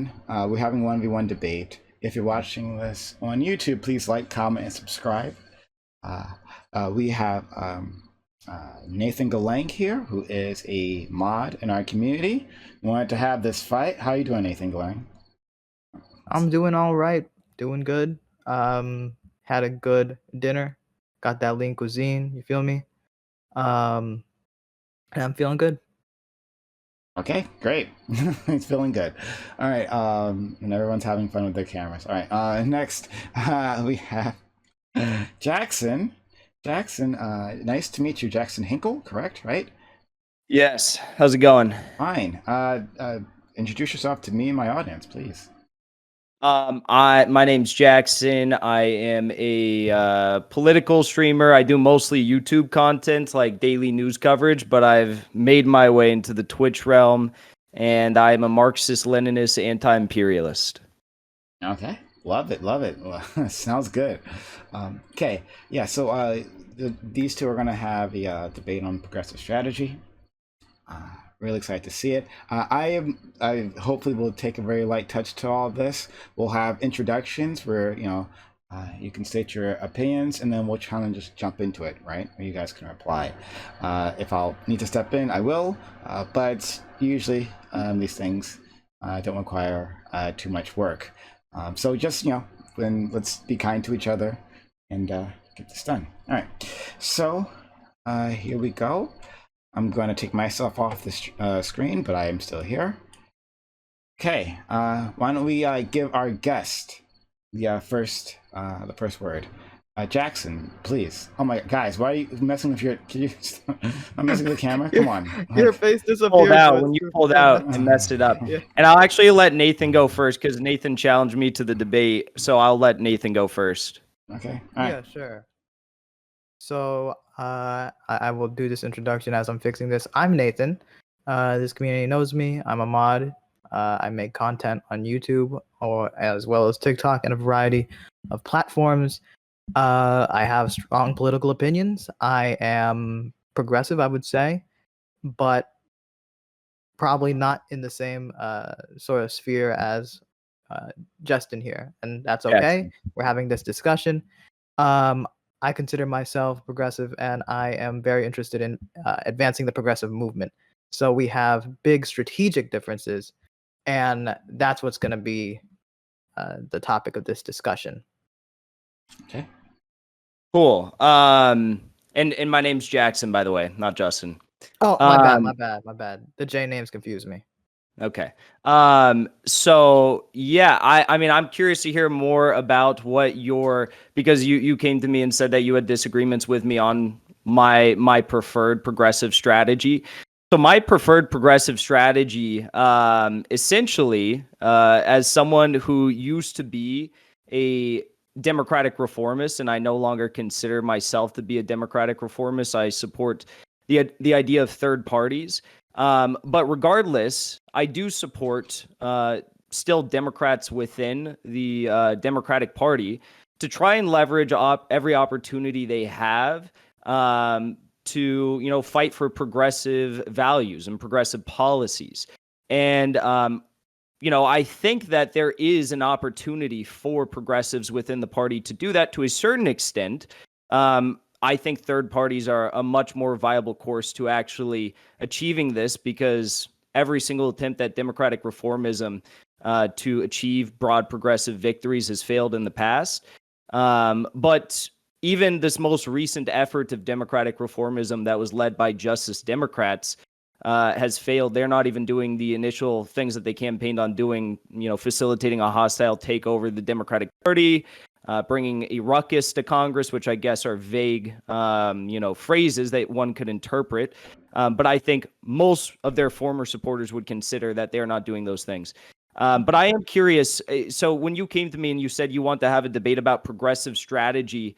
1v1. We're having 1v1 debate. If you're watching this on YouTube, please like, comment, and subscribe. We have NathanGalang here, who is a mod in our community. We wanted to have this fight. How are you doing, NathanGalang? I'm doing all right. Doing good. Had a good dinner. Got that lean cuisine. You feel me? And I'm feeling good. Okay, great. He's feeling good. All right, and everyone's having fun with their cameras. All right, next we have Jackson. Jackson, nice to meet you, Jackson Hinkle, correct, right? Yes. How's it going? Fine. Introduce yourself to me and my audience, please. My name's Jackson. I am a political streamer. I do mostly YouTube content, like daily news coverage, but I've made my way into the Twitch realm, and I'm a Marxist-Leninist anti-imperialist. Okay, love it, love it. Sounds good. Okay, yeah. So these two are going to have a debate on progressive strategy. Really excited to see it. I hopefully will take a very light touch to all of this. We'll have introductions where you can state your opinions, and then we'll try and just jump into it, right? Where you guys can reply. If I'll need to step in, I will. But usually these things don't require too much work. So just then let's be kind to each other and get this done. All right. So here we go. I'm going to take myself off the screen, but I am still here. Okay, why don't we give our guest the first word? Jackson, please. Oh my, guys, why are you messing with your? Can you? I'm messing with the camera. Come on. Your face disappeared. Pulled out when you pulled out and messed it up. Yeah. And I'll actually let Nathan go first because Nathan challenged me to the debate, so I'll let Nathan go first. Okay. All right. Yeah, sure. So I will do this introduction as I'm fixing this. I'm Nathan. This community knows me. I'm a mod. I make content on YouTube as well as TikTok and a variety of platforms. I have strong political opinions. I am progressive, I would say, but probably not in the same sort of sphere as Justin here, and that's okay. Yes. We're having this discussion. I consider myself progressive, and I am very interested in advancing the progressive movement. So we have big strategic differences, and that's what's going to be the topic of this discussion. Okay. Cool. And my name's Jackson, by the way, not Justin. Oh, my bad. The J names confuse me. Okay. So yeah, I mean, I'm curious to hear more about what because you came to me and said that you had disagreements with me on my preferred progressive strategy. So my preferred progressive strategy, essentially, as someone who used to be a democratic reformist, and I no longer consider myself to be a democratic reformist. I support the idea of third parties. But regardless, I do support still Democrats within the Democratic Party to try and leverage every opportunity they have to fight for progressive values and progressive policies. And I think that there is an opportunity for progressives within the party to do that to a certain extent. I think third parties are a much more viable course to actually achieving this, because every single attempt at democratic reformism to achieve broad progressive victories has failed in the past. But even this most recent effort of democratic reformism that was led by Justice Democrats has failed. They're not even doing the initial things that they campaigned on doing, facilitating a hostile takeover of the Democratic Party, bringing a ruckus to Congress, which I guess are vague, phrases that one could interpret. But I think most of their former supporters would consider that they're not doing those things. But I am curious. So when you came to me and you said you want to have a debate about progressive strategy,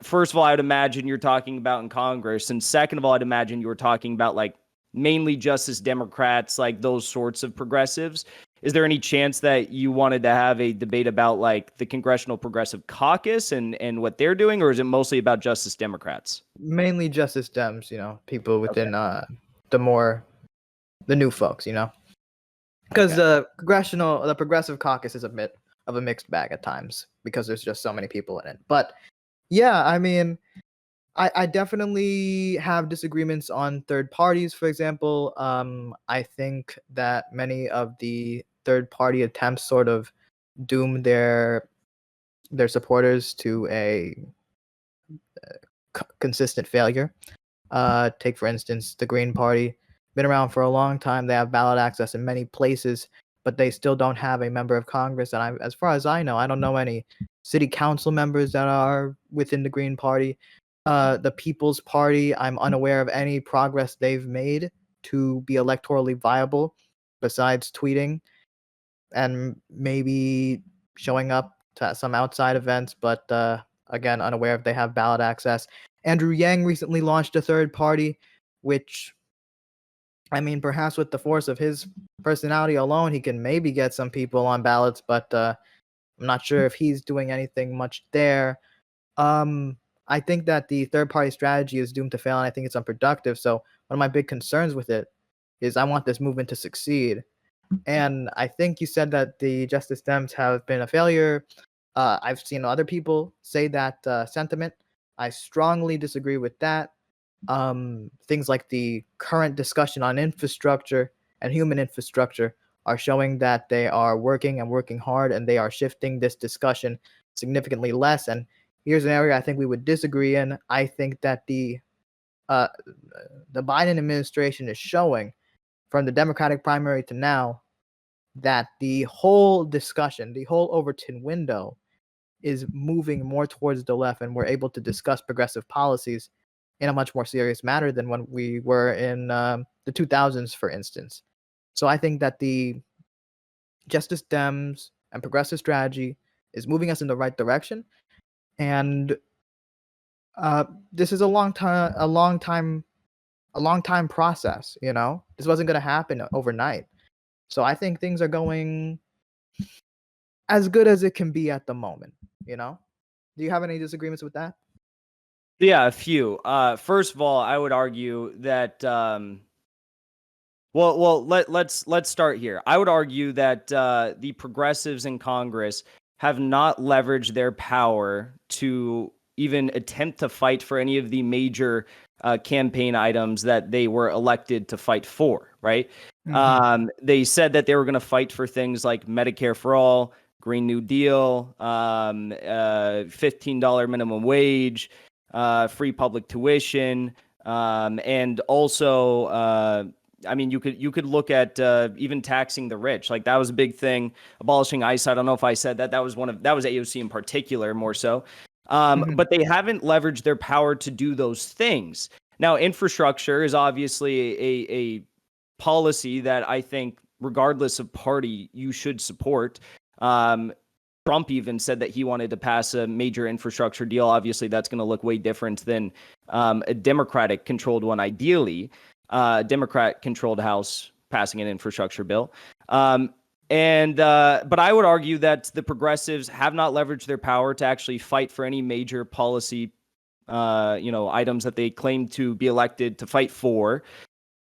first of all, I would imagine you're talking about in Congress. And second of all, I'd imagine you were talking about like mainly Justice Democrats, like those sorts of progressives. Is there any chance that you wanted to have a debate about like the Congressional Progressive Caucus and what they're doing, or is it mostly about Justice Democrats? Mainly Justice Dems, people within the new folks, because Okay. the progressive caucus is a bit of a mixed bag at times because there's just so many people in it. But yeah, I mean, I definitely have disagreements on third parties. For example, I think that many of the third party attempts sort of doom their supporters to a consistent failure. Take, for instance, the Green Party. Been around for a long time. They have ballot access in many places, but they still don't have a member of Congress. And as far as I don't know any city council members that are within the Green Party. The People's Party, I'm unaware of any progress they've made to be electorally viable besides tweeting and maybe showing up to some outside events, but again, unaware if they have ballot access. Andrew Yang recently launched a third party, which, I mean, perhaps with the force of his personality alone, he can maybe get some people on ballots, but I'm not sure if he's doing anything much there. Um, I think that the third party strategy is doomed to fail, and I think it's unproductive. So one of my big concerns with it is I want this movement to succeed. And I think you said that the Justice Dems have been a failure. I've seen other people say that sentiment. I strongly disagree with that. Things like the current discussion on infrastructure and human infrastructure are showing that they are working and working hard, and they are shifting this discussion significantly less. And here's an area I think we would disagree in. I think that uh, the Biden administration is showing, from the Democratic primary to now, that the whole discussion, the whole Overton window, is moving more towards the left, and we're able to discuss progressive policies in a much more serious manner than when we were in the 2000s, for instance. So I think that the Justice Dems and progressive strategy is moving us in the right direction, and this is a long time process. You know, this wasn't going to happen overnight. So I think things are going as good as it can be at the moment. You know, do you have any disagreements with that? Yeah, a few. First of all, I would argue that let's start here. I would argue that the progressives in Congress have not leveraged their power to even attempt to fight for any of the major campaign items that they were elected to fight for, right? They said that they were going to fight for things like Medicare for all, Green New Deal, $15 minimum wage, free public tuition, and also I mean, you could look at even taxing the rich. Like, that was a big thing. Abolishing ICE. I don't know if I said that. That was AOC in particular, more so. But they haven't leveraged their power to do those things. Now, infrastructure is obviously a policy that I think, regardless of party, you should support. Trump even said that he wanted to pass a major infrastructure deal. Obviously, that's going to look way different than a Democratic-controlled one, ideally. Democrat-controlled House passing an infrastructure bill. But I would argue that the progressives have not leveraged their power to actually fight for any major policy, items that they claim to be elected to fight for.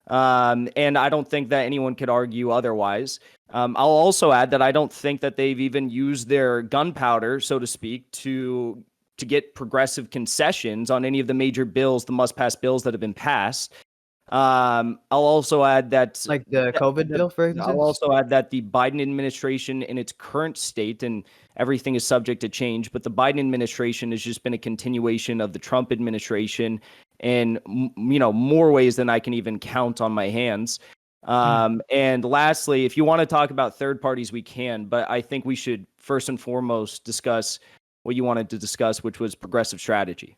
And I don't think that anyone could argue otherwise. I'll also add that I don't think that they've even used their gunpowder, so to speak, to get progressive concessions on any of the major bills, the must-pass bills that have been passed. I'll also add that Like the COVID bill, for I'll instance. also add that the Biden administration in its current state, and everything is subject to change, but the Biden administration has just been a continuation of the Trump administration in, more ways than I can even count on my hands. And lastly, if you want to talk about third parties, we can, but I think we should first and foremost discuss what you wanted to discuss, which was progressive strategy.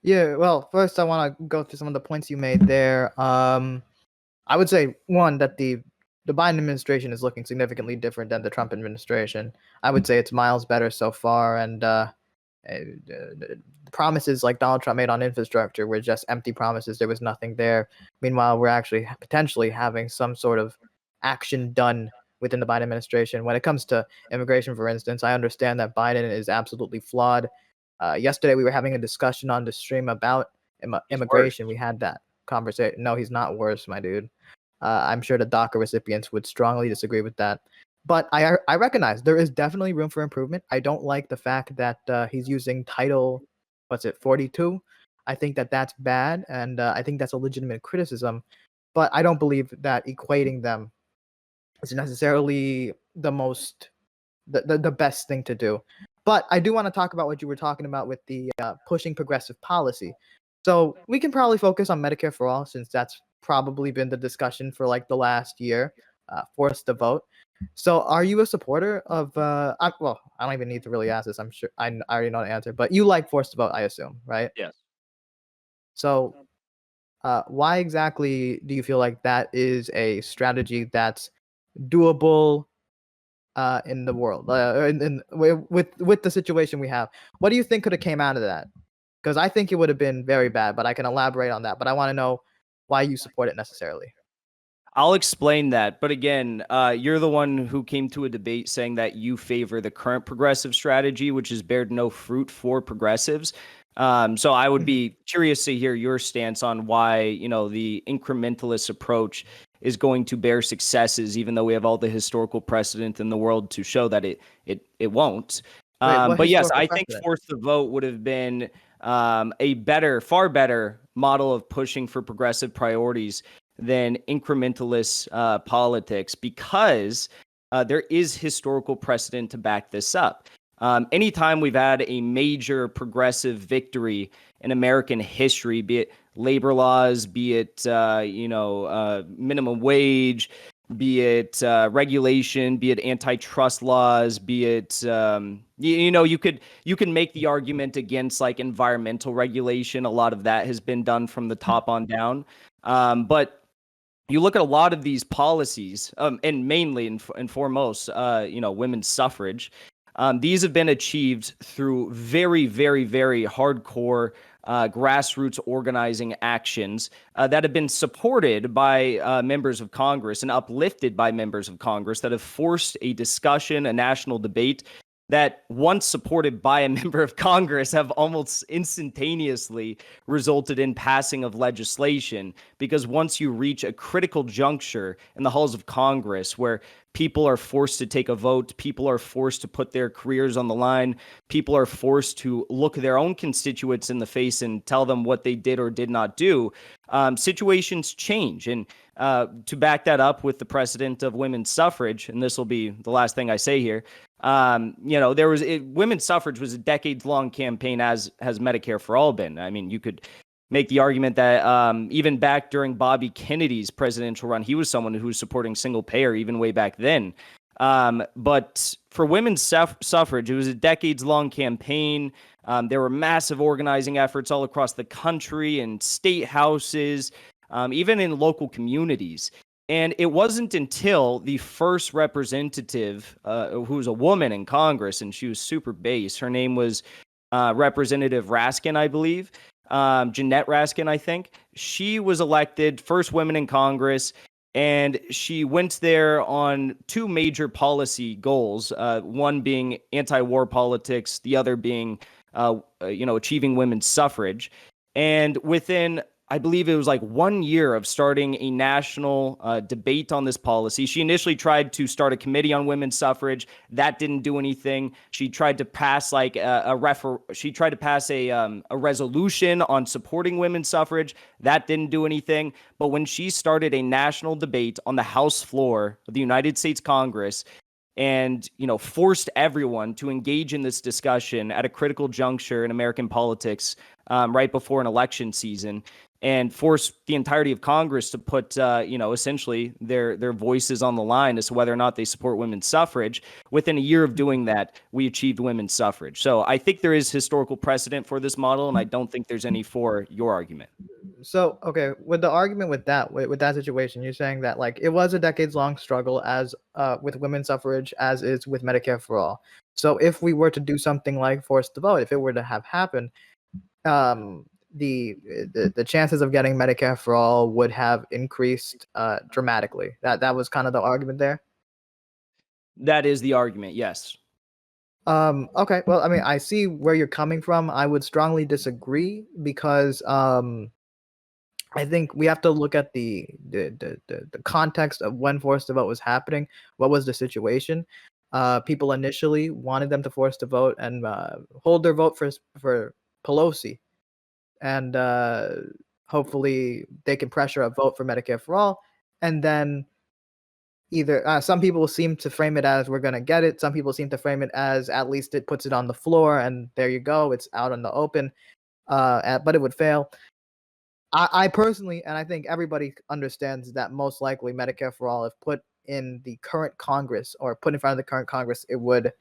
Yeah, well, first I want to go through some of the points you made there. I would say, one, that the Biden administration is looking significantly different than the Trump administration. I would say it's miles better so far, and the promises like Donald Trump made on infrastructure were just empty promises. There was nothing there. Meanwhile, we're actually potentially having some sort of action done within the Biden administration. When it comes to immigration, for instance, I understand that Biden is absolutely flawed. Yesterday, we were having a discussion on the stream about He's immigration. worse. We had that conversation. No, he's not worse, my dude. I'm sure the DACA recipients would strongly disagree with that. But I recognize there is definitely room for improvement. I don't like the fact that he's using Title, 42. I think that that's bad, and I think that's a legitimate criticism. But I don't believe that equating them is necessarily the best thing to do. But I do want to talk about what you were talking about with the pushing progressive policy. So we can probably focus on Medicare for all, since that's probably been the discussion for like the last year, forced to vote. So are you a supporter of, well, I don't even need to really ask this. I'm sure I already know the answer, but you like forced to vote, I assume, right? Yes. So why exactly do you feel like that is a strategy that's doable in the world, with the situation we have? What do you think could have came out of that? Because I think it would have been very bad, but I can elaborate on that. But I want to know why you support it necessarily. I'll explain that. But again, you're the one who came to a debate saying that you favor the current progressive strategy, which has bared no fruit for progressives. So I would be curious to hear your stance on why, the incrementalist approach is going to bear successes, even though we have all the historical precedent in the world to show that it won't. But yes, I think force the vote would have been a better, far better model of pushing for progressive priorities than incrementalist politics, because there is historical precedent to back this up. Anytime we've had a major progressive victory in American history, be it labor laws, be it minimum wage, be it regulation, be it antitrust laws, be it you can make the argument against like environmental regulation. A lot of that has been done from the top on down, but you look at a lot of these policies, and mainly and foremost, women's suffrage. These have been achieved through very, very, very hardcore grassroots organizing actions that have been supported by members of Congress and uplifted by members of Congress that have forced a discussion, a national debate that, once supported by a member of Congress, have almost instantaneously resulted in passing of legislation. Because once you reach a critical juncture in the halls of Congress where people are forced to take a vote, people are forced to put their careers on the line, people are forced to look their own constituents in the face and tell them what they did or did not do, situations change. And to back that up with the precedent of women's suffrage, and this will be the last thing I say here, women's suffrage was a decades-long campaign, as has Medicare for All been. I mean, you could make the argument that even back during Bobby Kennedy's presidential run, he was someone who was supporting single payer even way back then. But for women's suffrage, it was a decades-long campaign. There were massive organizing efforts all across the country, in state houses, even in local communities. And it wasn't until the first representative, who was a woman in Congress, and she was super base. Her name was Representative Raskin, I believe. Jeanette Raskin, I think. She was elected first woman in Congress, and she went there on two major policy goals, one being anti-war politics, the other being, achieving women's suffrage. And within, I believe it was like 1 year of starting a national debate on this policy, she initially tried to start a committee on women's suffrage. That didn't do anything. She tried to pass like a resolution on supporting women's suffrage. That didn't do anything. But when she started a national debate on the House floor of the United States Congress, and forced everyone to engage in this discussion at a critical juncture in American politics, right before an election season, and force the entirety of Congress to put, essentially their voices on the line as to whether or not they support women's suffrage. Within a year of doing that, we achieved women's suffrage. So I think there is historical precedent for this model, and I don't think there's any for your argument. So, okay, with the argument with that situation, you're saying that like it was a decades-long struggle as with women's suffrage as is with Medicare for all. So if we were to do something like forced to vote, if it were to have happened, the chances of getting Medicare for all would have increased dramatically. That was kind of the argument there. That is the argument, yes. Okay, well, I mean, I see where you're coming from. I would strongly disagree because I think we have to look at the context of when forced to vote was happening. What was the situation? People initially wanted them to force to vote and hold their vote for Pelosi, and hopefully they can pressure a vote for Medicare for all. And then either some people seem to frame it as we're gonna get it. Some people seem to frame it as at least it puts it on the floor, and there you go, it's out in the open. But it would fail. I personally, and I think everybody understands that most likely Medicare for all, if put in the current Congress or put in front of the current Congress, it would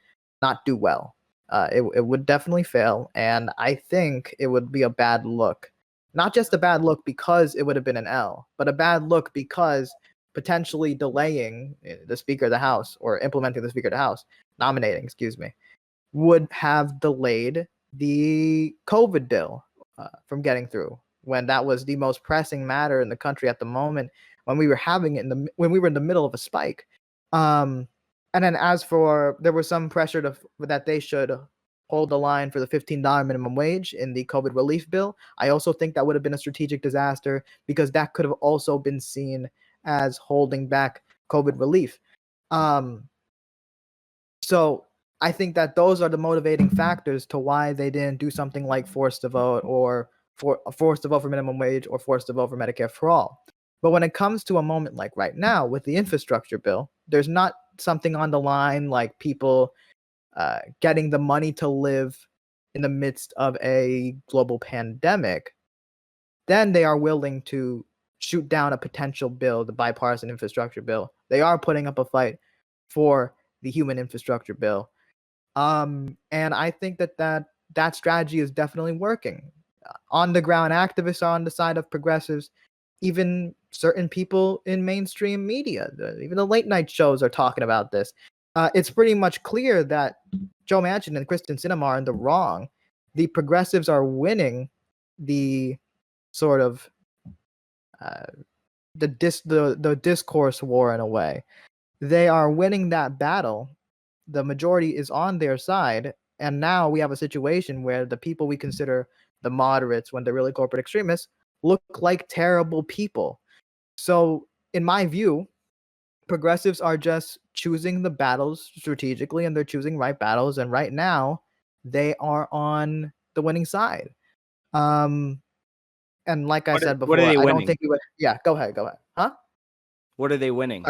not do well. It would definitely fail, and I think it would be a bad look. Not just a bad look because it would have been an L, but a bad look because potentially delaying the Speaker of the House or implementing the Speaker of the House, nominating, excuse me, would have delayed the COVID bill from getting through, when that was the most pressing matter in the country at the moment, when we were having it when we were in the middle of a spike. And then as for, there was some pressure that they should hold the line for the $15 minimum wage in the COVID relief bill. I also think that would have been a strategic disaster, because that could have also been seen as holding back COVID relief. So I think that those are the motivating factors to why they didn't do something like forced to vote, or forced to vote for minimum wage, or forced to vote for Medicare for all. But when it comes to a moment like right now with the infrastructure bill, there's not something on the line like people getting the money to live in the midst of a global pandemic. Then they are willing to shoot down a potential bill, the bipartisan infrastructure bill. They are putting up a fight for the human infrastructure bill. And I think that strategy is definitely working. On the ground, activists are on the side of progressives. Even certain people in mainstream media, even the late night shows, are talking about this. It's pretty much clear that Joe Manchin and Kristen Sinema are in the wrong. The progressives are winning the sort of the discourse war in a way. They are winning that battle. The majority is on their side, and now we have a situation where the people we consider the moderates, when they're really corporate extremists, look like terrible people. So in my view, progressives are just choosing the battles strategically, and they're choosing right battles, and right now they are on the winning side. And like I said before, what are they I winning? don't think we would. Yeah, go ahead. Huh? What are they winning?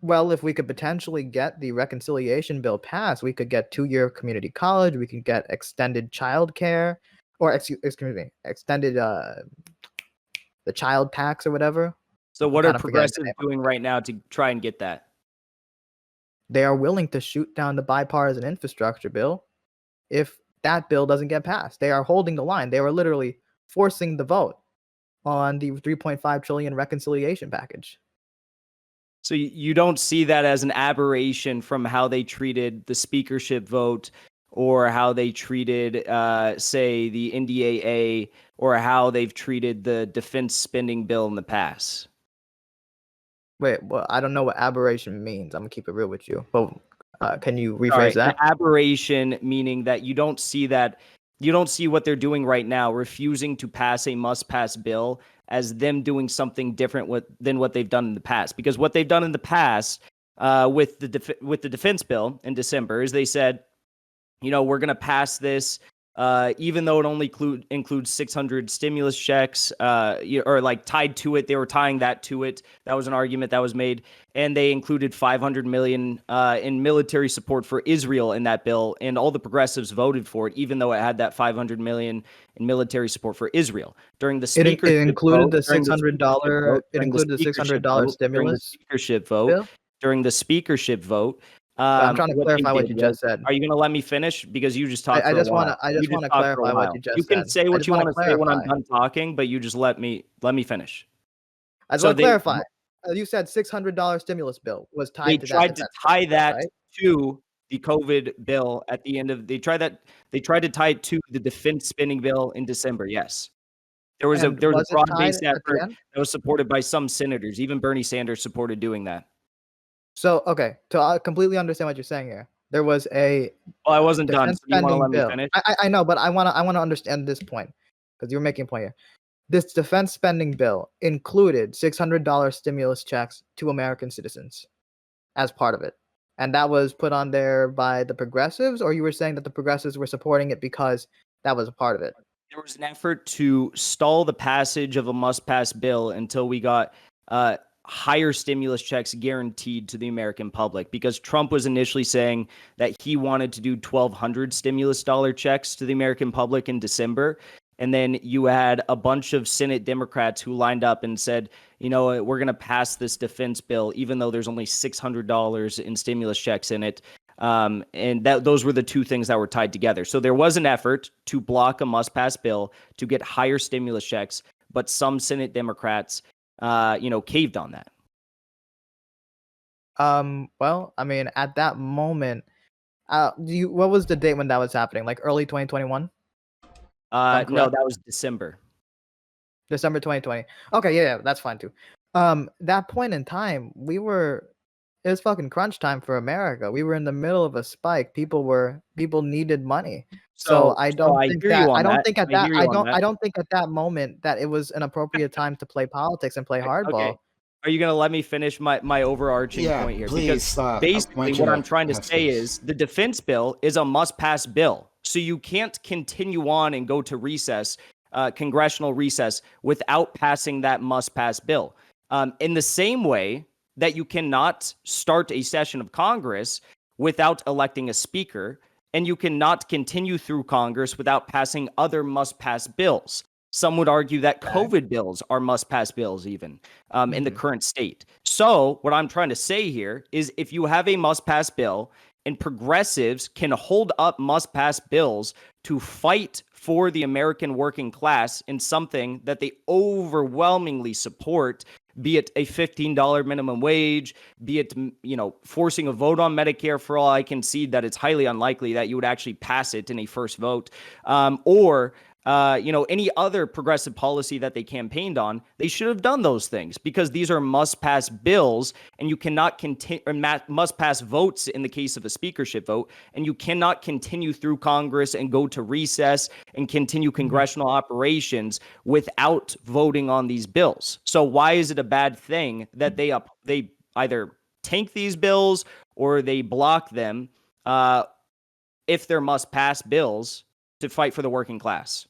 Well, if we could potentially get the reconciliation bill passed, we could get 2-year community college, we could get extended childcare, or excuse me, extended the child tax or whatever. So what I'm are kinda forgetting the progressives name. doing right now to try and get that? They are willing to shoot down the bipartisan infrastructure bill if that bill doesn't get passed. They are holding the line. They were literally forcing the vote on the 3.5 trillion reconciliation package. So you don't see that as an aberration from how they treated the speakership vote, or how they treated, say, the NDAA, or how they've treated the defense spending bill in the past? Wait, well, I don't know what aberration means. I'm gonna keep it real with you. But can you rephrase Sorry, that? an aberration meaning that you don't see what they're doing right now, refusing to pass a must-pass bill, as them doing something different than what they've done in the past. Because what they've done in the past with the defense bill in December is they said, we're going to pass this, even though it only includes 600 stimulus checks, or like tied to it. They were tying that to it. That was an argument that was made. And they included $500 million in military support for Israel in that bill. And all the progressives voted for it, even though it had that $500 million in military support for Israel. During the speakership It included vote, the $600 stimulus bill. During the speakership vote. I'm trying to What they clarify what did you was, just said. are you going to let me finish? Because you just talked I for a just while. want to talked for clarify a what while. you just You can said. say I what just you wanna want to say when I'm clarify. done talking, but you just let me finish. I just So want to clarify. You said $600 stimulus bill was they tied to that tried to defense tie bill, that right? to the COVID bill at the end of. They tried to tie it to the defense spending bill in December. Yes, there was a And was it tied broad-based at the effort end? that was supported by some senators. Even Bernie Sanders supported doing that. So, okay, to completely understand what you're saying here, there was a Well, I wasn't done. defense So do you want to spending let me bill. finish? I know, but I wanna understand this point, because you're making a point here. this defense spending bill included $600 stimulus checks to American citizens as part of it. And that was put on there by the progressives, or you were saying that the progressives were supporting it because that was a part of it? There was an effort to stall the passage of a must-pass bill until we got higher stimulus checks guaranteed to the American public, because Trump was initially saying that he wanted to do 1,200 stimulus dollar checks to the American public in December. And then you had a bunch of Senate Democrats who lined up and said, you know, we're going to pass this defense bill, even though there's only $600 in stimulus checks in it. And those were the two things that were tied together. So there was an effort to block a must-pass bill to get higher stimulus checks, but some Senate Democrats, caved on that. Well, I mean, at that moment, what was the date when that was happening? Like early 2021? No, that was December. December 2020. Okay, yeah, that's fine too. That point in time, it was fucking crunch time for America. We were in the middle of a spike. People needed money. So I don't think at that moment that it was an appropriate time to play politics and play hardball. Okay. Are you going to let me finish my overarching point here? Please, because basically what I'm trying to say is the defense bill is a must-pass bill. So you can't continue on and go to recess, congressional recess, without passing that must-pass bill. In the same way that you cannot start a session of Congress without electing a speaker, and you cannot continue through Congress without passing other must-pass bills. Some would argue that COVID bills are must-pass bills even in the current state. So what I'm trying to say here is if you have a must-pass bill and progressives can hold up must-pass bills to fight for the American working class in something that they overwhelmingly support, be it a $15 minimum wage, be it, forcing a vote on Medicare for all, I concede that it's highly unlikely that you would actually pass it in a first vote, or any other progressive policy that they campaigned on. They should have done those things because these are must-pass bills, and you cannot must-pass votes in the case of a speakership vote, and you cannot continue through Congress and go to recess and continue congressional operations without voting on these bills. So why is it a bad thing that they either tank these bills or they block them if they're must-pass bills to fight for the working class?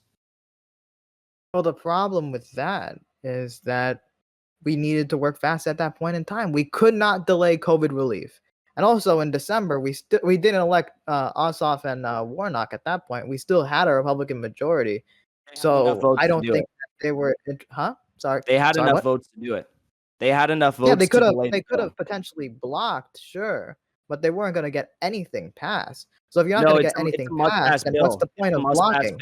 Well, the problem with that is that we needed to work fast at that point in time. We could not delay COVID relief. And also in December, we didn't elect Ossoff and Warnock at that point. We still had a Republican majority. So I don't think that they were Sorry. They had enough votes to do it. They had enough votes. Yeah, they could have potentially blocked, sure, but they weren't going to get anything passed. So if you're not going to get anything passed, then what's the point of blocking?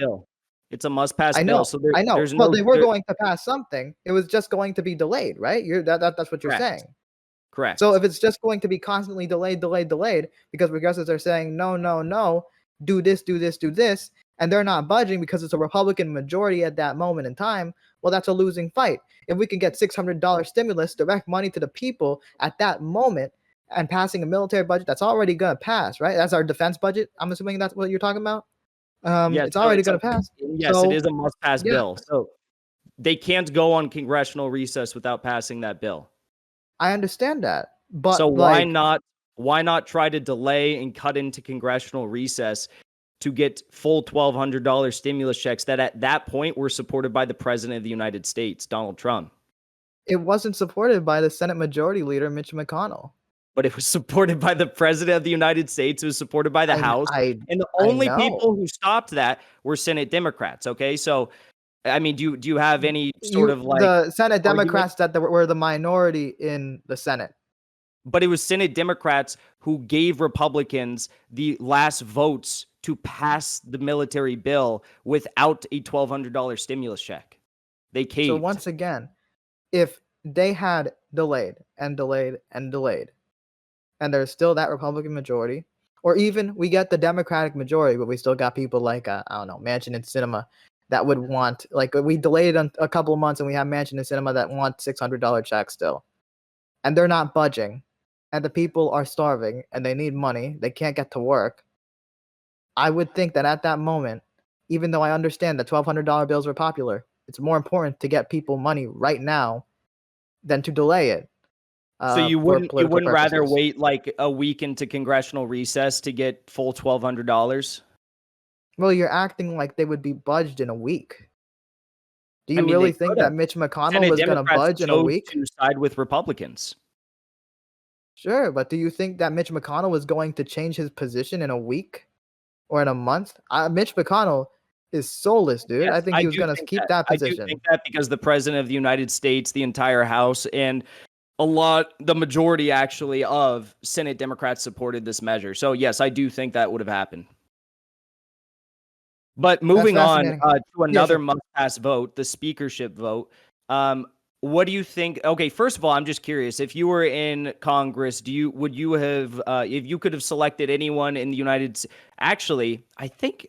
It's a must-pass bill. So I know. Well, they were going to pass something. It was just going to be delayed, right? That's what you're saying. Correct. So if it's just going to be constantly delayed, because progressives are saying, no, do this, and they're not budging because it's a Republican majority at that moment in time, well, that's a losing fight. If we can get $600 stimulus, direct money to the people at that moment, and passing a military budget that's already going to pass, right? That's our defense budget. I'm assuming that's what you're talking about. It's already going to pass. Yes, it is a must-pass bill. So they can't go on congressional recess without passing that bill. I understand that, but so why not try to delay and cut into congressional recess to get full $1,200 stimulus checks that at that point were supported by the President of the United States, Donald Trump? It wasn't supported by the Senate Majority Leader, Mitch McConnell. But it was supported by the President of the United States. It was supported by the House. And the only people who stopped that were Senate Democrats. Okay, so I mean, do you have any sort of like the Senate Democrats that were the minority in the Senate? But it was Senate Democrats who gave Republicans the last votes to pass the military bill without a $1,200 stimulus check. They caved. So once again, if they had delayed, and there's still that Republican majority, or even we get the Democratic majority, but we still got people like, Manchin and Sinema that would want, like, we delayed it a couple of months and we have Manchin and Sinema that want $600 checks still. And they're not budging. And the people are starving and they need money. They can't get to work. I would think that at that moment, even though I understand that $1,200 bills were popular, It's more important to get people money right now than to delay it. So you for wouldn't political rather purposes. wait like a week into congressional recess to get full $1,200? Well, you're acting like they would be budged in a week. Do I you mean, really they think could that have. Mitch McConnell Senate was going to Democrats budge in a chose week? to side with Republicans. Sure, but do you think that Mitch McConnell was going to change his position in a week or in a month? Mitch McConnell is soulless, dude. I Yes, think I he was do going to think keep that. that I do position. think that because the president of the United States, the entire House, and the majority actually of Senate Democrats supported this measure. So yes, I do think that would have happened. But moving on fascinating. to Yeah, another sure. must-pass vote, the speakership vote. What do you think? Okay, first of all, I'm just curious. If you were in Congress, would you have if you could have selected anyone in the United States? Actually, I think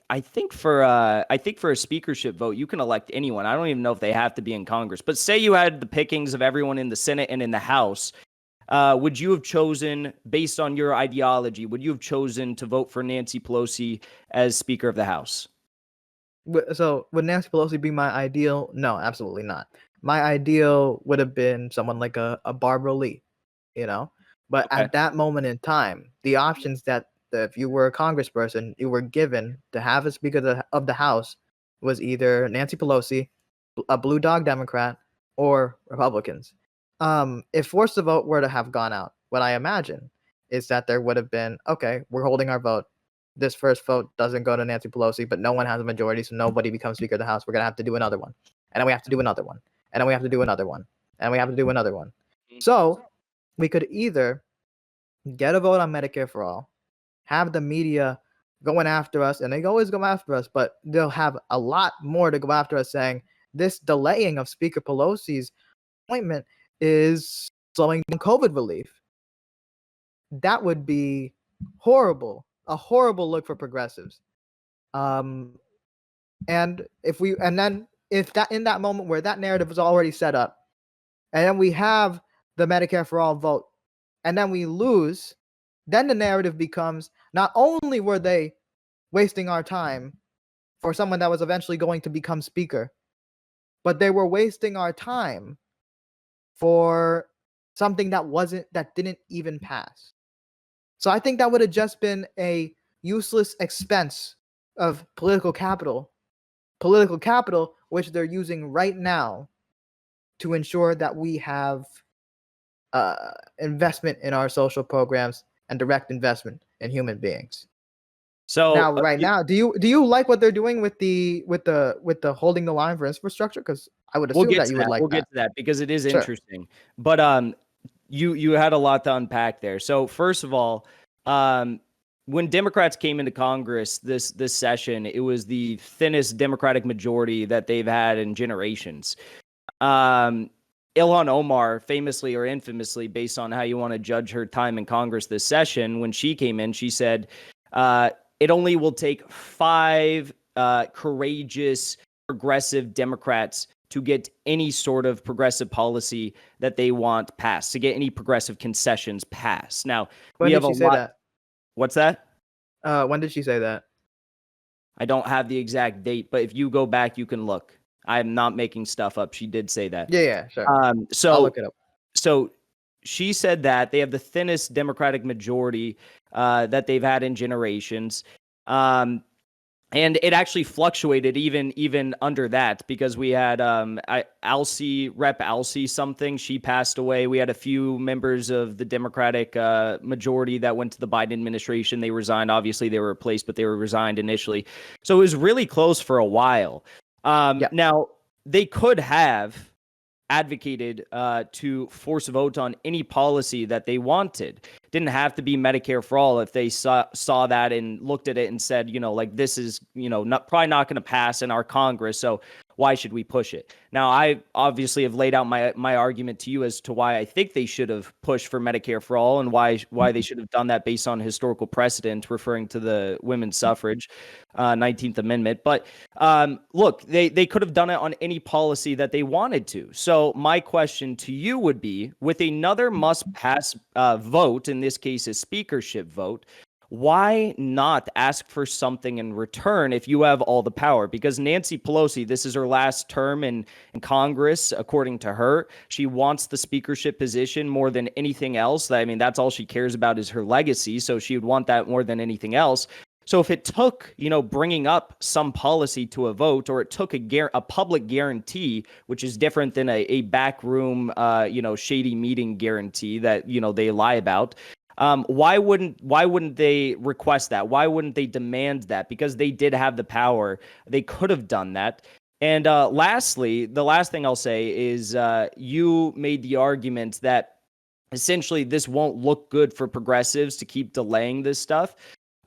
for a speakership vote, you can elect anyone. I don't even know if they have to be in Congress. But say you had the pickings of everyone in the Senate and in the House. Would you have chosen, based on your ideology, would you have chosen to vote for Nancy Pelosi as Speaker of the House? So would Nancy Pelosi be my ideal? No, absolutely not. My ideal would have been someone like a Barbara Lee, you know. But Okay. at that moment in time, the options that if you were a congressperson, you were given to have a Speaker of the House was either Nancy Pelosi, a blue dog Democrat, or Republicans. If forced to vote were to have gone out, what I imagine is that there would have been, okay, we're holding our vote. This first vote doesn't go to Nancy Pelosi, but no one has a majority, so nobody becomes Speaker of the House. We're gonna have to do another one, and then we have to do another one, and then we have to do another one, and we have to do another one. So we could either get a vote on Medicare for all, have the media going after us, and they always go after us, but they'll have a lot more to go after us, saying this delaying of Speaker Pelosi's appointment is slowing down COVID relief. That would be horrible, a horrible look for progressives. And if that in that moment where that narrative was already set up, and then we have the Medicare for all vote, and then we lose, then the narrative becomes not only were they wasting our time for someone that was eventually going to become speaker, but they were wasting our time for something that didn't even pass. So I think that would have just been a useless expense of political capital which they're using right now to ensure that we have investment in our social programs and direct investment in human beings. So Now, now, do you like what they're doing with the holding the line for infrastructure? Because I would assume that you would like we'll that. get to that because it is Sure. interesting. But you had a lot to unpack there. So first of all, when Democrats came into Congress this session, it was the thinnest Democratic majority that they've had in generations. Ilhan Omar, famously or infamously, based on how you want to judge her time in Congress this session, when she came in, she said, it only will take 5 courageous, progressive Democrats to get any sort of progressive policy that they want passed, to get any progressive concessions passed. Now, When we did have she a say lot. that? What's that? When did she say that? I don't have the exact date, but if you go back, you can look. I'm not making stuff up. She did say that. Yeah, sure. I'll So look it up. So she said that they have the thinnest Democratic majority that they've had in generations. And it actually fluctuated even under that because we had Rep. Alcee something. She passed away. We had a few members of the Democratic majority that went to the Biden administration. They resigned. Obviously, they were replaced, but they were resigned initially. So it was really close for a while. Now, they could have advocated to force a vote on any policy that they wanted. Didn't have to be Medicare for all if they saw that and looked at it and said, like this is, probably not going to pass in our Congress. So why should we push it? Now, I obviously have laid out my argument to you as to why I think they should have pushed for Medicare for all and why they should have done that based on historical precedent, referring to the women's suffrage, 19th Amendment. But look, they could have done it on any policy that they wanted to. So my question to you would be, with another must-pass vote, in this case a speakership vote, why not ask for something in return if you have all the power? Because Nancy Pelosi, this is her last term in Congress, according to her. She wants the speakership position more than anything else. I mean, that's all she cares about is her legacy. So she would want that more than anything else. So if it took, bringing up some policy to a vote, or it took a public guarantee, which is different than a backroom, shady meeting guarantee that, they lie about. Why wouldn't they request that? Why wouldn't they demand that? Because they did have the power. They could have done that. And lastly, the last thing I'll say is you made the argument that essentially this won't look good for progressives to keep delaying this stuff.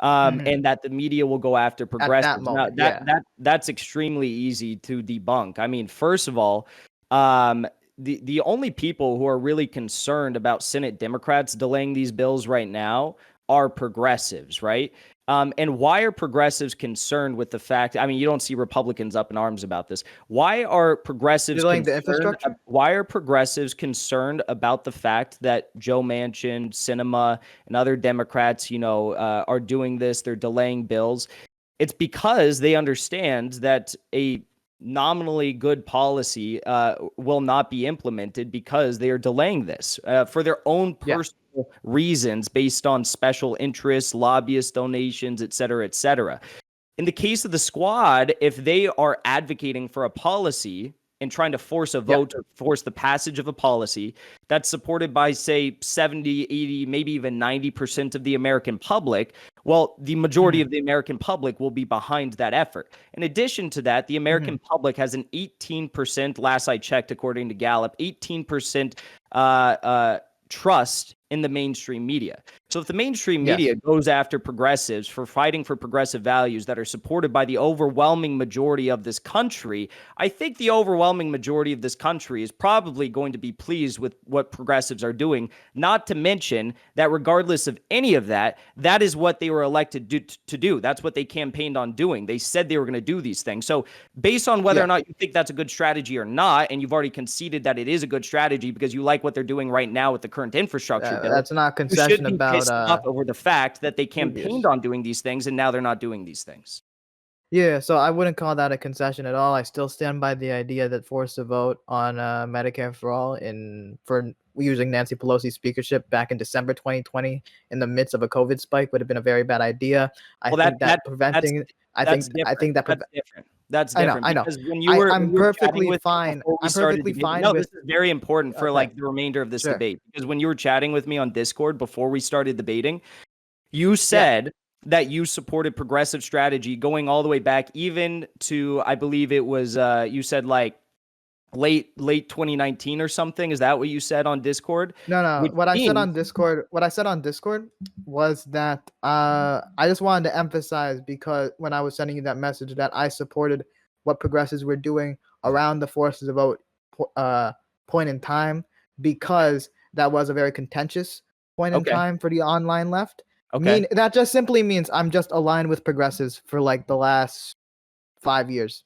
And that the media will go after progressives. At that moment, That's extremely easy to debunk. I mean, first of all, the only people who are really concerned about Senate Democrats delaying these bills right now are progressives, right? And why are progressives concerned with the fact? I mean, you don't see Republicans up in arms about this. Why are progressives delaying the infrastructure? Why are progressives concerned about the fact that Joe Manchin, Sinema, and other Democrats, are doing this? They're delaying bills. It's because they understand that a nominally good policy will not be implemented because they are delaying this for their own personal reasons based on special interests, lobbyist donations, et cetera, et cetera. In the case of the squad, if they are advocating for a policy and trying to force a vote or force the passage of a policy that's supported by, say, 70, 80, maybe even 90% of the American public, well, the majority of the American public will be behind that effort. In addition to that, the American public has an 18%, last I checked, according to Gallup, 18% trust in the mainstream media. So if the mainstream media goes after progressives for fighting for progressive values that are supported by the overwhelming majority of this country, I think the overwhelming majority of this country is probably going to be pleased with what progressives are doing, not to mention that regardless of any of that, that is what they were elected to do. That's what they campaigned on doing. They said they were going to do these things. So based on whether or not you think that's a good strategy or not, and you've already conceded that it is a good strategy because you like what they're doing right now with the current infrastructure bill, that's not concession about over the fact that they campaigned on doing these things and now they're not doing these things. Yeah, so I wouldn't call that a concession at all. I still stand by the idea that forced a vote on Medicare for all for using Nancy Pelosi's speakership back in December 2020 in the midst of a COVID spike would have been a very bad idea. I think that That's different. That's different. I know. Because when you were, I'm perfectly fine. I'm perfectly fine. No, this is very important for like the remainder of this debate. Because when you were chatting with me on Discord before we started debating, you said that you supported progressive strategy going all the way back even to, I believe it was, you said like late 2019 or something. Is that what you said on Discord? No. What I said on Discord was that I just wanted to emphasize, because when I was sending you that message, that I supported what progressives were doing around the forces of vote point in time, because that was a very contentious point in time for the online left. That just simply means I'm just aligned with progressives for like the last 5 years.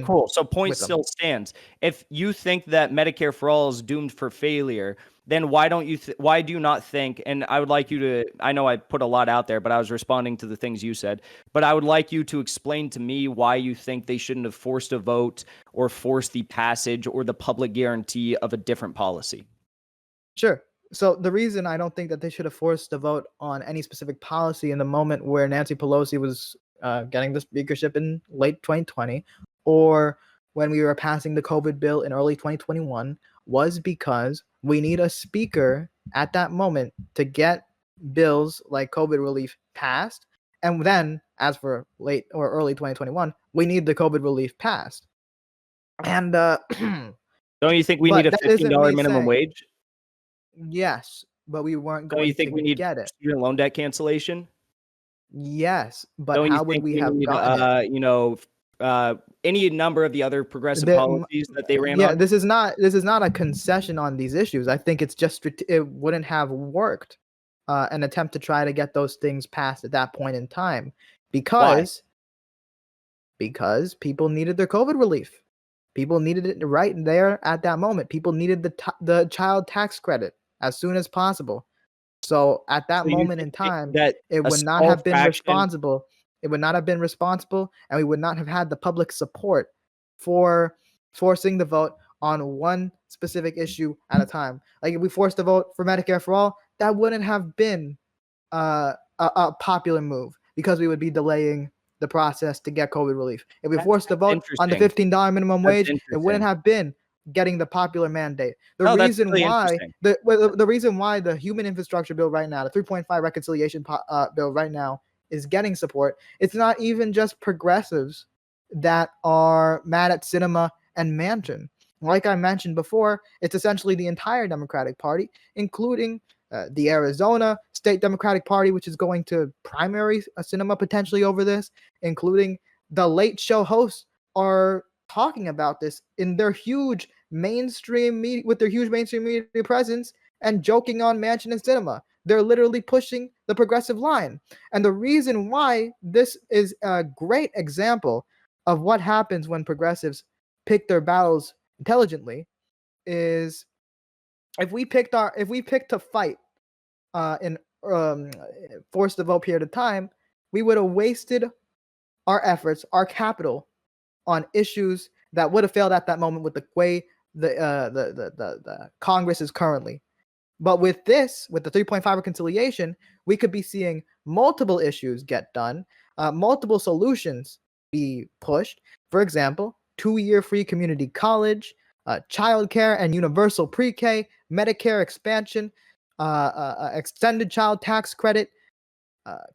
Cool. So point still stands. If you think that Medicare for all is doomed for failure, then why do you not think, and I would like you to, I know I put a lot out there, but I was responding to the things you said, but I would like you to explain to me why you think they shouldn't have forced a vote or forced the passage or the public guarantee of a different policy. Sure. So the reason I don't think that they should have forced a vote on any specific policy in the moment where Nancy Pelosi was getting the speakership in late 2020, or when we were passing the COVID bill in early 2021, was because we need a speaker at that moment to get bills like COVID relief passed. And then, as for late or early 2021, we need the COVID relief passed. And don't you think we need a $15 minimum wage? Yes, but we weren't going you think to we need get it. Student loan debt cancellation? Yes, but how would we have gotten it? Any number of the other progressive policies that they ran on? Yeah, this is not a concession on these issues. I think it's just it wouldn't have worked an attempt to try to get those things passed at that point in time, because people needed their COVID relief. People needed it right there at that moment. People needed the child tax credit as soon as possible. So at that So you moment in think time, that it a would not small have been fraction responsible. It would not have been responsible, and we would not have had the public support for forcing the vote on one specific issue at a time. Like if we forced the vote for Medicare for all, that wouldn't have been a popular move because we would be delaying the process to get COVID relief. If we forced the vote on the interesting. $15 minimum That's wage, it wouldn't interesting. have been getting the popular mandate. The No, that's reason really why interesting. the reason why the human infrastructure bill right now, the 3.5 reconciliation bill right now is getting support, it's not even just progressives that are mad at Cinema and Manchin. Like I mentioned before, it's essentially the entire Democratic Party, including the Arizona State Democratic Party, which is going to primary a Cinema potentially over this, including the Late Show hosts are talking about this in their huge mainstream media with their huge mainstream media presence and joking on Manchin and Cinema. They're literally pushing the progressive line. And the reason why this is a great example of what happens when progressives pick their battles intelligently is if we picked to fight and force the vote period of time, we would have wasted our efforts, our capital on issues that would have failed at that moment with the way the Congress is currently. But with this, with the 3.5 reconciliation, we could be seeing multiple issues get done, multiple solutions be pushed. For example, 2-year free community college, childcare and universal pre-K, Medicare expansion, extended child tax credit,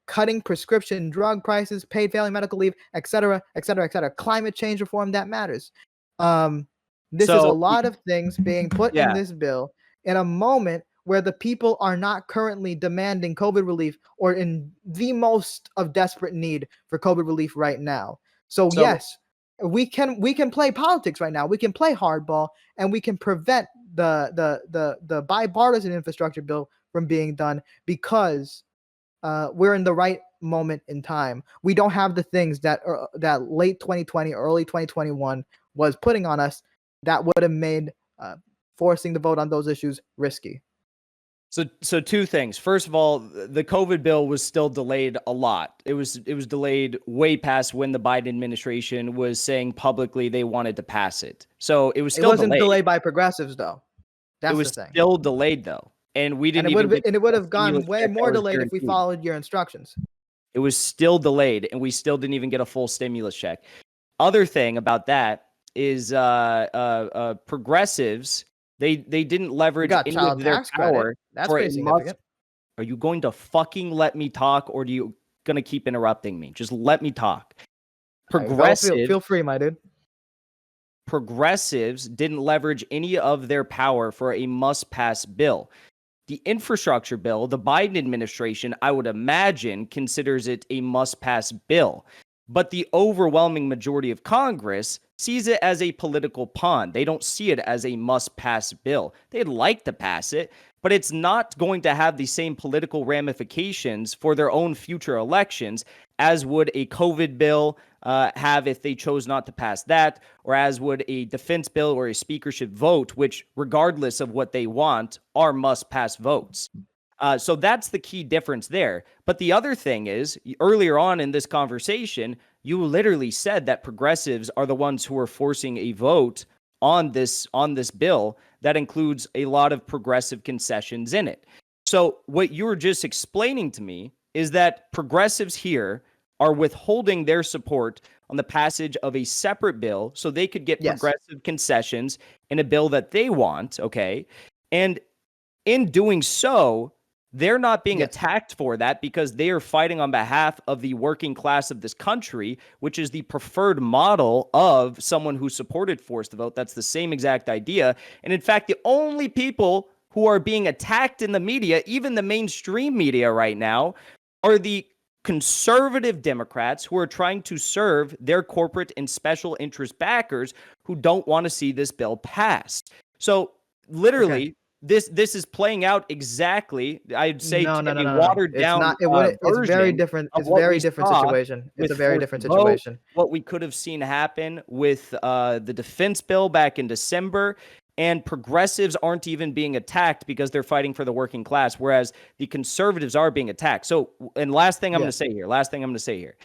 cutting prescription drug prices, paid family medical leave, etc., etc., etc. Climate change reform that matters. This is a So lot of things being put in yeah. this bill in a moment where the people are not currently demanding COVID relief or in the most of desperate need for COVID relief right now. So yes, we can play politics right now. We can play hardball and we can prevent the bipartisan infrastructure bill from being done because we're in the right moment in time. We don't have the things that that late 2020, early 2021 was putting on us that would have made forcing the vote on those issues risky. So two things. First of all, the COVID bill was still delayed a lot. It was delayed way past when the Biden administration was saying publicly they wanted to pass it. So it was It still wasn't delayed. delayed by progressives though. It That's was the thing. still delayed though, and we And didn't even get it would a have gone stimulus way check more that was delayed if we guaranteed. followed your instructions. It was still delayed, and we still didn't even get a full stimulus check. Other thing about that is progressives, they didn't We leverage got any child of their tax credit. power That's for pretty a must. significant. Are you going to fucking let me talk, or do you gonna keep interrupting me? Just let me talk. Feel free, my dude. Progressives didn't leverage any of their power for a must-pass bill. The infrastructure bill, the Biden administration, I would imagine, considers it a must-pass bill. But the overwhelming majority of Congress sees it as a political pawn. They don't see it as a must-pass bill. They'd like to pass it, but it's not going to have the same political ramifications for their own future elections as would a COVID bill have if they chose not to pass that, or as would a defense bill or a speakership vote, which, regardless of what they want, are must-pass votes. So that's the key difference there. But the other thing is, earlier on in this conversation, you literally said that progressives are the ones who are forcing a vote on this bill that includes a lot of progressive concessions in it. So what you were just explaining to me is that progressives here are withholding their support on the passage of a separate bill so they could get progressive concessions in a bill that they want, okay? And in doing so, they're not being attacked for that because they are fighting on behalf of the working class of this country, which is the preferred model of someone who supported forced vote. That's the same exact idea. And in fact, the only people who are being attacked in the media, even the mainstream media right now, are the conservative Democrats who are trying to serve their corporate and special interest backers who don't want to see this bill passed. So literally, this is playing out exactly, I'd say, No. a watered down It's not. It wouldn't. It's very version different. of It's what very we different saw situation. It's with a very forced different vote, situation. what we could have seen happen with the defense bill back in December. And progressives aren't even being attacked because they're fighting for the working class, whereas the conservatives are being attacked. So, and last thing I'm going to say here.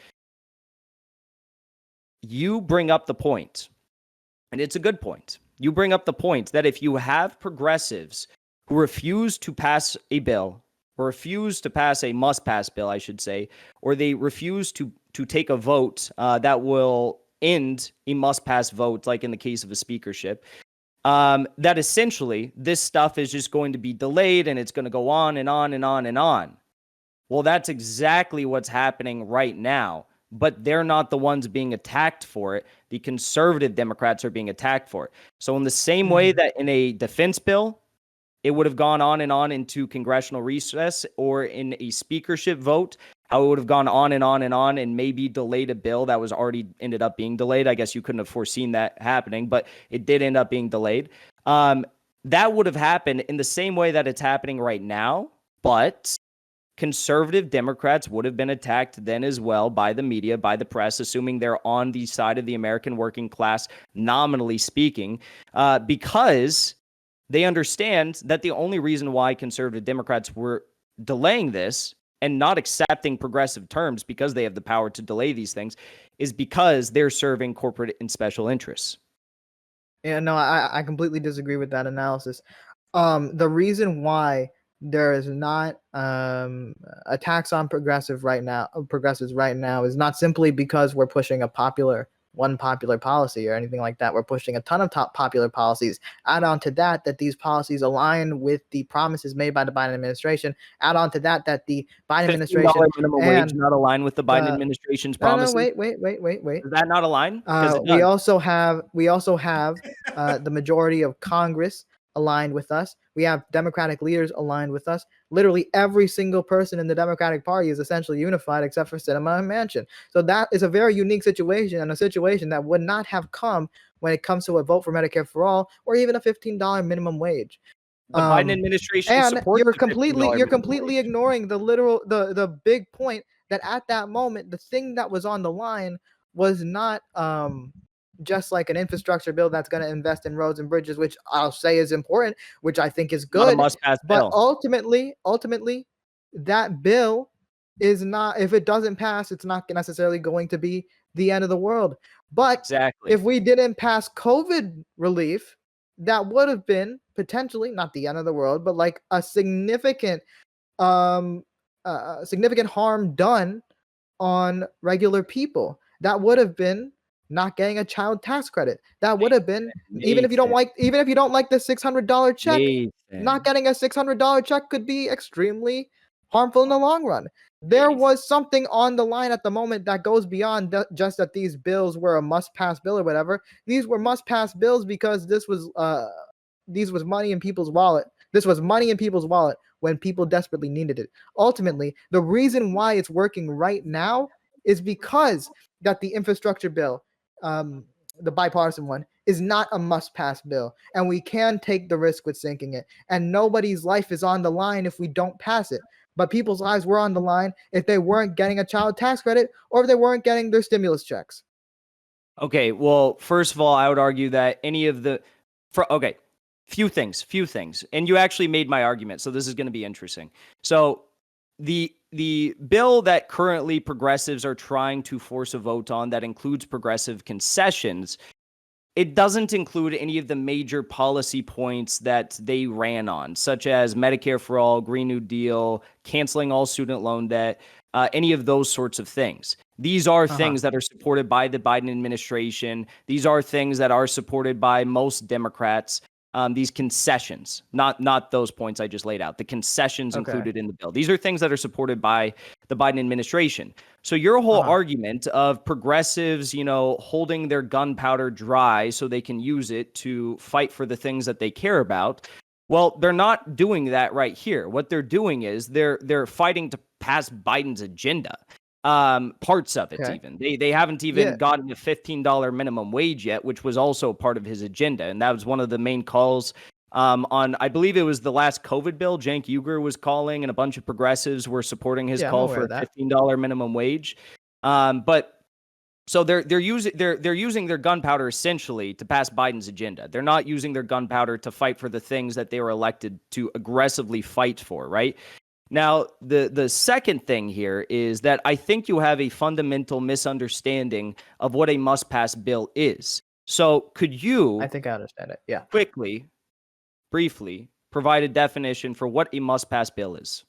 You bring up the point, and it's a good point. You bring up the point that if you have progressives who refuse to pass a bill, or refuse to pass a must-pass bill, I should say, or they refuse to take a vote that will end a must-pass vote, like in the case of a speakership, that essentially this stuff is just going to be delayed and it's going to go on and on and on and on. Well, that's exactly what's happening right now. But they're not the ones being attacked for it. The conservative Democrats are being attacked for it. So in the same way that in a defense bill, it would have gone on and on into congressional recess, or in a speakership vote, how it would have gone on and on and on and maybe delayed a bill that was already ended up being delayed. I guess you couldn't have foreseen that happening, but it did end up being delayed. That would have happened in the same way that it's happening right now, but conservative Democrats would have been attacked then as well by the media, by the press, assuming they're on the side of the American working class, nominally speaking, because they understand that the only reason why conservative Democrats were delaying this and not accepting progressive terms, because they have the power to delay these things, is because they're serving corporate and special interests. Yeah, no, I completely disagree with that analysis. The reason why there is not attacks on progressives right now is not simply because we're pushing one popular policy or anything like that. We're pushing a ton of top popular policies. Add on to that these policies align with the promises made by the Biden administration. Add on to that the Biden administration minimum wage not align with the Biden administration's promises. No, wait. Does that not align? We also have the majority of Congress aligned with us. We have Democratic leaders aligned with us. Literally every single person in the Democratic Party is essentially unified except for Sinema and Manchin. So that is a very unique situation, and a situation that would not have come when it comes to a vote for Medicare for all or even a $15 minimum wage. The Biden administration and supports you're the completely ignoring the big point that at that moment the thing that was on the line was not just like an infrastructure bill that's going to invest in roads and bridges, which I'll say is important, which I think is good. Not a must-pass bill. But ultimately, that bill is not, if it doesn't pass, it's not necessarily going to be the end of the world. But exactly, if we didn't pass COVID relief, that would have been potentially not the end of the world, but like a significant harm done on regular people. That would have been not getting a child tax credit. That would have been even if you don't like the $600 check, not getting a $600 check could be extremely harmful in the long run. There was something on the line at the moment that goes beyond just that these bills were a must-pass bill or whatever. These were must-pass bills because this was money in people's wallet. This was money in people's wallet when people desperately needed it. Ultimately, the reason why it's working right now is because that the infrastructure bill, the bipartisan one, is not a must-pass bill, and we can take the risk with sinking it. And nobody's life is on the line if we don't pass it. But people's lives were on the line if they weren't getting a child tax credit or if they weren't getting their stimulus checks. Okay, well, first of all, I would argue that few things. And you actually made my argument, so this is going to be interesting. So the bill that currently progressives are trying to force a vote on that includes progressive concessions, it doesn't include any of the major policy points that they ran on, such as Medicare for all, Green New Deal, canceling all student loan debt, any of those sorts of things. These are things that are supported by the Biden administration. These are things that are supported by most Democrats. These concessions, not those points I just laid out, the concessions included in the bill. These are things that are supported by the Biden administration. So your whole argument of progressives, holding their gunpowder dry so they can use it to fight for the things that they care about, well, they're not doing that right here. What they're doing is they're fighting to pass Biden's agenda. Parts of it, even they haven't even gotten a $15 minimum wage yet, which was also part of his agenda, and that was one of the main calls on, I believe it was the last COVID bill. Cenk Uygur was calling, and a bunch of progressives were supporting his call for a $15 minimum wage. But So they're using their gunpowder essentially to pass Biden's agenda. They're not using their gunpowder to fight for the things that they were elected to aggressively fight for, right? Now, the second thing here is that I think you have a fundamental misunderstanding of what a must-pass bill is. So could I you think I understand it. Yeah. quickly, briefly, provide a definition for what a must-pass bill is?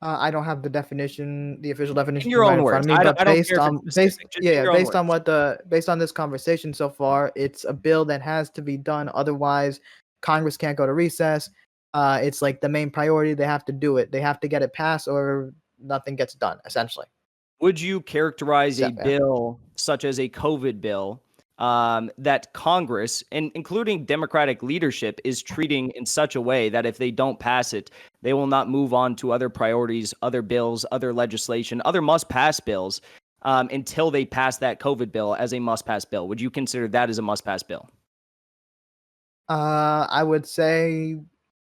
I don't have the definition, the official In definition your right own in front words. of me, I but don't care if it's specific. Just in your own based on words. based on this conversation so far, it's a bill that has to be done. Otherwise, Congress can't go to recess. It's like the main priority. They have to do it. They have to get it passed, or nothing gets done. Essentially. Would you characterize a Yeah. bill such as a COVID bill that Congress, and including Democratic leadership, is treating in such a way that if they don't pass it, they will not move on to other priorities, other bills, other legislation, other must-pass bills until they pass that COVID bill as a must-pass bill? Would you consider that as a must-pass bill? I would say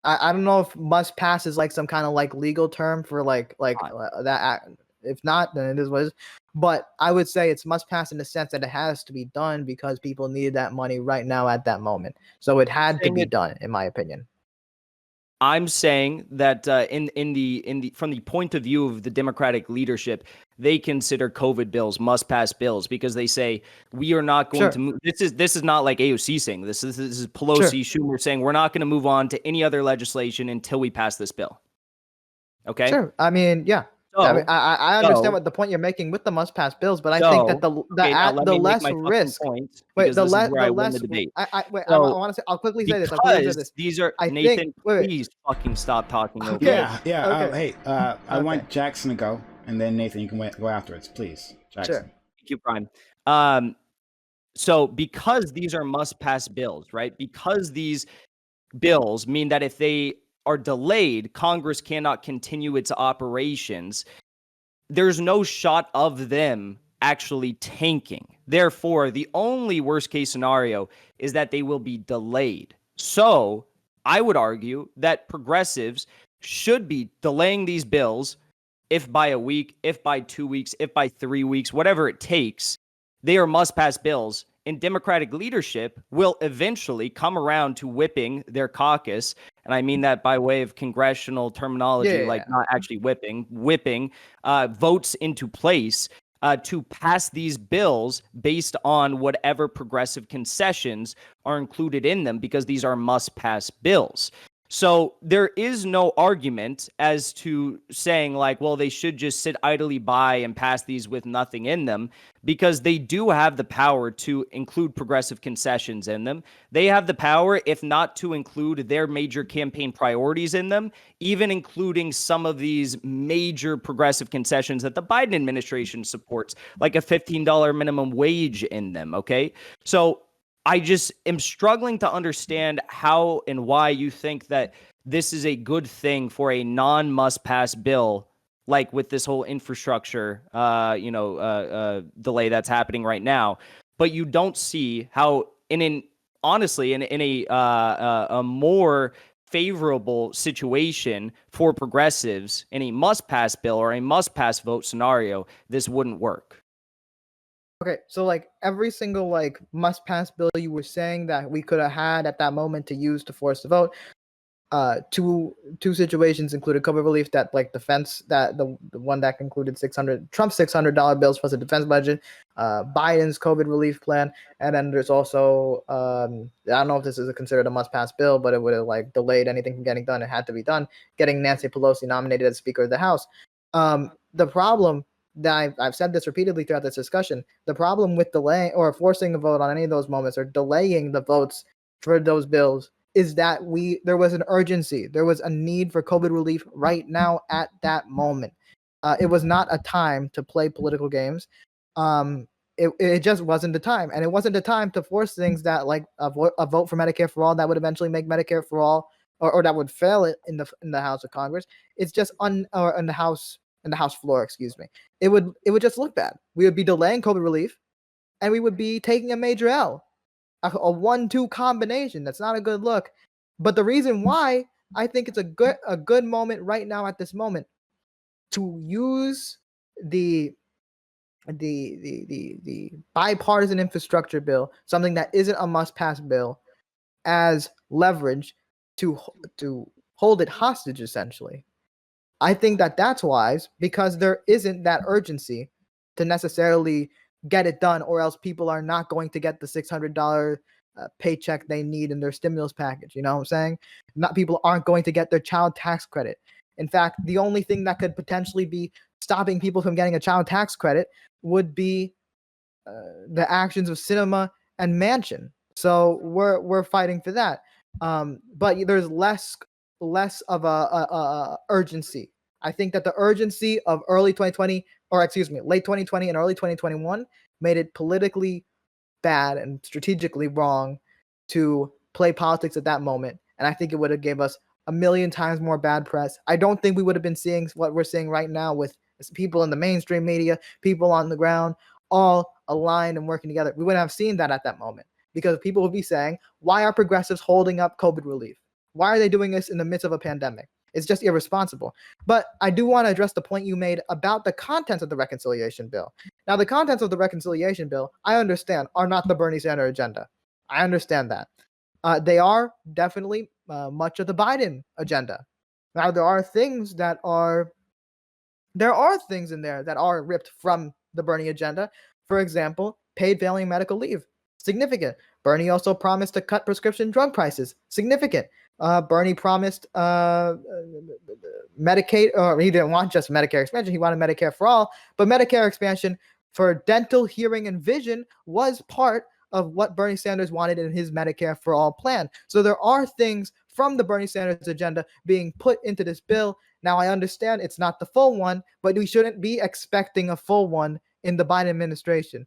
I don't know if must pass is like some kind of like legal term for that. If not, then it is what it is. But I would say it's must pass in the sense that it has to be done because people needed that money right now at that moment. So it had to Saying be it- done, in my opinion. I'm saying that in the from the point of view of the Democratic leadership, they consider COVID bills must pass bills because they say we are not going Sure. to move. This is not like AOC saying this. This is Pelosi, Schumer saying we're not going to move on to any other legislation until we pass this bill. Okay. Sure. I mean, yeah. So, I mean, I understand so- what the point you're making with the must pass bills, but I so, think that okay, now let the me make less my fucking risk. point Wait, because this is where I win less. the debate. Wait. I So, want to say. I'll quickly say this. I'll quickly say Because this. these are I Nathan, think. Wait. please fucking stop talking over Okay. me. Yeah. Okay. Hey, I Okay. want Jackson to go, and then Nathan, you can go afterwards, please. Jackson. Sure. Thank you, Prime. So because these are must-pass bills, right? Because these bills mean that if they are delayed, Congress cannot continue its operations. There's no shot of them actually tanking. Therefore, the only worst case scenario is that they will be delayed. So I would argue that progressives should be delaying these bills, if by a week, if by 2 weeks, if by 3 weeks, whatever it takes. They are must pass bills. And Democratic leadership will eventually come around to whipping their caucus. And I mean that by way of congressional terminology, Yeah. like not actually whipping votes into place to pass these bills based on whatever progressive concessions are included in them, because these are must pass bills. So there is no argument as to saying like, well, they should just sit idly by and pass these with nothing in them, because they do have the power to include progressive concessions in them. They have the power, if not to include their major campaign priorities in them, even including some of these major progressive concessions that the Biden administration supports, like a $15 minimum wage in them. Okay. So I just am struggling to understand how and why you think that this is a good thing for a non-must-pass bill, like with this whole infrastructure, delay that's happening right now. But you don't see how, honestly, in a more favorable situation for progressives in a must-pass bill or a must-pass vote scenario, this wouldn't work. Okay, so like every single like must pass bill you were saying that we could have had at that moment to use to force the vote, two situations included COVID relief, that like defense, that the one that included Trump's $600 bills plus a defense budget, Biden's COVID relief plan, and then there's also I don't know if this is considered a must pass bill, but it would have like delayed anything from getting done. It had to be done. Getting Nancy Pelosi nominated as Speaker of the House. The problem that I've said this repeatedly throughout this discussion, the problem with delaying or forcing a vote on any of those moments or delaying the votes for those bills is that there was an urgency. There was a need for COVID relief right now at that moment. It was not a time to play political games. It just wasn't the time. And it wasn't the time to force things that like a vote for Medicare for all that would eventually make Medicare for all, or that would fail it in the House of Congress. It's just in the House floor, excuse me. It would just look bad. We would be delaying COVID relief, and we would be taking a major L, a 1-2 combination. That's not a good look. But the reason why I think it's a good moment right now at this moment to use the the bipartisan infrastructure bill, something that isn't a must-pass bill, as leverage to hold it hostage, essentially. I think that that's wise because there isn't that urgency to necessarily get it done, or else people are not going to get the $600 paycheck they need in their stimulus package. You know what I'm saying? Not people aren't going to get their child tax credit. In fact, the only thing that could potentially be stopping people from getting a child tax credit would be the actions of Cinema and Manchin. So we're fighting for that. But there's less of a urgency. I think that the urgency of late 2020 and early 2021 made it politically bad and strategically wrong to play politics at that moment. And I think it would have gave us a million times more bad press. I don't think we would have been seeing what we're seeing right now with people in the mainstream media, people on the ground, all aligned and working together. We wouldn't have seen that at that moment because people would be saying, why are progressives holding up COVID relief? Why are they doing this in the midst of a pandemic? It's just irresponsible. But I do want to address the point you made about the contents of the reconciliation bill. Now, the contents of the reconciliation bill, I understand, are not the Bernie Sanders agenda. I understand that. They are definitely much of the Biden agenda. Now, there are things in there that are ripped from the Bernie agenda. For example, paid family medical leave, significant. Bernie also promised to cut prescription drug prices, significant. Bernie promised Medicaid, or he didn't want just Medicare expansion, he wanted Medicare for all, but Medicare expansion for dental, hearing, and vision was part of what Bernie Sanders wanted in his Medicare for all plan. So there are things from the Bernie Sanders agenda being put into this bill. Now, I understand it's not the full one, but we shouldn't be expecting a full one in the Biden administration.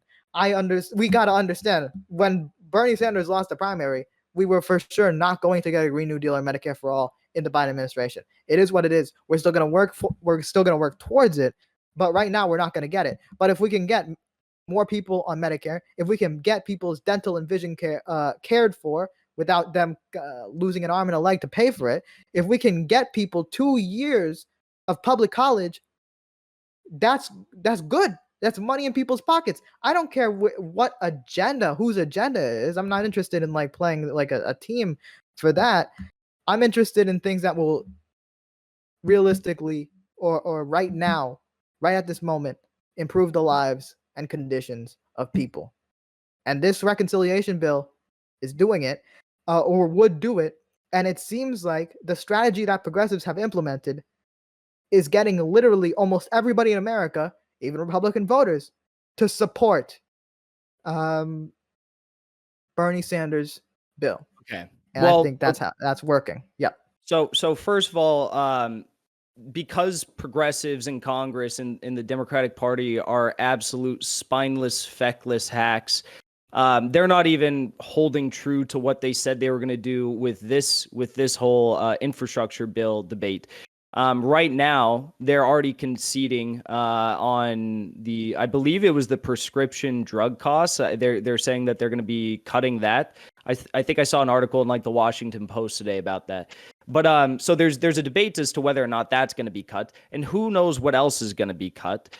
We got to understand, when Bernie Sanders lost the primary, we were for sure not going to get a Green New Deal or Medicare for all in the Biden administration. It is what it is. We're still going to work towards it, but right now we're not going to get it. But if we can get more people on Medicare, if we can get people's dental and vision care cared for without them losing an arm and a leg to pay for it, if we can get people 2 years of public college, that's good. That's money in people's pockets. I don't care what agenda, whose agenda is. I'm not interested in playing a team for that. I'm interested in things that will realistically or right now, right at this moment, improve the lives and conditions of people. And this reconciliation bill is doing it, or would do it. And it seems like the strategy that progressives have implemented is getting literally almost everybody in America, even Republican voters, to support Bernie Sanders' bill. Okay. And I think that's working. Yeah. So first of all, because progressives in Congress and in the Democratic Party are absolute spineless, feckless hacks, they're not even holding true to what they said they were going to do with this whole infrastructure bill debate. Right now, they're already conceding on I believe it was the prescription drug costs. They're saying that they're going to be cutting that. I think I saw an article in the Washington Post today about that. But so there's a debate as to whether or not that's going to be cut, and who knows what else is going to be cut,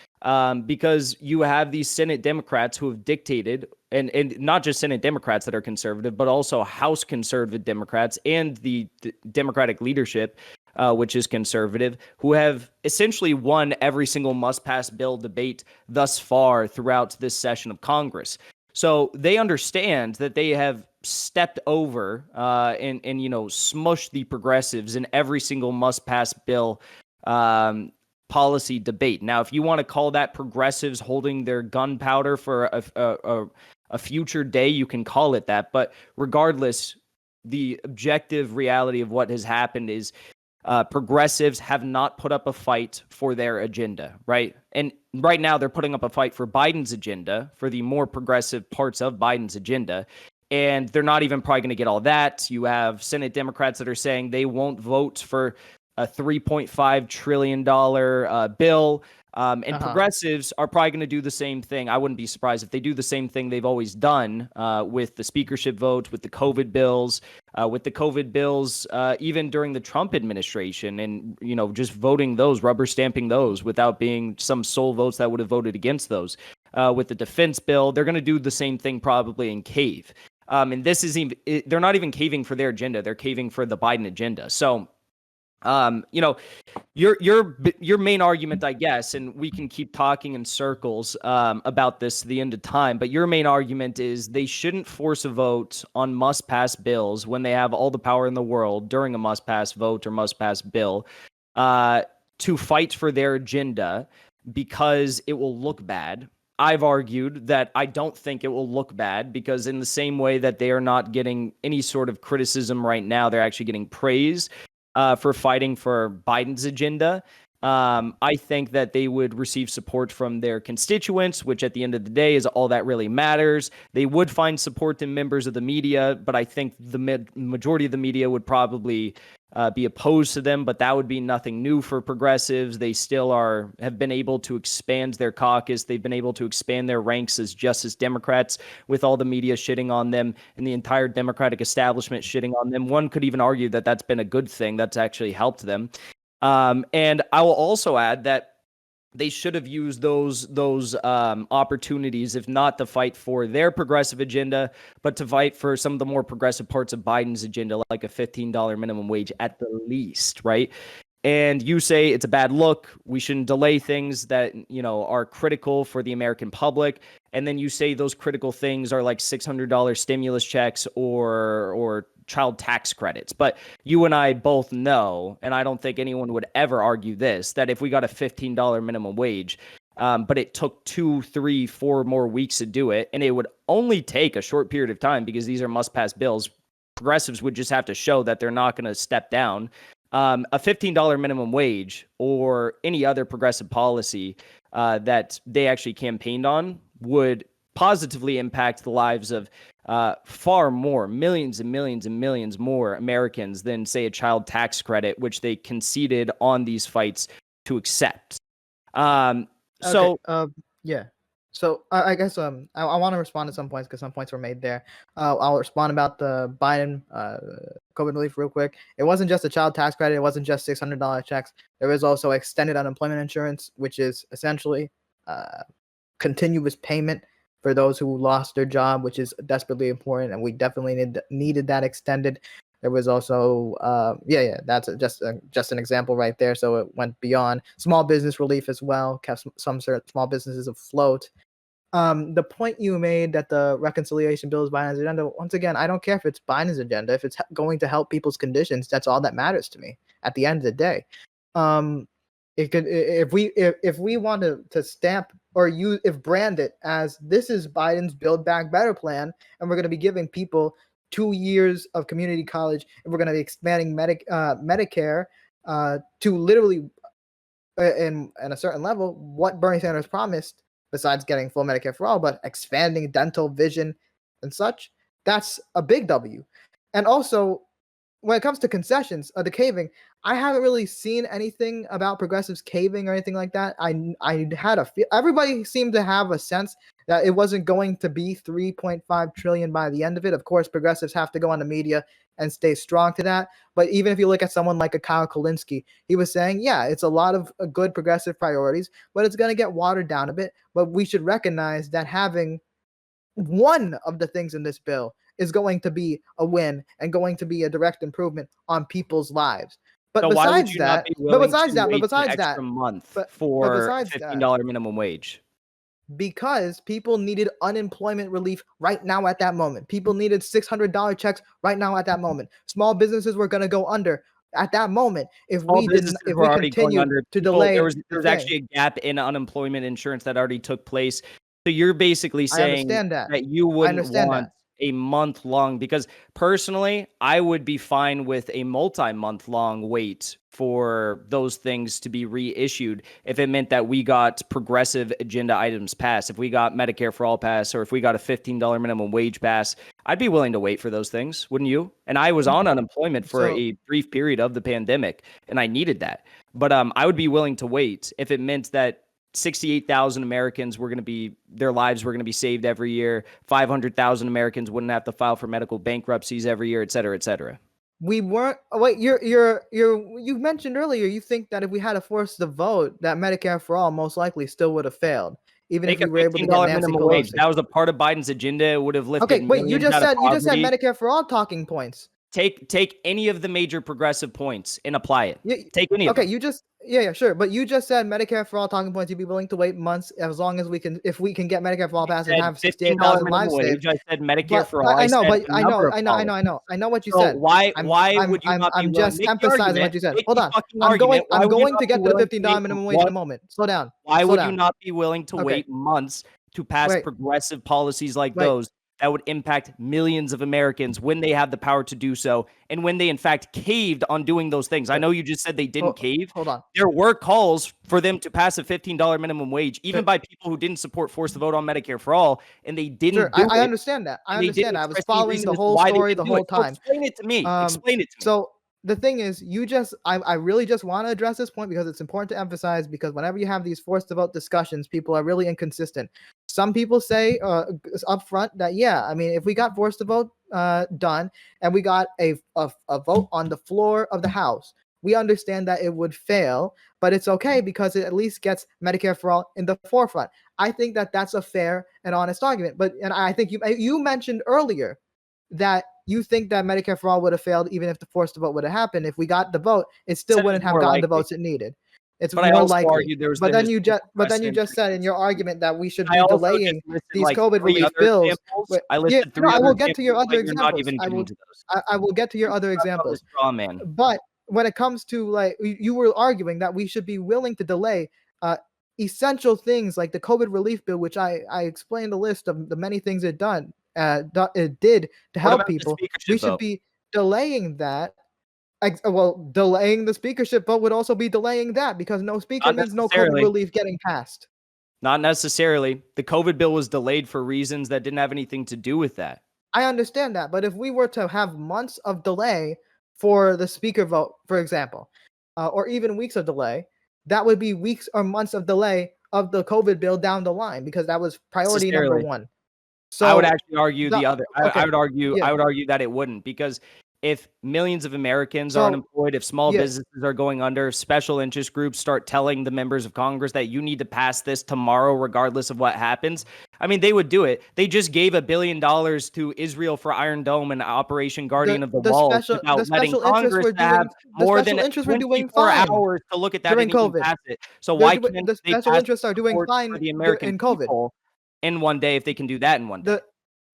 because you have these Senate Democrats who have dictated, and not just Senate Democrats that are conservative, but also House conservative Democrats and the Democratic leadership, which is conservative, who have essentially won every single must-pass bill debate thus far throughout this session of Congress. So they understand that they have stepped over and smushed the progressives in every single must-pass bill policy debate. Now, if you want to call that progressives holding their gunpowder for a future day, you can call it that. But regardless, the objective reality of what has happened is progressives have not put up a fight for their agenda, right? And right now they're putting up a fight for Biden's agenda, for the more progressive parts of Biden's agenda. And they're not even probably going to get all that. You have Senate Democrats that are saying they won't vote for a $3.5 trillion bill. And progressives are probably going to do the same thing. I wouldn't be surprised if they do the same thing they've always done with the speakership vote, with the COVID bills, even during the Trump administration, and just voting those, rubber stamping those without being some sole votes that would have voted against those. with the defense bill. They're going to do the same thing probably in cave. And this is even, they're not even caving for their agenda. They're caving for the Biden agenda. So, your main argument, I guess, and we can keep talking in circles about this to the end of time, but your main argument is they shouldn't force a vote on must-pass bills when they have all the power in the world during a must-pass vote or must-pass bill to fight for their agenda because it will look bad. I've argued that I don't think it will look bad because in the same way that they are not getting any sort of criticism right now, they're actually getting praise for fighting for Biden's agenda. I think that they would receive support from their constituents, which at the end of the day is all that really matters. They would find support in members of the media, but I think the majority of the media would probably be opposed to them, but that would be nothing new for progressives. They still have been able to expand their caucus. They've been able to expand their ranks as Justice Democrats with all the media shitting on them and the entire Democratic establishment shitting on them. One could even argue that that's been a good thing. That's actually helped them. And I will also add that they should have used those opportunities, if not to fight for their progressive agenda, but to fight for some of the more progressive parts of Biden's agenda, like a $15 minimum wage at the least, right? And you say it's a bad look. We shouldn't delay things that, are critical for the American public. And then you say those critical things are like $600 stimulus checks or child tax credits. But you and I both know, and I don't think anyone would ever argue this, that if we got a $15 minimum wage, but it took 2, 3, 4 more weeks to do it, and it would only take a short period of time because these are must-pass bills, progressives would just have to show that they're not going to step down. A $15 minimum wage or any other progressive policy that they actually campaigned on would positively impact the lives of far more, millions and millions and millions more Americans than, say, a child tax credit, which they conceded on these fights to accept. Yeah. So I guess I want to respond to some points because some points were made there. I'll respond about the Biden COVID relief real quick. It wasn't just a child tax credit. It wasn't just $600 checks. There was also extended unemployment insurance, which is essentially continuous payment for those who lost their job, which is desperately important, and we definitely needed that extended. There was also, that's just an example right there. So it went beyond small business relief as well, kept some small businesses afloat. The point you made that the reconciliation bill is Biden's agenda, once again, I don't care if it's Biden's agenda. If it's going to help people's conditions, that's all that matters to me at the end of the day. It could, if we want to stamp or brand it as this is Biden's Build Back Better plan, and we're going to be giving people 2 years of community college, and we're going to be expanding Medicare to literally, in a certain level, what Bernie Sanders promised, besides getting full Medicare for all, but expanding dental, vision, and such. That's a big W. And also, when it comes to concessions, the caving, I haven't really seen anything about progressives caving or anything like that. I had a feel, everybody seemed to have a sense that it wasn't going to be 3.5 trillion by the end of it. Of course, progressives have to go on the media and stay strong to that. But even if you look at someone like a Kyle Kulinski, he was saying, yeah, it's a lot of good progressive priorities, but it's going to get watered down a bit. But we should recognize that having one of the things in this bill is going to be a win and going to be a direct improvement on people's lives. But so besides that, month for $15 minimum wage, because people needed unemployment relief right now at that moment. People needed $600 checks right now at that moment. Small businesses were going to go under at that moment if we continued to delay. There was actually a gap in unemployment insurance that already took place. So you're basically saying that you wouldn't want a month long, because personally, I would be fine with a multi-month long wait for those things to be reissued if it meant that we got progressive agenda items passed. If we got Medicare for all passed, or if we got a $15 minimum wage pass, I'd be willing to wait for those things, wouldn't you? And I was on unemployment for a brief period of the pandemic, and I needed that. But I would be willing to wait if it meant that 68,000 Americans their lives were going to be saved every year. 500,000 Americans wouldn't have to file for medical bankruptcies every year, et cetera, et cetera. We weren't. Wait, you mentioned earlier you think that if we had to force the vote, that Medicare for all most likely still would have failed. even Take if a we were able to get $15 Nancy minimum wage. Pelosi. That was a part of Biden's agenda. It would have lifted Okay, wait, millions out of you just said poverty. Medicare for all talking points. Take any of the major progressive points and apply it. Yeah, Take any of okay, them. you just sure, but you just said Medicare for all talking points. You'd be willing to wait months as long as we can, if we can get Medicare for all passed and Said have $15 68,000 minimum lives saved. wage. I said Medicare But for all. I I know, said but a number of policies. I know what you So said. why would you not be I'm willing? just Make the emphasizing what argument. you said. Make Hold the on, fucking argument. Why I'm would you going not to be get to the willing to $15 wait? minimum wage in a moment. Slow down. Why Slow would you down. not be willing to Okay. wait months to pass Wait. progressive policies like Wait. those that would impact millions of Americans when they have the power to do so, and when they in fact caved on doing those things? I know you just said they didn't cave. Hold on. There were calls for them to pass a $15 minimum wage, even by people who didn't support force the vote on Medicare for all, and they didn't Sure, do it. I understand that. I and they understand didn't that. I was express any following reason the as to whole why they story didn't the do it. whole So time. explain it to me. Explain it to me. So the thing is, I really just want to address this point because it's important to emphasize, because whenever you have these forced to vote discussions, people are really inconsistent. Some people say up front that, yeah, I mean, if we got forced to vote done and we got a vote on the floor of the House, we understand that it would fail, but it's okay because it at least gets Medicare for all in the forefront. I think that that's a fair and honest argument. And I think you mentioned earlier that you think that Medicare for all would have failed even if the forced vote would have happened. If we got the vote, it still Said wouldn't it's have more gotten the likely. votes it needed. It's But I more also likely. argued there was But the then you historical just said in your argument that we should I be also delaying just listed these like COVID 3 relief other bills. examples. Wait, I listed 3 I other will get to your examples, other but you're not examples. even getting to those. I will get to your other examples. Straw man. But when it comes to, like, you were arguing that we should be willing to delay essential things like the COVID relief bill, which I explained the list of the many things it did to help about the people. speakership We should vote? be delaying that. Well, delaying the speakership vote would also be delaying that, because no speaker Not means no COVID necessarily. relief getting passed. Not necessarily. The COVID bill was delayed for reasons that didn't have anything to do with that. I understand that, but if we were to have months of delay for the speaker vote, for example, or even weeks of delay, that would be weeks or months of delay of the COVID bill down the line, because that was priority number Necessarily. one. So I would actually argue the- the other. okay, I would argue. yeah. I would argue that it wouldn't, because if millions of Americans are So, unemployed, if small yeah. businesses are going under, special interest groups start telling the members of Congress that you need to pass this tomorrow, regardless of what happens. I mean, they would do it. They just gave $1 billion to Israel for Iron Dome and Operation Guardian of the Wall without letting Congress have more than 24 hours to look at that during and even COVID. pass it. So why can't the they special pass interests are doing support fine for the American in COVID? people in one day if they can do that in one day?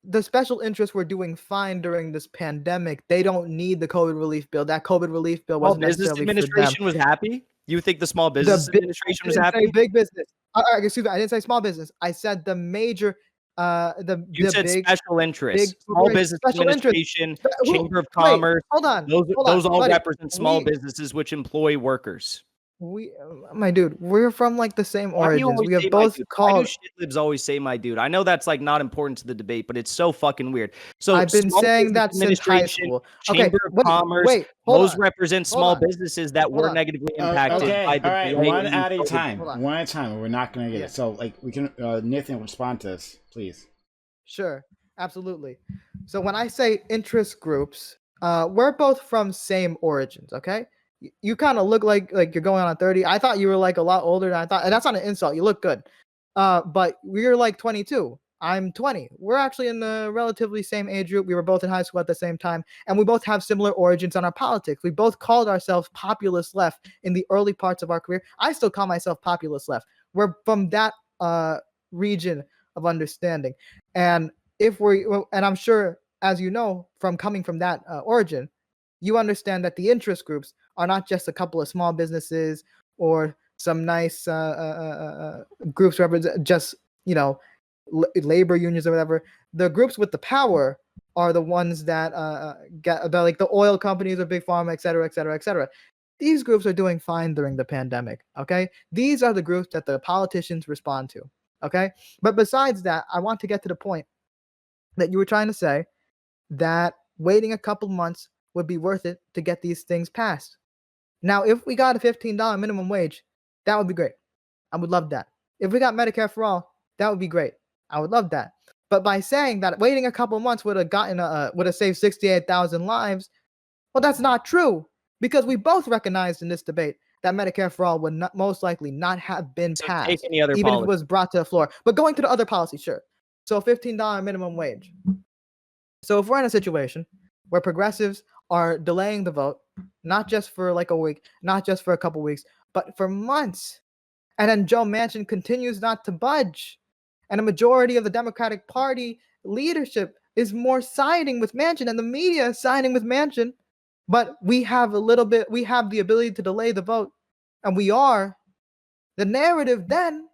The special interests were doing fine during this pandemic. They don't need the COVID relief bill. That COVID relief bill wasn't necessarily business administration was happy. You think the small business administration was happy? Big business. Excuse me, I didn't say small business. I said the major. You said big, special interests, small business administration, Chamber of Commerce. Hold on. Those all represent small businesses which employ workers. My dude, we're from like the same origins. We have both Why do called. shit libs always say my dude? I know that's like not important to the debate, but it's so fucking weird. So I've been small saying business that since high administration, school. Chamber of Commerce, hold those on. represent small businesses that were negatively impacted by the all right, delay one in at a COVID. time. One at a time. We're not going to get it. So, like, we can, Nathan, respond to this, please. Sure, absolutely. So when I say interest groups, we're both from same origins, okay? You kind of look like you're going on 30. I thought you were like a lot older than I thought, and that's not an insult. You look good. But we're like 22. I'm 20. We're actually in the relatively same age group. We were both in high school at the same time, and we both have similar origins on our politics. We both called ourselves populist left in the early parts of our career. I still call myself populist left. We're from that region of understanding, and and I'm sure, as you know, from coming from that origin, you understand that the interest groups are not just a couple of small businesses or some nice groups represent just, labor unions or whatever. The groups with the power are the ones that get like the oil companies or big pharma, et cetera, et cetera, et cetera. These groups are doing fine during the pandemic. Okay, these are the groups that the politicians respond to. Okay, but besides that, I want to get to the point that you were trying to say, that waiting a couple months would be worth it to get these things passed. Now, if we got a $15 minimum wage, that would be great. I would love that. If we got Medicare for all, that would be great. I would love that. But by saying that waiting a couple months would have saved 68,000 lives, well, that's not true, because we both recognized in this debate that Medicare for all would not most likely not have been So passed, take any other even if policy. it was brought to the floor. But going to the other policy, sure. So $15 minimum wage. So if we're in a situation where progressives are delaying the vote, not just for like a week, not just for a couple weeks, but for months, and then Joe Manchin continues not to budge, and a majority of the Democratic Party leadership is more siding with Manchin, and the media is siding with Manchin, but we have the ability to delay the vote, and the narrative then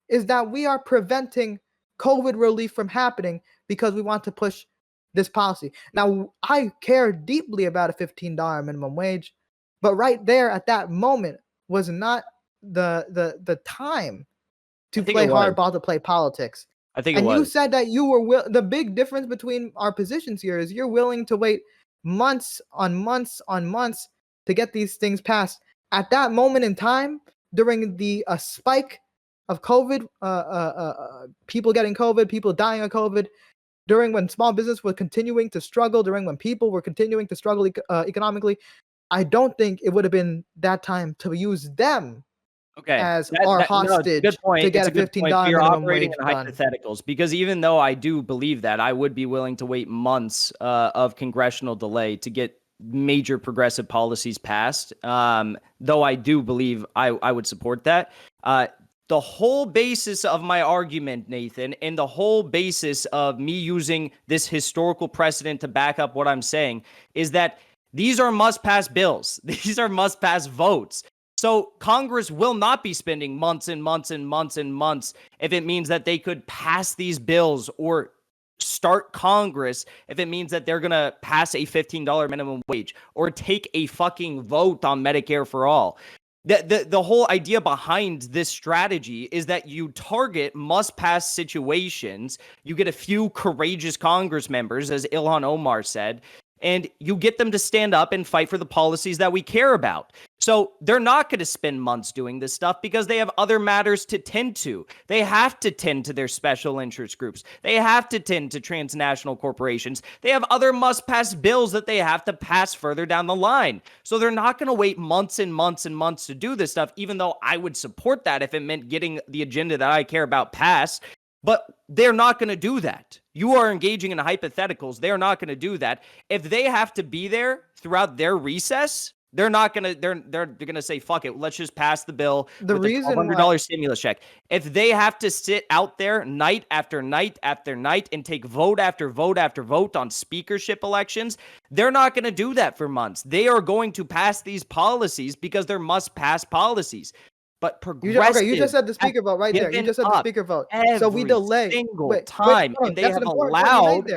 is that we are preventing COVID relief from happening because we want to push this policy. Now, I care deeply about a $15 minimum wage, but right there at that moment was not the time to play hardball, to play politics. I think it And was. you said that you were the big difference between our positions here is you're willing to wait months on months on months to get these things passed. At that moment in time, during the spike of COVID, people getting COVID, people dying of COVID, during when small business were continuing to struggle, during when people were continuing to struggle economically, I don't think it would have been that time to use them as our hostage good point. to get It's a good point. $15 You're minimum operating wage in done. hypotheticals, because even though I do believe that, I would be willing to wait months of congressional delay to get major progressive policies passed. Though I do believe I would support that. The whole basis of my argument, Nathan, and the whole basis of me using this historical precedent to back up what I'm saying is that these are must-pass bills. These are must-pass votes. So Congress will not be spending months and months and months and months if it means that they could pass these bills or start Congress if it means that they're going to pass a $15 minimum wage or take a fucking vote on Medicare for all. The whole idea behind this strategy is that you target must-pass situations. You get a few courageous Congress members, as Ilhan Omar said, and you get them to stand up and fight for the policies that we care about. So they're not going to spend months doing this stuff because they have other matters to tend to. They have to tend to their special interest groups. They have to tend to transnational corporations. They have other must-pass bills that they have to pass further down the line. So they're not going to wait months and months and months to do this stuff, even though I would support that if it meant getting the agenda that I care about passed. But they're not going to do that. You are engaging in hypotheticals. They're not going to do that. If they have to be there throughout their recess, they're not going to, they're going to say, fuck it, let's just pass the bill with the $100 stimulus check. If they have to sit out there night after night after night and take vote after vote after vote on speakership elections, they're not going to do that for months. They are going to pass these policies because they're must-pass policies. But progressive, you just said the speaker vote right there. You just said the speaker vote. So we delay single time, and they have allowed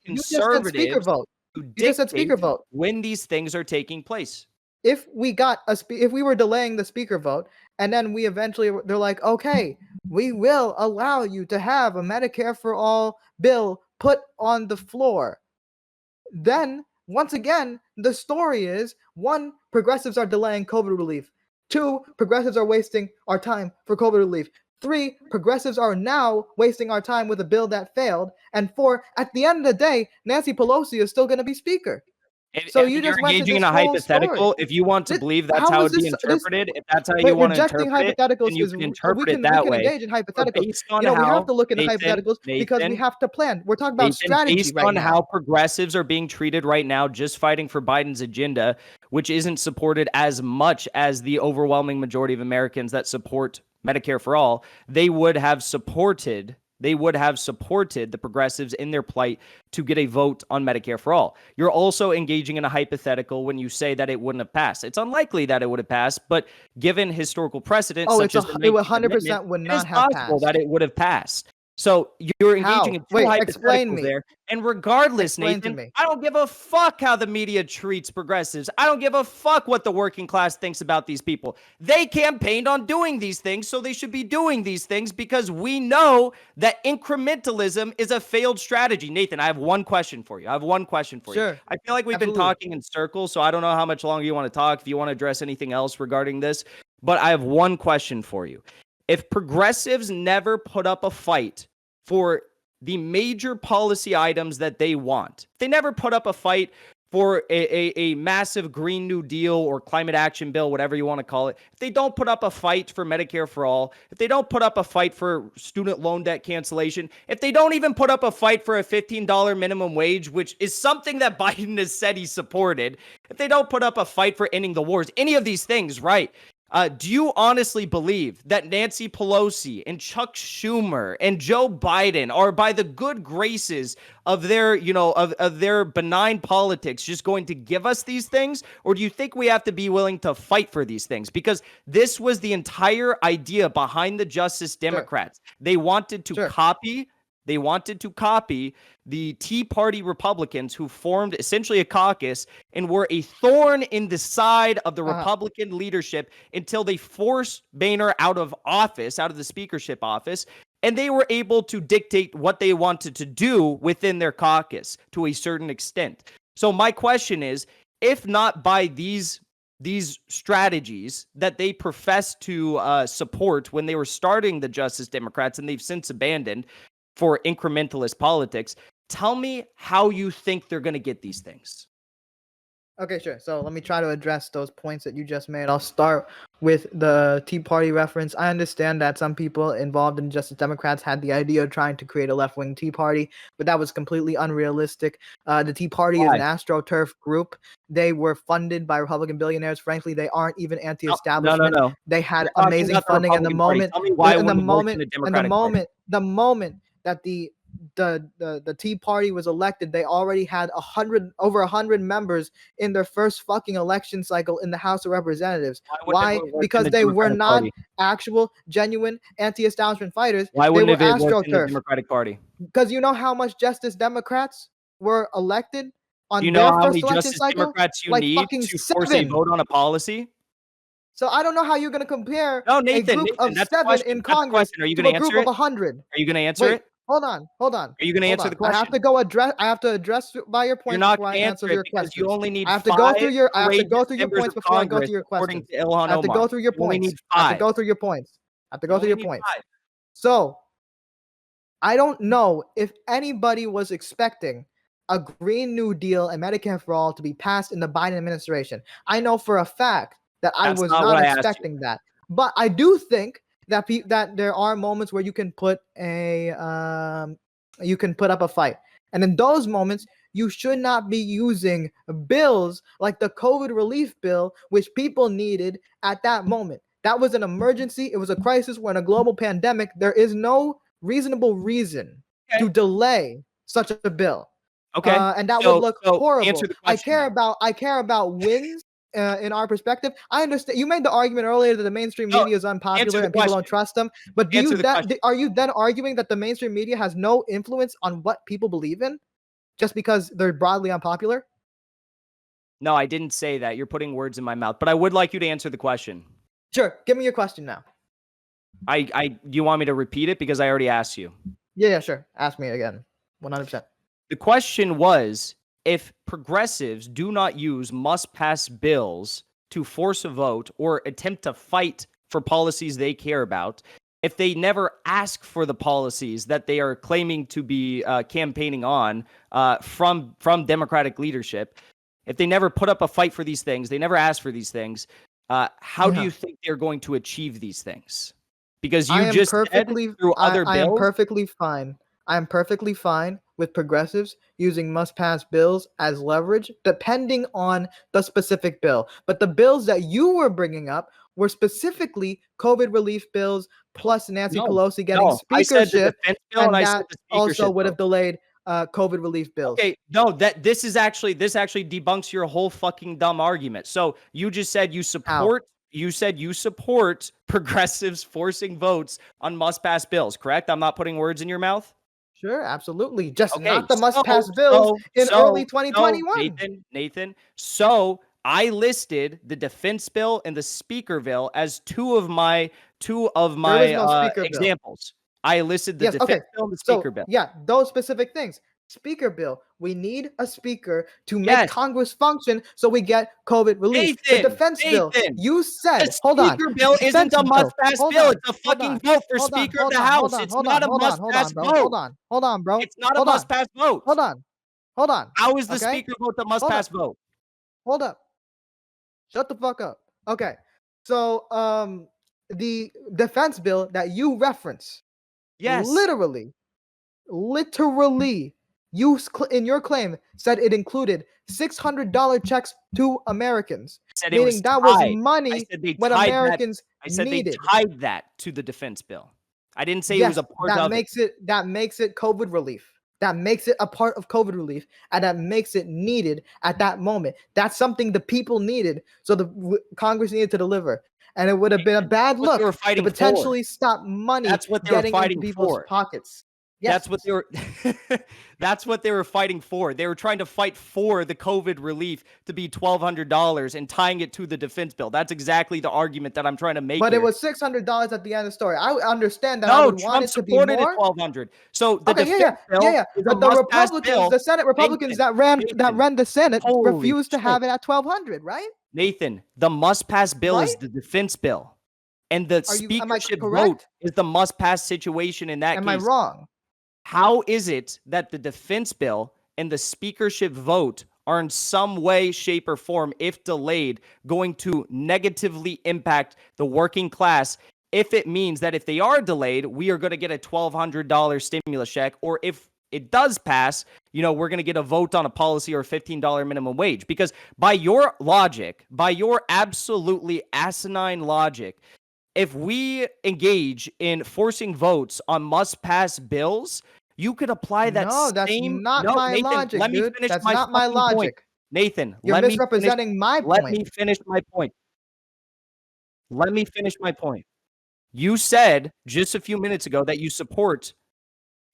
conservatives to dictate when these things are taking place. If we were delaying the speaker vote, and then they're like, okay, we will allow you to have a Medicare for all bill put on the floor. Then once again, the story is 1, progressives are delaying COVID relief. 2, progressives are wasting our time for COVID relief. 3, progressives are now wasting our time with a bill that failed. And 4, at the end of the day, Nancy Pelosi is still going to be speaker. So you just went engaging in a hypothetical. If you want to believe that's how it would be interpreted, if that's how you want to interpret it, then you can interpret it that way. We can engage in hypotheticals. We have to look into hypotheticals because we have to plan. We're talking about strategy based right on now. how progressives are being treated right now, just fighting for Biden's agenda, which isn't supported as much as the overwhelming majority of Americans that support Medicare for all. They would have supported the progressives in their plight to get a vote on Medicare for all. You're also engaging in a hypothetical when you say that it wouldn't have passed. It's unlikely that it would have passed, but given historical precedent, it would 100% would not have passed. It is possible that it would have passed. So you're engaging in two hypotheticals there. And regardless, Nathan, I don't give a fuck how the media treats progressives. I don't give a fuck what the working class thinks about these people. They campaigned on doing these things, so they should be doing these things because we know that incrementalism is a failed strategy. Nathan, I have one question for you. Sure. I feel like we've been talking in circles, so I don't know how much longer you want to talk, if you want to address anything else regarding this, but I have one question for you. If progressives never put up a fight for the major policy items that they want, they never put up a fight for a massive Green New Deal or climate action bill, whatever you want to call it, if they don't put up a fight for Medicare for all, if they don't put up a fight for student loan debt cancellation, if they don't even put up a fight for a $15 minimum wage, which is something that Biden has said he supported, if they don't put up a fight for ending the wars, any of these things, right? Do you honestly believe that Nancy Pelosi and Chuck Schumer and Joe Biden are, by the good graces of their, of their benign politics, just going to give us these things? Or do you think we have to be willing to fight for these things? Because this was the entire idea behind the Justice Democrats. Sure. They wanted to copy the Tea Party Republicans who formed essentially a caucus and were a thorn in the side of the Republican leadership until they forced Boehner out of office, out of the speakership office, and they were able to dictate what they wanted to do within their caucus to a certain extent. So my question is, if not by these strategies that they professed to support when they were starting the Justice Democrats and they've since abandoned for incrementalist politics, tell me how you think they're going to get these things. Okay, sure. So let me try to address those points that you just made. I'll start with the Tea Party reference. I understand that some people involved in Justice Democrats had the idea of trying to create a left-wing Tea Party, but that was completely unrealistic. The Tea Party is an AstroTurf group. They were funded by Republican billionaires. Frankly, they aren't even anti-establishment. No. They had amazing funding, and the moment that the Tea Party was elected, they already had over 100 members in their first fucking election cycle in the House of Representatives. Why? Because they were not actual, genuine anti-establishment fighters. Why wouldn't it work in the Democratic Party? Because you know how much Justice Democrats were elected on their first election cycle? Democrats you need to force a vote on a policy? So I don't know how you're going to compare Nathan, a group of 7 in Congress to a group of 100. Are you going to answer it? Hold on. Are you going to answer the question? I have to address by your points before I answer your question. You only need I have to go through your points before I go to your question. I have to go through your points. So I don't know if anybody was expecting a Green New Deal and Medicare for all to be passed in the Biden administration. I know for a fact that I was not expecting that. But I do think that there are moments where you can put up a fight, and in those moments you should not be using bills like the COVID relief bill, which people needed at that moment. That was an emergency. It was a crisis. We're in a global pandemic. There is no reasonable reason to delay such a bill. Okay, and that would look horrible. I care about wins. In our perspective, I understand you made the argument earlier that the mainstream media is unpopular and people don't trust them. But are you then arguing that the mainstream media has no influence on what people believe in just because they're broadly unpopular? No, I didn't say that. You're putting words in my mouth. But I would like you to answer the question. Sure. Give me your question now. Do you want me to repeat it because I already asked you? Yeah, sure. Ask me again. 100%. The question was, if progressives do not use must-pass bills to force a vote or attempt to fight for policies they care about, if they never ask for the policies that they are claiming to be campaigning on from Democratic leadership, if they never put up a fight for these things, they never ask for these things, how do you think they're going to achieve these things? Because you just said through other bills. I am perfectly fine. I am perfectly fine with progressives using must-pass bills as leverage, depending on the specific bill. But the bills that you were bringing up were specifically COVID relief bills, plus Nancy Pelosi getting speakership, and that also would have delayed COVID relief bills. Okay, no, this actually debunks your whole fucking dumb argument. So you just said you support. You said you support progressives forcing votes on must-pass bills, correct? I'm not putting words in your mouth. Sure, absolutely. Just not the must-pass bills in early 2021. Nathan. So I listed the defense bill and the speaker bill as two of my examples. I listed the defense bill and the speaker bill. Yeah, those specific things. Speaker bill. We need a speaker to make Congress function so we get COVID relief. The defense bill. You said, hold on. The speaker bill isn't a must-pass bill. It's a fucking vote for Speaker of the House. It's not a must-pass vote. Hold on, bro. It's not a must-pass vote. Hold on. Hold on. How is the Okay? speaker vote the must Hold pass up. vote? Hold up. Shut the fuck up. Okay. So the defense bill that you reference, Yes. literally, you in your claim said it included $600 checks to Americans, Said it was meaning that was tied. I money said they what tied that. Americans I said they needed. tied that to the defense bill. I didn't say it was Yes, a part of it. that makes it COVID relief. That makes it a part of COVID relief, and that makes it needed at that moment. That's something the people needed, so the Congress needed to deliver. And it would have been a bad What they were look to fighting for. potentially stop money That's what they were getting into fighting people's for. pockets. That's Yes, what they were that's what they were fighting for. They were trying to fight for the COVID relief to be $1,200 and tying it to the defense bill. That's exactly the argument that I'm trying to make but here. it was $600 at the end of the story. I understand that. I No, would want Trump it to be supported it more. $1,200. So the Okay, defense bill is a But the must-pass Republicans, bill. the Senate Republicans that ran Nathan, the Senate holy refused to shit. have it at 1,200, right? Nathan, the must-pass bill is Right? the defense bill. And the Am I speakership vote correct? is the must-pass situation in that Am I case. wrong? How is it that the defense bill and the speakership vote are in some way, shape, or form, if delayed, going to negatively impact the working class if it means that if they are delayed, we are going to get a $1,200 stimulus check, or if it does pass, we're going to get a vote on a policy or a $15 minimum wage? Because by your logic, by your absolutely asinine logic, if we engage in forcing votes on must-pass bills, you could apply that No, that's same. not No, my Nathan, logic, let me dude. finish That's my not my fucking point. logic. Nathan, You're let me finish. misrepresenting my Let point. me finish my point. Let me finish my point. You said just a few minutes ago that you support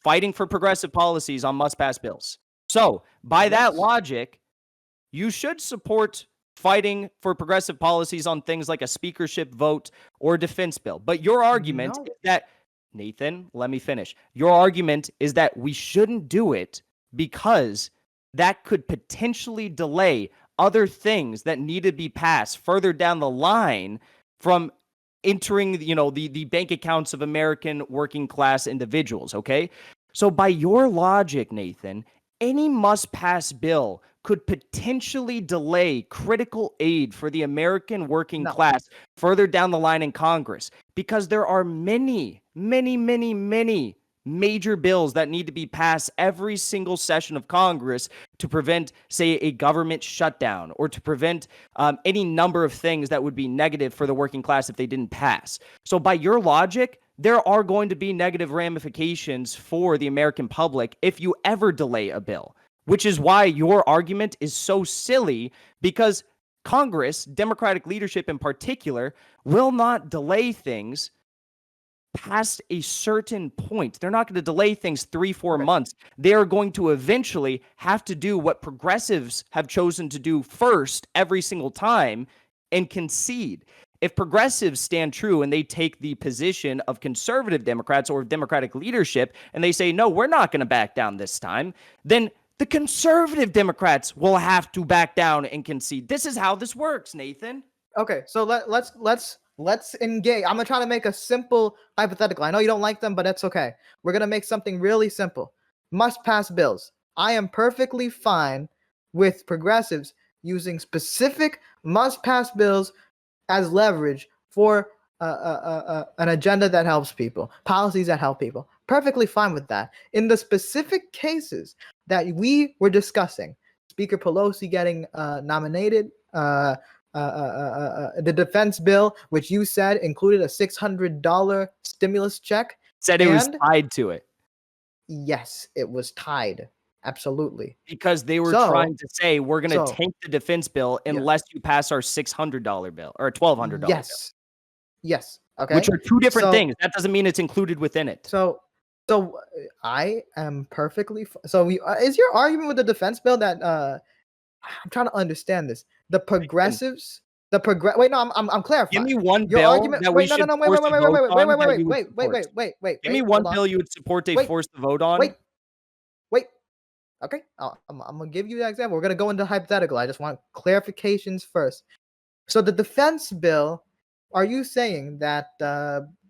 fighting for progressive policies on must-pass bills. So, by that Yes. logic, you should support fighting for progressive policies on things like a speakership vote or defense bill. But your argument No. is that, Nathan, let me finish. Your argument is that we shouldn't do it because that could potentially delay other things that need to be passed further down the line from entering, the bank accounts of American working class individuals, okay? So by your logic, Nathan, any must-pass bill could potentially delay critical aid for the American working No. class further down the line in Congress, because there are many, many, many, many major bills that need to be passed every single session of Congress to prevent, say, a government shutdown, or to prevent any number of things that would be negative for the working class if they didn't pass. So by your logic, there are going to be negative ramifications for the American public if you ever delay a bill, which is why your argument is so silly, because Congress, Democratic leadership in particular, will not delay things past a certain point. They're not going to delay things 3-4 months. They are going to eventually have to do what progressives have chosen to do first every single time, and concede. If progressives stand true and they take the position of conservative Democrats or Democratic leadership, and they say, no, we're not going to back down this time, then the conservative Democrats will have to back down and concede. This is how this works, Nathan. Okay, so let's engage. I'm gonna try to make a simple hypothetical. I know you don't like them, but that's okay. We're gonna make something really simple. Must pass bills. I am perfectly fine with progressives using specific must pass bills as leverage for an agenda that helps people, policies that help people. Perfectly fine with that. In the specific cases that we were discussing, Speaker Pelosi getting nominated, the defense bill, which you said included a $600 stimulus check. Said it was tied to it. Yes, it was tied. Absolutely. Because they were trying to say, we're going to tank the defense bill unless you pass our $600 bill or a $1,200 bill. Yes. Okay. Which are two different things. That doesn't mean it's included within it. So I am perfectly. Is your argument with the defense bill that I'm trying to understand this? The progressives. Wait, no, I'm clarifying. Give me one Your bill argument. that we should force a vote on that you would support. Wait. Give me one bill you would support a forced vote on. Wait. Okay, I'm gonna give you that example. We're gonna go into hypothetical. I just want clarifications first. So the defense bill, are you saying that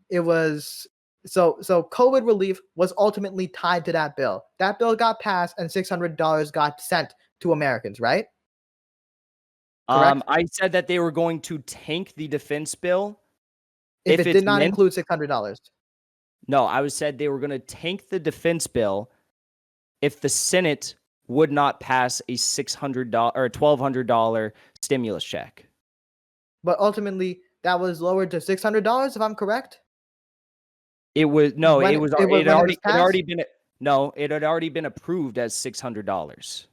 it was so COVID relief was ultimately tied to that bill. That bill got passed, and $600 got sent to Americans, right? Correct? I said that they were going to tank the defense bill If it it's did not meant. include $600. No, I said they were going to tank the defense bill if the Senate would not pass a $600 or $1,200 stimulus check. But ultimately, that was lowered to $600, if I'm correct. It was no, When it was it was- it when it already was it already passed? been no, it had already been approved as $600.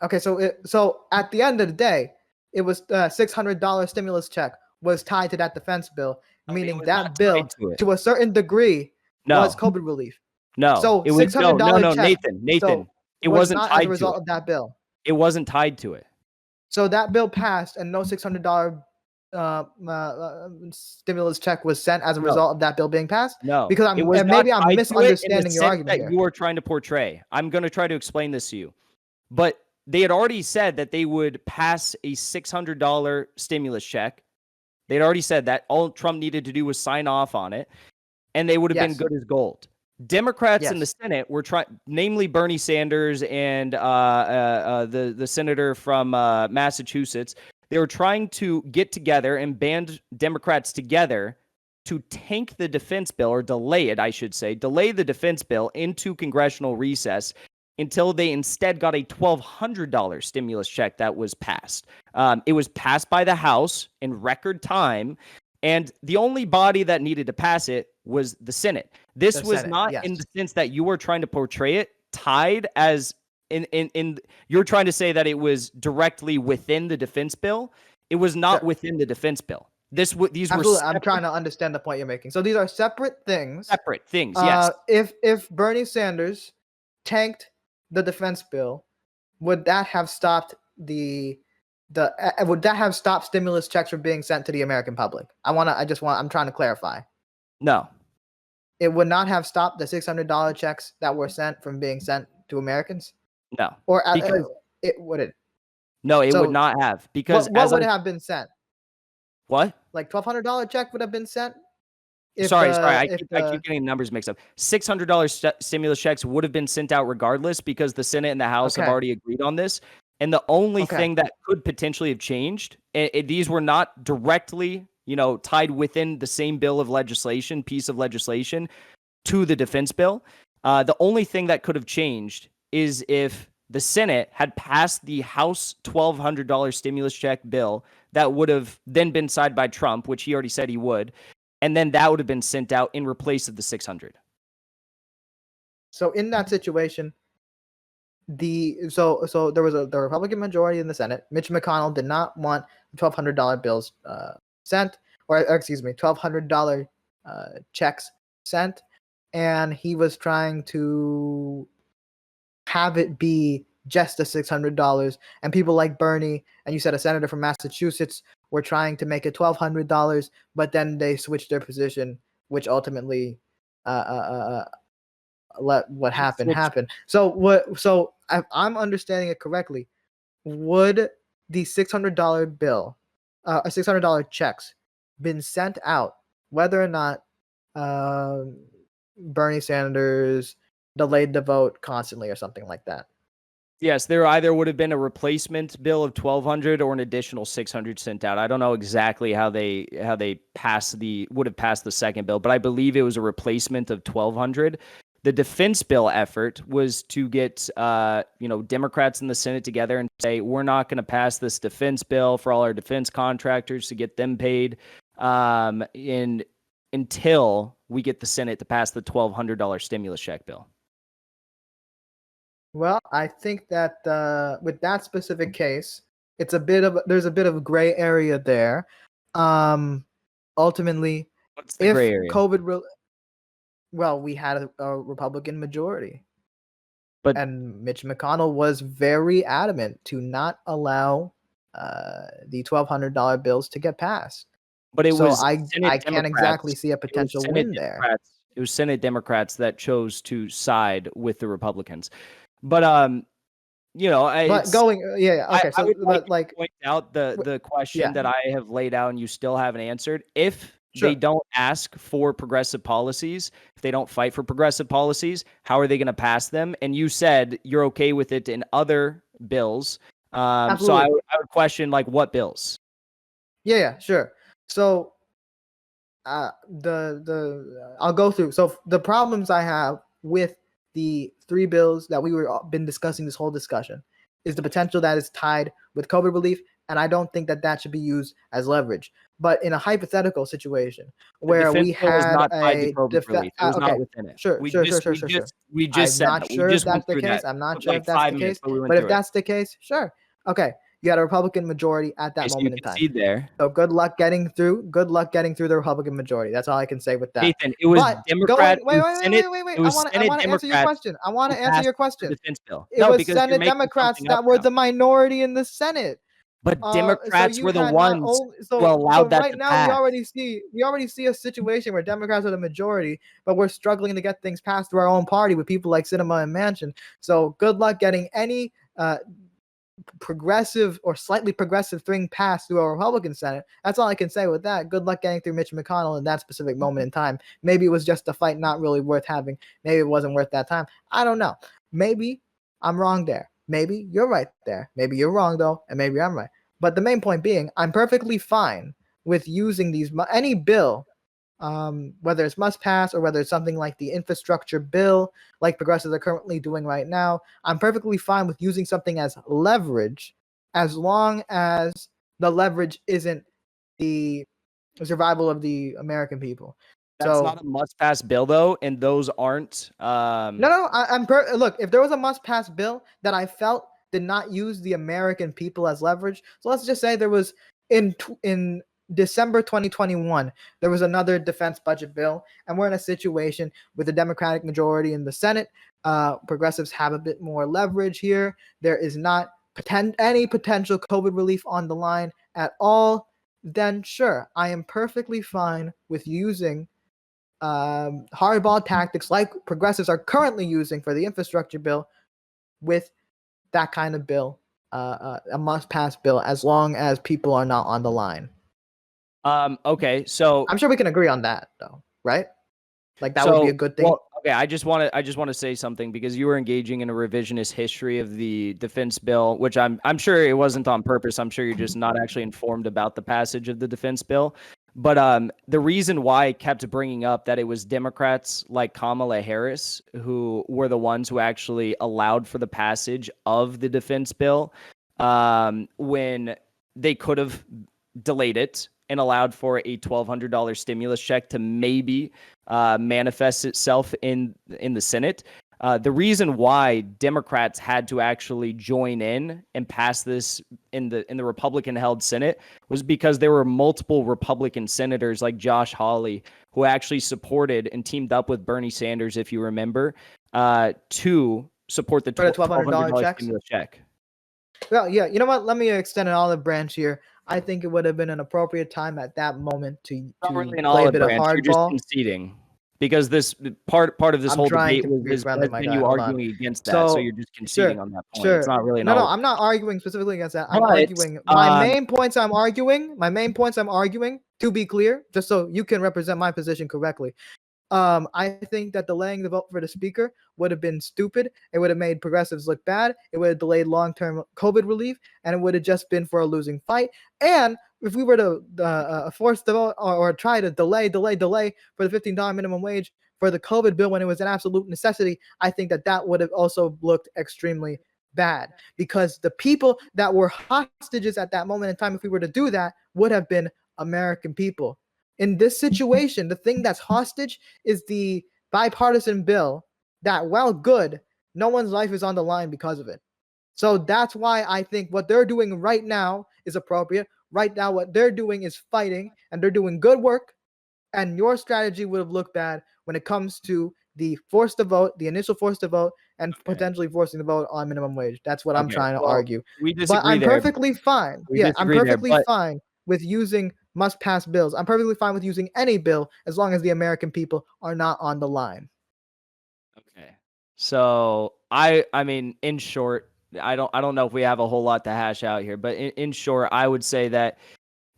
Okay, so at the end of the day, it was $600 stimulus check was tied to that defense bill, No, it meaning was that not bill, tied to it. to a certain degree, was No, COVID relief. no, So it was $600 no, check, Nathan, so it was wasn't not as a tied to result it. of that bill. It wasn't tied to it. So that bill passed, and no $600 stimulus check was sent as a No. result of that bill being passed. No, Because it was maybe not I'm tied to it in the misunderstanding your sense argument that here. you are trying to portray. I'm going to try to explain this to you. But they had already said that they would pass a $600 stimulus check. They'd already said that. All Trump needed to do was sign off on it, and they would have been Yes. good as gold. Democrats in the Yes. Senate were trying, namely Bernie Sanders and the senator from Massachusetts. They were trying to get together and band Democrats together to tank the defense bill, or delay it, I should say, delay the defense bill into congressional recess until they instead got a $1,200 stimulus check that was passed. It was passed by the House in record time, and the only body that needed to pass it was the Senate. This The was Senate, not yes. in the sense that you were trying to portray it tied as in you're trying to say that it was directly within the defense bill. It was not Sure. within the defense bill. These were Absolutely, I'm trying to understand the point you're making. So these are separate things. separate things. Yes. If Bernie Sanders tanked the defense bill, would that have stopped would that have stopped stimulus checks from being sent to the American public? I'm trying to clarify. No. It would not have stopped the $600 checks that were sent from being sent to Americans, No. or Because it would it? no, it So, would not have, because what would have been sent? what? Like $1,200 check would have been sent. Sorry, I keep getting numbers mixed up. $600 stimulus checks would have been sent out regardless, because the Senate and the House have Okay. already agreed on this. And the only Okay. thing that could potentially have changed, these were not directly, tied within the same piece of legislation to the defense bill. The only thing that could have changed is if the Senate had passed the House $1,200 stimulus check bill that would have then been signed by Trump, which he already said he would, and then that would have been sent out in replace of the 600. So in that situation, so there was the Republican majority in the Senate. Mitch McConnell did not want $1,200 bills sent, or excuse me, $1,200 checks sent, and he was trying to have it be just the $600. And people like Bernie, and you said a senator from Massachusetts, were trying to make it $1,200, but then they switched their position, which ultimately let what happened happen. So if I'm understanding it correctly, would the $600 bill, $600 checks, been sent out whether or not Bernie Sanders delayed the vote constantly or something like that? Yes, there either would have been a replacement bill of 1,200 or an additional 600 sent out. I don't know exactly how they would have passed the second bill, but I believe it was a replacement of 1,200. The defense bill effort was to get Democrats in the Senate together and say, we're not going to pass this defense bill for all our defense contractors to get them paid until we get the Senate to pass the $1,200 stimulus check bill. Well, I think that with that specific case, there's a bit of gray area there. Ultimately, what's the gray area? Well, we had a Republican majority, and Mitch McConnell was very adamant to not allow the $1,200 bills to get passed. But it was I can't exactly see a potential win there. It was Senate Democrats that chose to side with the Republicans. But okay. So I would like point out the question that I have laid out and you still haven't answered. If they Sure. don't ask for progressive policies, if they don't fight for progressive policies, how are they going to pass them? And you said you're okay with it in other bills. So Absolutely. I would question, like, what bills? Yeah, sure. So I'll go through. So the problems I have with the three bills that we were been discussing this whole discussion is the potential that is tied with COVID relief, and I don't think that that should be used as leverage. But in a hypothetical situation The where defense we bill was had not tied to a COVID relief. It was not okay, within it. sure, We sure, just sure, sure, we sure, sure. just we just I'm said not that. We sure if just that's went the through case. that. I'm not Took sure like if that's the 5 case. minutes, but we went But if through it. that's the case, sure. Okay. You had a Republican majority at that Okay, so you moment in time. concede there. So good luck getting through. Good luck getting through the Republican majority. That's all I can say with that. Nathan, it was But Democrats. It was Senate. wait. It I was want Senate to answer your Democrats question. I want who to answer passed your the question. defense bill. It No, was because you're Senate making Democrats something up that were now. the minority in the Senate. But So Democrats you were the had not ones only who so allowed that right to now we pass. already see a situation where Democrats are the majority, but we're struggling to get things passed through our own party with people like Cinema and Manchin. So good luck getting any progressive or slightly progressive thing passed through a Republican Senate. That's all I can say with that. Good luck getting through Mitch McConnell in that specific moment in time. Maybe it was just a fight not really worth having. Maybe it wasn't worth that time. I don't know. Maybe I'm wrong there. Maybe you're right there. Maybe you're wrong though, and maybe I'm right. But the main point being, I'm perfectly fine with using any bill, whether it's must pass or whether it's something like the infrastructure bill, like progressives are currently doing right now. I'm perfectly fine with using something as leverage, as long as the leverage isn't the survival of the American people. That's So not a must-pass bill, though, and those aren't. no. Look. If there was a must-pass bill that I felt did not use the American people as leverage, so let's just say there was in December 2021, there was another defense budget bill, and we're in a situation with a Democratic majority in the Senate. Progressives have a bit more leverage here. There is not any potential COVID relief on the line at all. Then sure, I am perfectly fine with using hardball tactics like progressives are currently using for the infrastructure bill with that kind of bill, a must-pass bill, as long as people are not on the line. Okay, so I'm sure we can agree on that, though, right? Like that would be a good thing. Well, okay, I just want to say something because you were engaging in a revisionist history of the defense bill, which I'm sure it wasn't on purpose. I'm sure you're just not actually informed about the passage of the defense bill. But the reason why I kept bringing up that it was Democrats like Kamala Harris who were the ones who actually allowed for the passage of the defense bill when they could have delayed it and allowed for a $1,200 stimulus check to maybe manifest itself in the Senate. The reason why Democrats had to actually join in and pass this in the Republican-held Senate was because there were multiple Republican senators like Josh Hawley who actually supported and teamed up with Bernie Sanders, if you remember, to support the $1,200 checks? stimulus check. Well, yeah, you know what? Let me extend an olive branch here. I think it would have been an appropriate time at that moment to Not really an play a olive bit of branch. You're just hardball. conceding because this part of this I'm whole trying debate to be has friendly, my been guy. you Hold on. arguing against that. So So, you're just conceding sure, on that point. It's sure. not really an No, olive I'm not arguing specifically against that. I'm But, arguing my main points. I'm arguing. To be clear, just so you can represent my position correctly. I think that delaying the vote for the speaker would have been stupid. It would have made progressives look bad. It would have delayed long-term COVID relief, and it would have just been for a losing fight. And if we were to force the vote or try to delay for the $15 minimum wage for the COVID bill when it was an absolute necessity, I think that would have also looked extremely bad because the people that were hostages at that moment in time, if we were to do that, would have been American people. In this situation, the thing that's hostage is the bipartisan bill that, while good, no one's life is on the line because of it. So that's why I think what they're doing right now is appropriate. Right now, what they're doing is fighting, and they're doing good work. And your strategy would have looked bad when it comes to the initial force to vote, and potentially forcing the vote on minimum wage. That's what I'm trying to argue. we But disagree I'm there. perfectly fine. We Yeah, I'm disagree there, perfectly but fine with using must-pass bills. I'm perfectly fine with using any bill as long as the American people are not on the line. okay. So I mean, in short, I don't know if we have a whole lot to hash out here, but in short, I would say that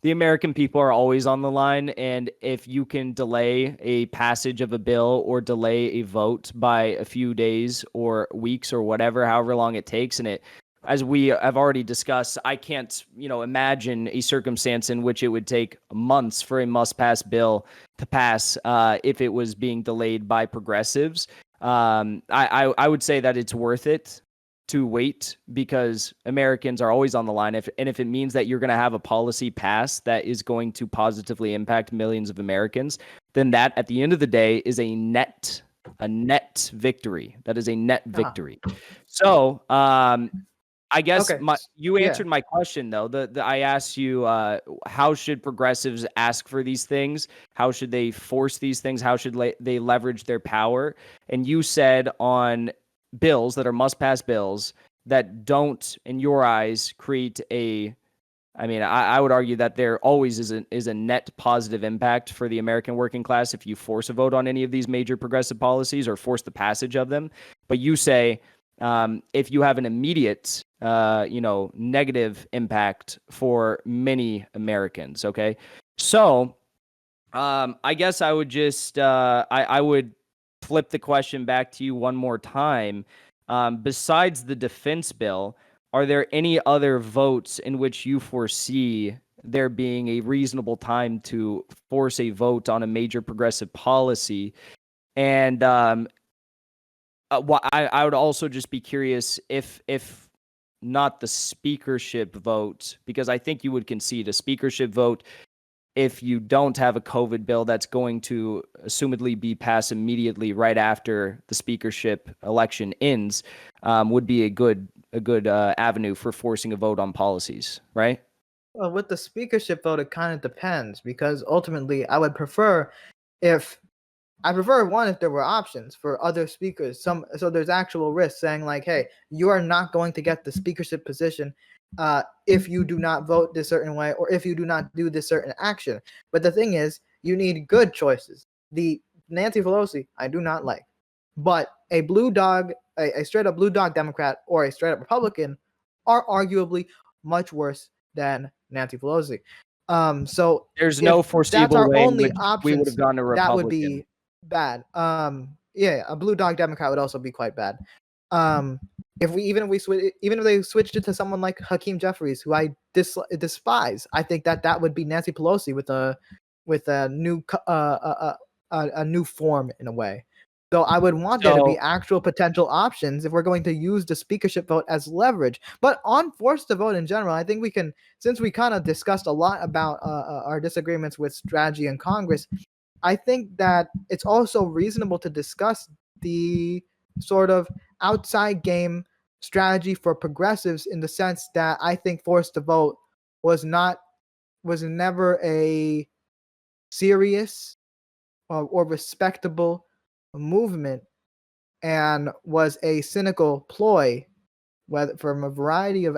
the American people are always on the line. And if you can delay a passage of a bill or delay a vote by a few days or weeks or whatever, however long it takes, and it, as we have already discussed, I can't, imagine a circumstance in which it would take months for a must-pass bill to pass if it was being delayed by progressives. I would say that it's worth it to wait because Americans are always on the line. If it means that you're going to have a policy pass that is going to positively impact millions of Americans, then that at the end of the day is a net victory. That is a net victory. So, I guess Okay. you Yeah. answered my question though. I asked you, how should progressives ask for these things? How should they force these things? How should they leverage their power? And you said on bills that are must-pass bills that don't, in your eyes, create a. I mean, I would argue that there always is a net positive impact for the American working class if you force a vote on any of these major progressive policies or force the passage of them. But you say if you have an immediate, negative impact for many Americans. Okay, so I guess I would just I would flip the question back to you one more time. Besides the defense bill, are there any other votes in which you foresee there being a reasonable time to force a vote on a major progressive policy? And I would also just be curious if not the speakership vote, because I think you would concede a speakership vote if you don't have a COVID bill that's going to assumedly be passed immediately right after the speakership election ends, would be a good avenue for forcing a vote on policies, right? Well, with the speakership vote, it kind of depends because ultimately, I would prefer if one if there were options for other speakers. So there's actual risk saying like, hey, you are not going to get the speakership position if you do not vote this certain way or if you do not do this certain action. But the thing is, you need good choices. The Nancy Pelosi, I do not like, but a blue dog, a straight up blue dog Democrat or a straight up Republican are arguably much worse than Nancy Pelosi. So There's if no that's foreseeable our way in only which we would options, have gone to that would Republican. be bad. Yeah, a blue dog Democrat would also be quite bad. If they switched it to someone like Hakeem Jeffries, who I despise, I think that would be Nancy Pelosi with a new form in a way. So I would want there to be actual potential options if we're going to use the speakership vote as leverage. But on force to vote in general, I think we can, since we kind of discussed a lot about our disagreements with strategy in Congress, I think that it's also reasonable to discuss the sort of outside game strategy for progressives in the sense that I think force to vote was never a serious or respectable movement and was a cynical ploy from a variety of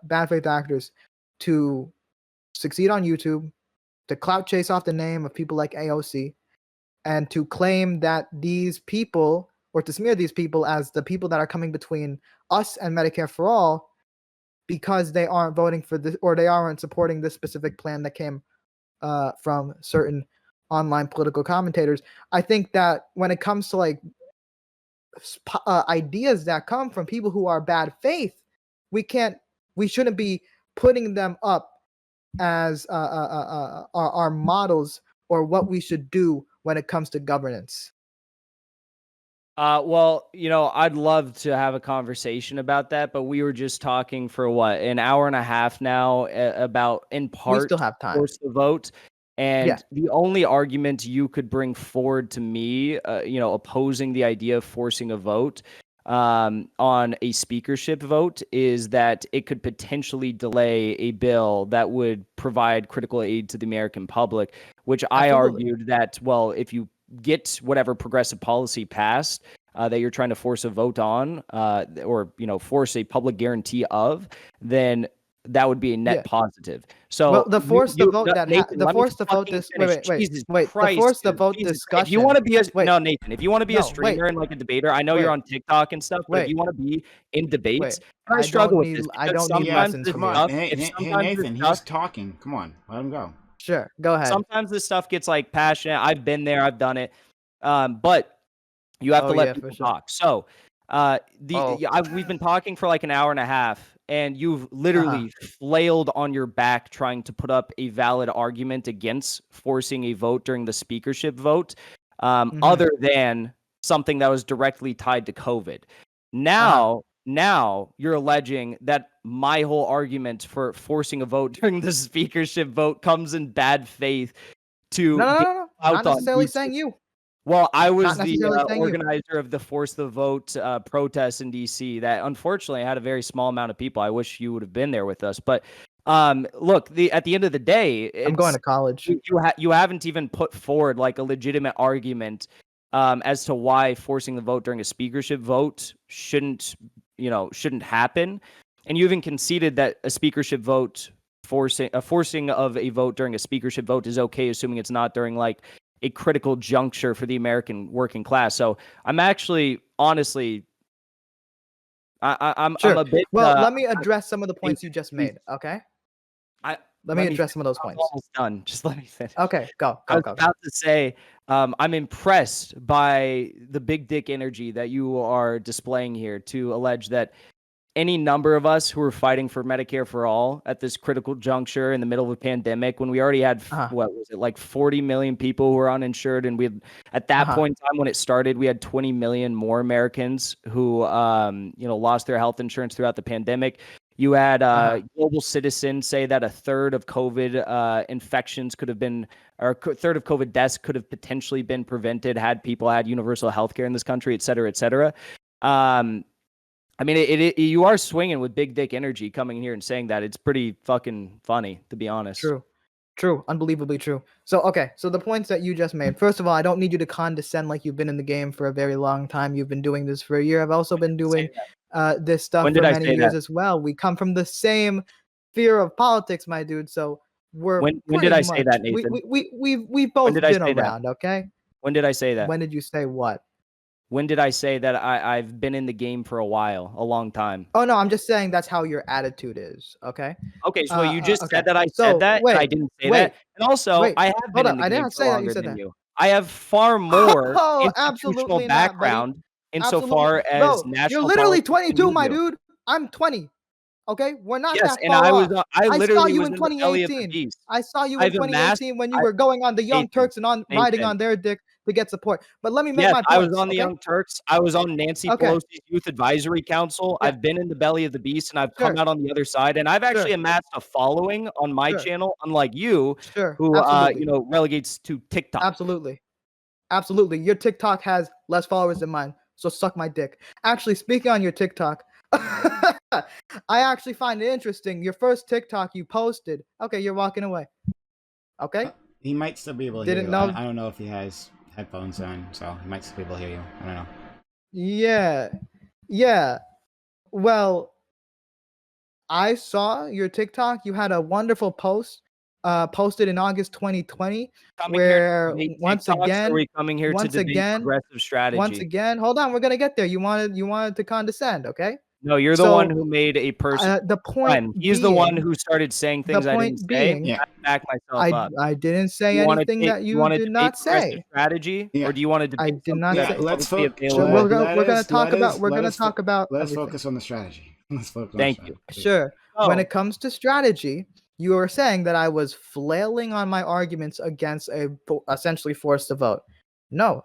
bad faith actors to succeed on YouTube, to clout chase off the name of people like AOC, and to claim that these people, or to smear these people as the people that are coming between us and Medicare for all because they aren't voting for this or they aren't supporting this specific plan that came from certain online political commentators. I think that when it comes to like ideas that come from people who are bad faith, we shouldn't be putting them up as our models or what we should do when it comes to governance. Well, I'd love to have a conversation about that, but we were just talking for what, an hour and a half now about, in part, we still have time. Force the vote. And Yeah. the only argument you could bring forward to me, opposing the idea of forcing a vote on a speakership vote is that it could potentially delay a bill that would provide critical aid to the American public, which I argued that, well, if you get whatever progressive policy passed that you're trying to force a vote on or, force a public guarantee of, then that would be a net Yeah. positive. So Well, the force the vote that Nathan, the let me force the vote fucking this finish. wait Jesus the Christ, force the dude. vote Jesus. discussion. If you want to be a Wait, no, Nathan, if you want to be a no, wait, streamer and like a debater, I know you're wait, on TikTok and stuff, but if wait, you want to be in debates, wait. I struggle with this I because don't need Yeah, sometimes lessons this from come you. on. stuff, Hey, if hey, hey, sometimes this Nathan, stuff he's talking. Come on, let him go. Sure, go ahead. sometimes this stuff gets like passionate. I've been there, I've done it. But you have to let Yeah, people for sure. talk. So, we've been talking for like an hour and a half, and you've literally flailed on your back trying to put up a valid argument against forcing a vote during the speakership vote, other than something that was directly tied to COVID. Now you're alleging that my whole argument for forcing a vote during the speakership vote comes in bad faith to No, get not out on necessarily YouTube. saying you. Well, I was Not the necessarily saying you. organizer of the Force the Vote protest in DC that unfortunately had a very small amount of people. I wish you would have been there with us. But look, at the end of the day, I'm going to college. you haven't even put forward like a legitimate argument as to why forcing the vote during a speakership vote shouldn't happen. And you even conceded that a speakership vote forcing of a vote during a speakership vote is okay, assuming it's not during like a critical juncture for the American working class. So I'm actually, honestly, I'm Sure. a bit. Well, let me address some of the points you just please. made. Okay. Let me me address some of those I'm points. almost done. Just let me finish. Okay, go. I was about to say, I'm impressed by the big dick energy that you are displaying here to allege that any number of us who are fighting for Medicare for all at this critical juncture in the middle of a pandemic, when we already had what was it, like 40 million people who were uninsured, and we had, at that point in time when it started, we had 20 million more Americans who lost their health insurance throughout the pandemic. You had Global Citizen say that a third of COVID infections could have been, or a third of COVID deaths could have potentially been prevented had people had universal health care in this country, et cetera, et cetera. I mean, you are swinging with big dick energy coming in here and saying that. It's pretty fucking funny, to be honest. True. Unbelievably true. So, okay. So the points that you just made. First of all, I don't need you to condescend like you've been in the game for a very long time. You've been doing this for a year. I've also been doing this stuff for many years as well. We come from the same fear of politics, my dude. So we're when did I say that, Nathan? We've both been around, okay? When did I say that? When did you say what? When did I say that I've been in the game for a while, a long time? Oh, no, I'm just saying that's how your attitude is, okay? Okay, so you just said that I said that, and I didn't say that. And also, I have been in the game for longer than you. I have far more institutional background insofar as national you're literally politics 22, my dude. I'm 20. Okay, we're not that and far off. I saw literally you was in the belly of the 2018. beast. I saw you in 2018 when you were going on the Young Turks and riding on their dick to get support. But let me make my point. I was on the Young Turks. I was on Nancy Pelosi's Youth Advisory Council. I've been in the belly of the beast, and I've come out on the other side. And I've actually amassed a following on my channel, unlike you, who relegates to TikTok. Absolutely. Your TikTok has less followers than mine, so suck my dick. Actually, speaking on your TikTok, I actually find it interesting. Your first TikTok you posted. Okay, you're walking away. Okay. He might still be able to hear you. I don't know if he has headphones on, so he might still be able to hear you. I don't know. Yeah. Well, I saw your TikTok. You had a wonderful post posted in August 2020 where once again progressive strategy. Once again, hold on, we're going to get there. You wanted to condescend, okay? No, you're the one who made a person. The point he's the one who started saying things I didn't say. I back myself up. I didn't say anything that you did not say. Strategy, or do you want to debate? I did not say. Let's focus. We're going to talk about. We're going to talk about. Let's focus on the strategy. Thank you. Sure. When it comes to strategy, you were saying that I was flailing on my arguments against essentially forced to vote. No,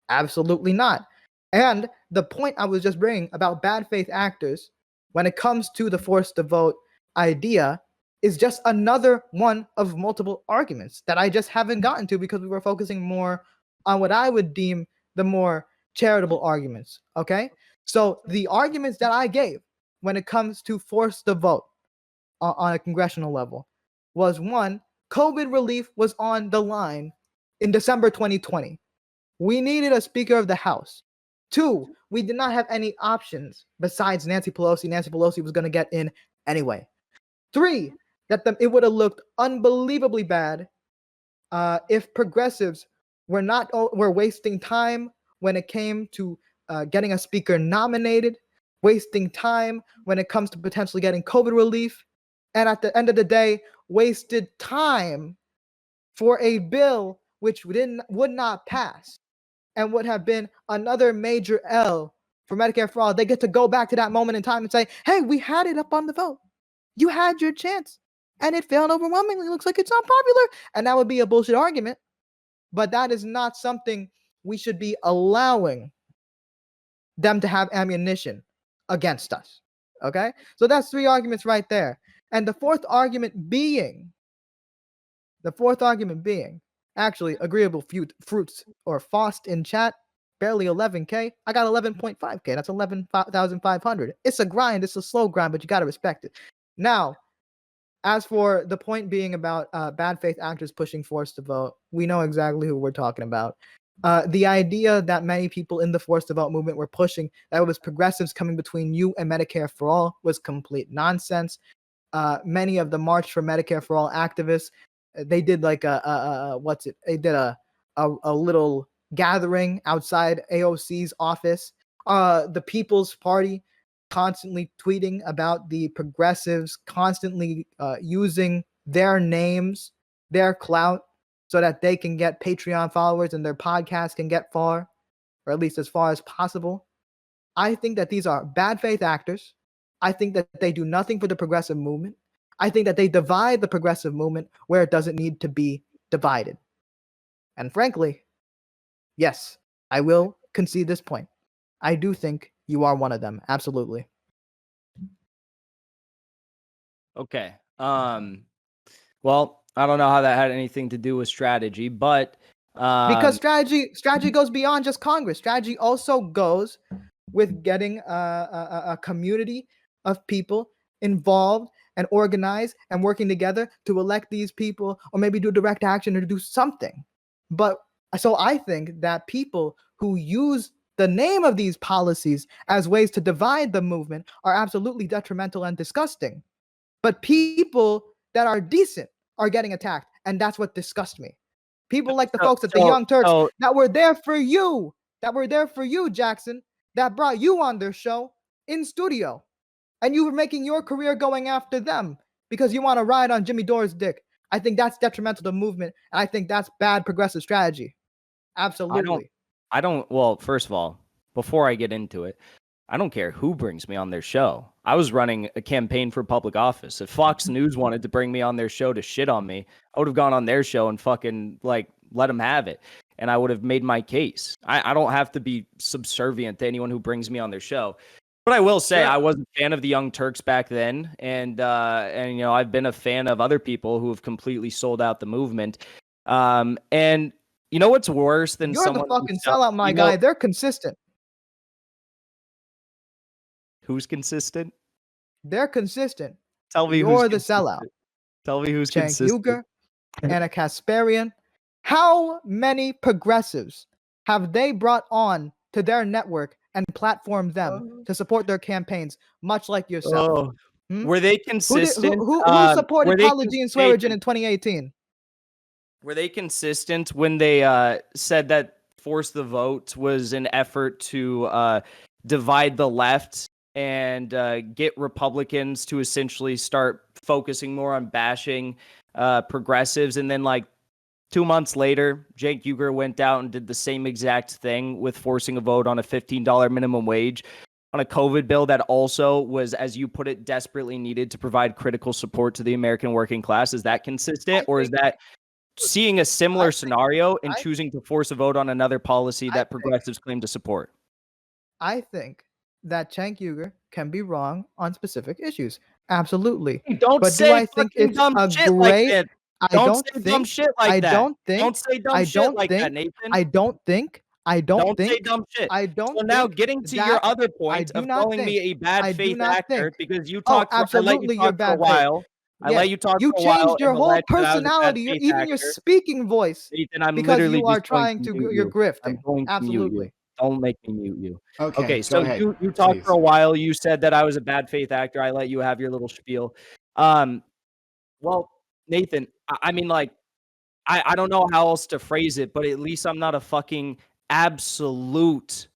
absolutely not. And the point I was just bringing about bad faith actors when it comes to the forced to vote idea is just another one of multiple arguments that I just haven't gotten to because we were focusing more on what I would deem the more charitable arguments. Okay. So the arguments that I gave when it comes to forced to vote on a congressional level was one, COVID relief was on the line in December 2020. We needed a Speaker of the House. 2, we did not have any options besides Nancy Pelosi. Nancy Pelosi was going to get in anyway. 3, that it would have looked unbelievably bad if progressives were wasting time when it came to getting a speaker nominated, wasting time when it comes to potentially getting COVID relief, and at the end of the day, wasted time for a bill which would not pass and would have been another major L for Medicare for all. They get to go back to that moment in time and say, hey, we had it up on the vote. You had your chance and it failed overwhelmingly. It looks like it's unpopular. And that would be a bullshit argument. But that is not something we should be allowing them to have ammunition against us. Okay? So that's 3 arguments right there. And the fourth argument being, actually, agreeable fruits or FOST in chat, barely 11K. I got 11.5K. That's 11,500. It's a grind. It's a slow grind, but you got to respect it. Now, as for the point being about bad faith actors pushing force to vote, we know exactly who we're talking about. The idea that many people in the force to vote movement were pushing, that it was progressives coming between you and Medicare for all, was complete nonsense. Many of the March for Medicare for All activists, they did like they did a little gathering outside AOC's office. The People's Party constantly tweeting about the progressives constantly using their names, their clout, so that they can get Patreon followers and their podcast can get far, or at least as far as possible. I think that these are bad faith actors. I think that they do nothing for the progressive movement. I think that they divide the progressive movement where it doesn't need to be divided. And frankly, yes, I will concede this point. I do think you are one of them. Absolutely. Okay. Well, I don't know how that had anything to do with strategy, but because strategy goes beyond just Congress. Strategy also goes with getting a community of people involved and organized and working together to elect these people, or maybe do direct action or do something. But so I think that people who use the name of these policies as ways to divide the movement are absolutely detrimental and disgusting. But people that are decent are getting attacked, and that's what disgusts me. People like the folks at the Young Turks that were there for you, Jackson, that brought you on their show in studio. And you were making your career going after them because you want to ride on Jimmy Dore's dick. I think that's detrimental to the movement, and I think that's bad progressive strategy. Absolutely. Well, first of all, before I get into it, I don't care who brings me on their show. I was running a campaign for public office. If Fox News wanted to bring me on their show to shit on me, I would have gone on their show and fucking let them have it. And I would have made my case. I don't have to be subservient to anyone who brings me on their show. But I will say, I was a fan of the Young Turks back then, and I've been a fan of other people who have completely sold out the movement. And you know what's worse than you're the fucking sellout, my guy. They're consistent. Who's consistent? They're consistent. Tell me you're the sellout. Tell me who's Cenk consistent. Uygur, Anna Kasparian. How many progressives have they brought on to their network and platform them to support their campaigns, much like yourself? Were they consistent? Who supported Apology and Swearingen in 2018? Were they consistent when they said that Force the Vote was an effort to divide the left and get Republicans to essentially start focusing more on bashing progressives? And then 2 months later, Cenk Uygur went out and did the same exact thing with forcing a vote on a $15 minimum wage on a COVID bill that also was, as you put it, desperately needed to provide critical support to the American working class. Is that consistent, or is that seeing a similar scenario and choosing to force a vote on another policy that progressives claim to support? I think that Cenk Uygur can be wrong on specific issues. Absolutely. Don't say dumb shit like that. Don't say dumb shit like that. Don't say dumb shit like that, Nathan. I don't think. Don't say dumb shit. I don't. So now, getting to your other point of calling me a bad faith actor because you talked for a while. I let you talk for a while. You changed your whole personality, even your speaking voice. Nathan, I'm because literally you are trying to. You're grifting. Absolutely. Don't make me mute you. Okay, so you talked for a while. You said that I was a bad faith actor. I let you have your little spiel. Well, Nathan, I mean, like, I don't know how else to phrase it, but at least I'm not a fucking absolute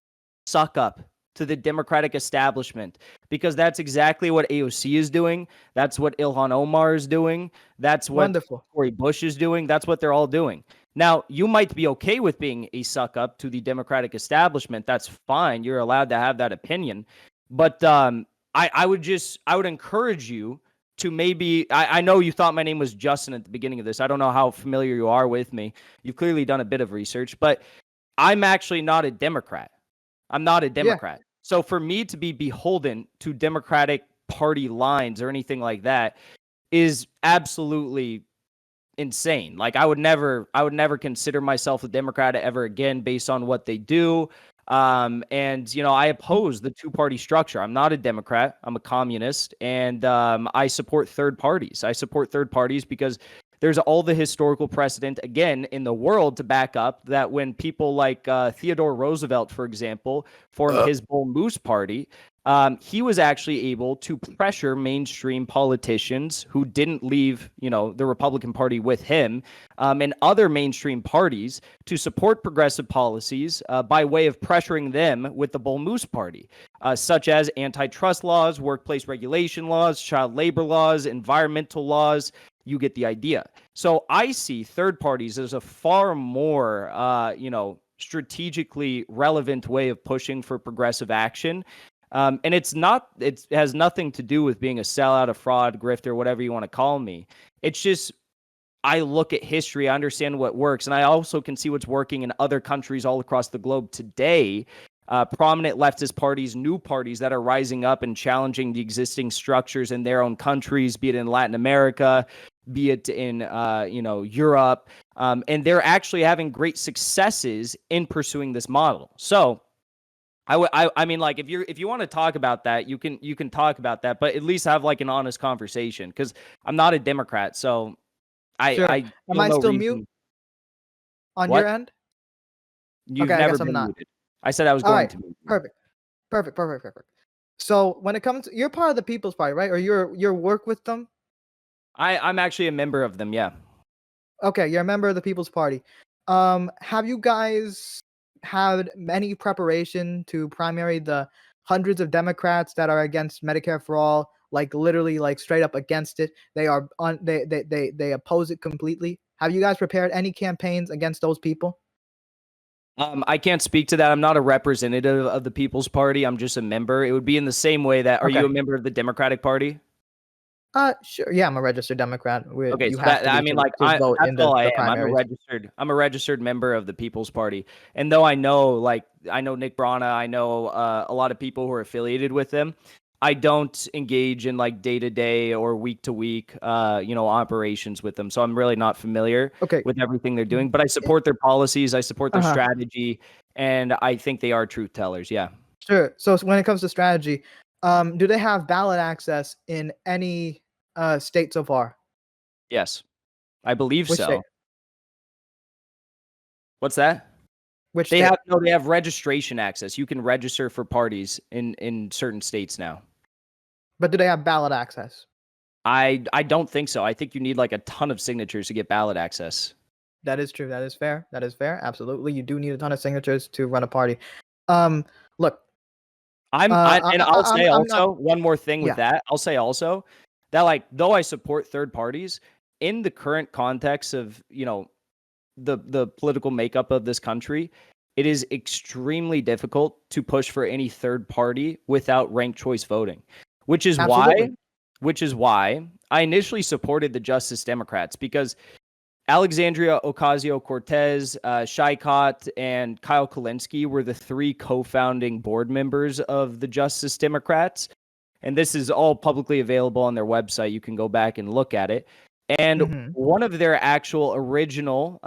suck up to the Democratic establishment, because that's exactly what AOC is doing. That's what Ilhan Omar is doing. That's what Wonderful. Cori Bush is doing. That's what they're all doing. Now, you might be okay with being a suck up to the Democratic establishment. That's fine. You're allowed to have that opinion. But I would encourage you to maybe, I know you thought my name was Justin at the beginning of this. I don't know how familiar you are with me. You've clearly done a bit of research, but I'm actually not a Democrat. I'm not a Democrat. Yeah. So for me to be beholden to Democratic Party lines or anything like that is absolutely insane. Like, I would never consider myself a Democrat ever again based on what they do. And, you know, I oppose the two-party structure. I'm not a Democrat. I'm a communist, and I support third parties. I support third parties because there's all the historical precedent, again, in the world to back up that when people like Theodore Roosevelt, for example, formed his Bull Moose Party, he was actually able to pressure mainstream politicians who didn't leave, you know, the Republican Party with him, and other mainstream parties to support progressive policies by way of pressuring them with the Bull Moose Party, such as antitrust laws, workplace regulation laws, child labor laws, environmental laws. You get the idea. So I see third parties as a far more, you know, strategically relevant way of pushing for progressive action. And it has nothing to do with being a sellout, a fraud, grifter, whatever you want to call me. It's just, I look at history, I understand what works, and I also can see what's working in other countries all across the globe today. Prominent leftist parties, new parties that are rising up and challenging the existing structures in their own countries, be it in Latin America, be it in you know, Europe, and they're actually having great successes in pursuing this model. So I mean, like, if you want to talk about that, you can talk about that, but at least have like an honest conversation, because I'm not a Democrat, so Sure. I Am I no still reason. mute on What? your end? You've Okay, I never guess I'm been not. muted. I said I was All going right. to mute you. Perfect. So when it comes to, you're part of the People's Party, right? Or you're work with them? I'm actually a member of them, yeah. Okay, you're a member of the People's Party. Have you guys had any preparation to primary the hundreds of Democrats that are against Medicare for all? Like, literally, like, straight up against it. They are they oppose it completely. Have you guys prepared any campaigns against those people? I can't speak to that. I'm not a representative of the People's Party. I'm just a member. It would be in the same way that, are you a member of the Democratic Party? Sure. Yeah, I'm a registered Democrat. Okay, You so have that, to I be mean, to like, vote that's in all I the am. primaries. I'm a registered member of the People's Party. And though I know, like, I know Nick Brana, I know a lot of people who are affiliated with them, I don't engage in like day-to-day or week-to-week, you know, operations with them. So I'm really not familiar with everything they're doing, but I support their policies. I support their strategy, and I think they are truth tellers. Yeah. Sure. So when it comes to strategy, do they have ballot access in any state so far? Yes, I believe Which so. state? What's that? Which They state? have they have registration access. You can register for parties in certain states now. But do they have ballot access? I don't think so. I think you need like a ton of signatures to get ballot access. That is true. That is fair. That is fair. Absolutely. You do need a ton of signatures to run a party. Look. I'll say also not, one more thing with that. I'll say also that, like, though I support third parties, in the current context of, you know, the political makeup of this country, it is extremely difficult to push for any third party without ranked choice voting, which is why I initially supported the Justice Democrats, because Alexandria Ocasio-Cortez, Shai Kott, and Kyle Kulinski were the three co-founding board members of the Justice Democrats. And this is all publicly available on their website. You can go back and look at it. And one of their actual original,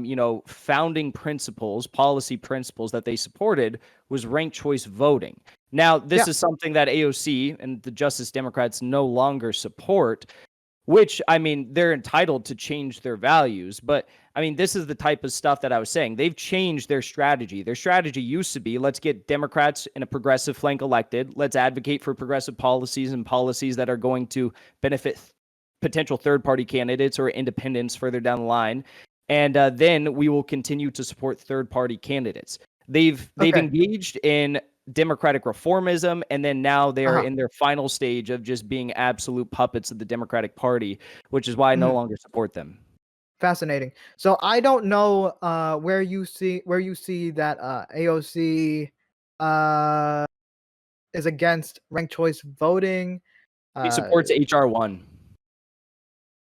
you know, founding principles, policy principles that they supported was ranked choice voting. Now, this is something that AOC and the Justice Democrats no longer support. which, I mean, they're entitled to change their values. But I mean, this is the type of stuff that I was saying. They've changed their strategy. Their strategy used to be, let's get Democrats and a progressive flank elected. Let's advocate for progressive policies and policies that are going to benefit potential third-party candidates or independents further down the line. And then we will continue to support third-party candidates. They've engaged in democratic reformism, and then now they're in their final stage of just being absolute puppets of the Democratic Party, which is why I no longer support them. Fascinating. So I don't know where you see that AOC is against ranked choice voting. He supports HR 1,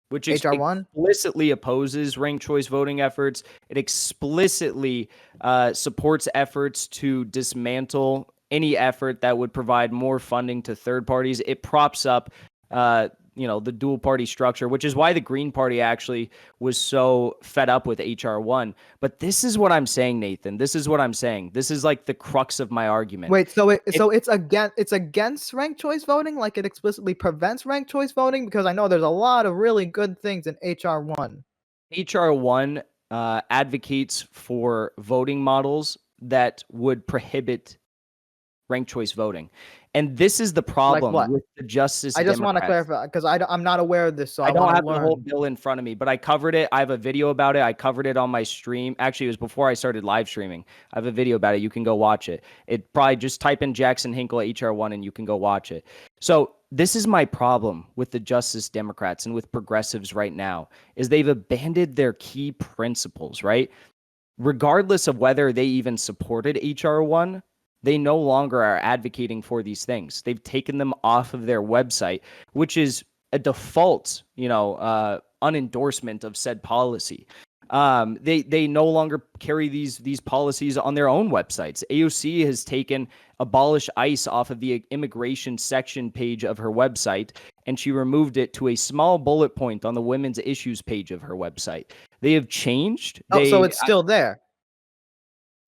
which HR 1 explicitly opposes ranked choice voting efforts. It explicitly supports efforts to dismantle any effort that would provide more funding to third parties. It props up the dual party structure, which is why the Green Party actually was so fed up with HR 1. But this is what I'm saying, Nathan. This is what I'm saying. This is like the crux of my argument. Wait, so it's against ranked choice voting, like it explicitly prevents ranked choice voting? Because I know there's a lot of really good things in HR 1. HR 1 advocates for voting models that would prohibit ranked choice voting. And this is the problem with the Justice I just want to Democrats. clarify, because I'm not aware of this, so I don't want have to learn. the whole bill in front of me, but I covered it. I have a video about it. I covered it on my stream. Actually, it was before I started live streaming. I have a video about it. You can go watch it. It probably just type in Jackson Hinkle HR1 and you can go watch it. So this is my problem with the Justice Democrats and with progressives right now, is they've abandoned their key principles, right? Regardless of whether they even supported HR1, they no longer are advocating for these things. They've taken them off of their website, which is a default, unendorsement of said policy. They no longer carry these policies on their own websites. AOC has taken abolish ICE off of the immigration section page of her website, and she removed it to a small bullet point on the women's issues page of her website. They have changed. So it's still there.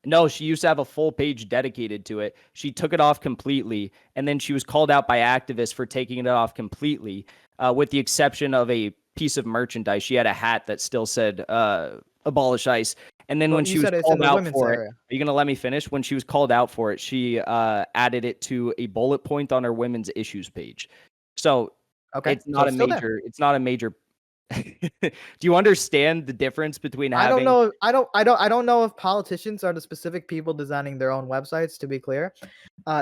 No, she used to have a full page dedicated to it. She took it off completely, and then she was called out by activists for taking it off completely, with the exception of a piece of merchandise. She had a hat that still said abolish ICE. And then when she was called out for it, are you going to let me finish? When she was called out for it, she added it to a bullet point on her women's issues page. So it's not a major do you understand the difference between having... I don't know if politicians are the specific people designing their own websites, to be clear.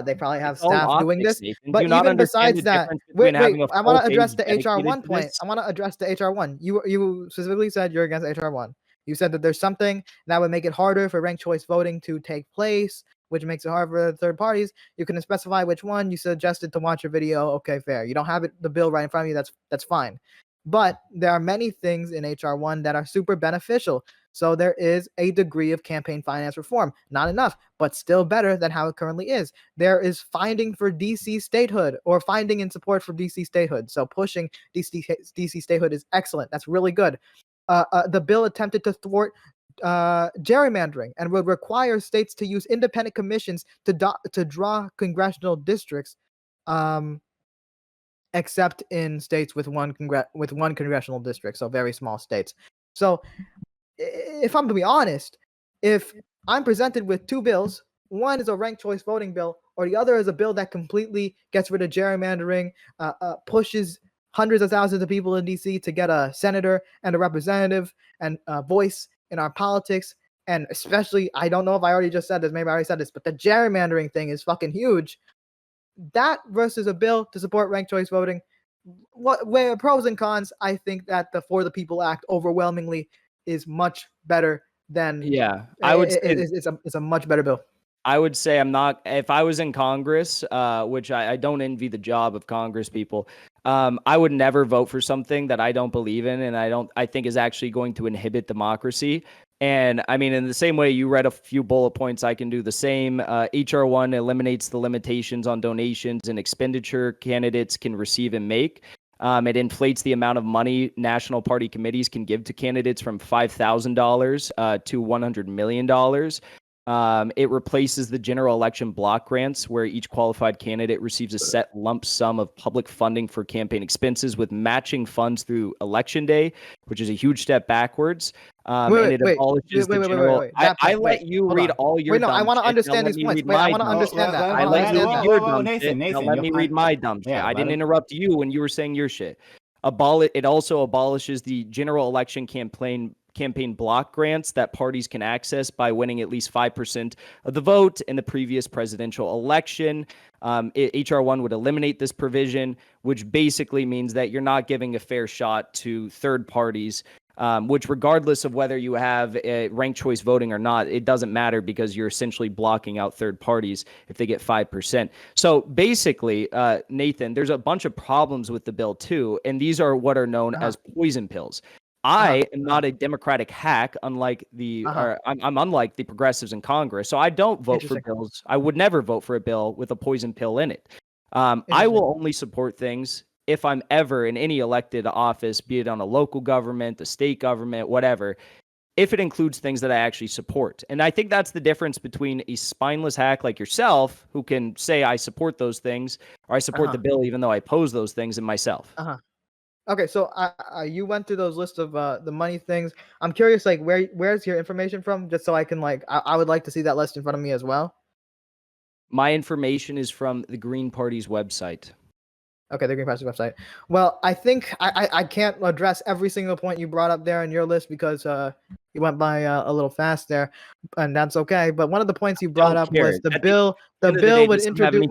They probably have staff doing this. But even besides that, wait, I want to address the HR1 point. I want to address the HR1. You specifically said you're against HR1. You said that there's something that would make it harder for ranked choice voting to take place, which makes it hard for third parties. You can specify which one. You suggested to watch your video. Okay, fair. You don't have the bill right in front of you. That's fine. But there are many things in HR1 that are super beneficial. So there is a degree of campaign finance reform. Not enough, but still better than how it currently is. There is finding for DC statehood, or finding in support for DC statehood. So pushing DC statehood is excellent. That's really good. The bill attempted to thwart gerrymandering and would require states to use independent commissions to draw congressional districts. Except in states with one congressional district, so very small states. So if I'm to be honest, if I'm presented with two bills, one is a ranked choice voting bill, or the other is a bill that completely gets rid of gerrymandering, pushes hundreds of thousands of people in DC to get a senator and a representative and a voice in our politics, and especially, I don't know if I already just said this, maybe I already said this, but the gerrymandering thing is fucking huge. That versus a bill to support ranked choice voting, where pros and cons, I think that the For the People Act overwhelmingly is much better than. Yeah, I would say it's a much better bill. I would say if I was in Congress, which I don't envy the job of Congress people, I would never vote for something that I don't believe in and I think is actually going to inhibit democracy. And I mean, in the same way you read a few bullet points, I can do the same. HR1 eliminates the limitations on donations and expenditure candidates can receive and make. It inflates the amount of money national party committees can give to candidates from $5,000 to $100 million. It replaces the general election block grants, where each qualified candidate receives a set lump sum of public funding for campaign expenses with matching funds through election day, which is a huge step backwards. And it abolishes the general. I let you read all your dumb shit. I want to understand these points. Wait, I want to understand that. I let you read your dumb Nathan, shit. Now let me read my dumb shit. I didn't interrupt you when you were saying your shit. It also abolishes the general election campaign block grants that parties can access by winning at least 5% of the vote in the previous presidential election. HR 1 would eliminate this provision, which basically means that you're not giving a fair shot to third parties, which regardless of whether you have ranked choice voting or not, it doesn't matter because you're essentially blocking out third parties if they get 5%. So basically, Nathan, there's a bunch of problems with the bill too, and these are what are known as poison pills. I am not a Democratic hack, unlike I'm unlike the progressives in Congress. So I don't vote for bills. I would never vote for a bill with a poison pill in it. I will only support things if I'm ever in any elected office, be it on a local government, a state government, whatever, if it includes things that I actually support. And I think that's the difference between a spineless hack like yourself, who can say I support those things, or I support the bill even though I oppose those things, and myself. Okay, so you went through those lists of the money things. I'm curious, like, where's your information from? Just so I can, like, I would like to see that list in front of me as well. My information is from the Green Party's website. Okay, the Green Party's website. Well, I think I can't address every single point you brought up there in your list because you went by a little fast there, and that's okay. But one of the points you brought up was the bill. The bill would introduce.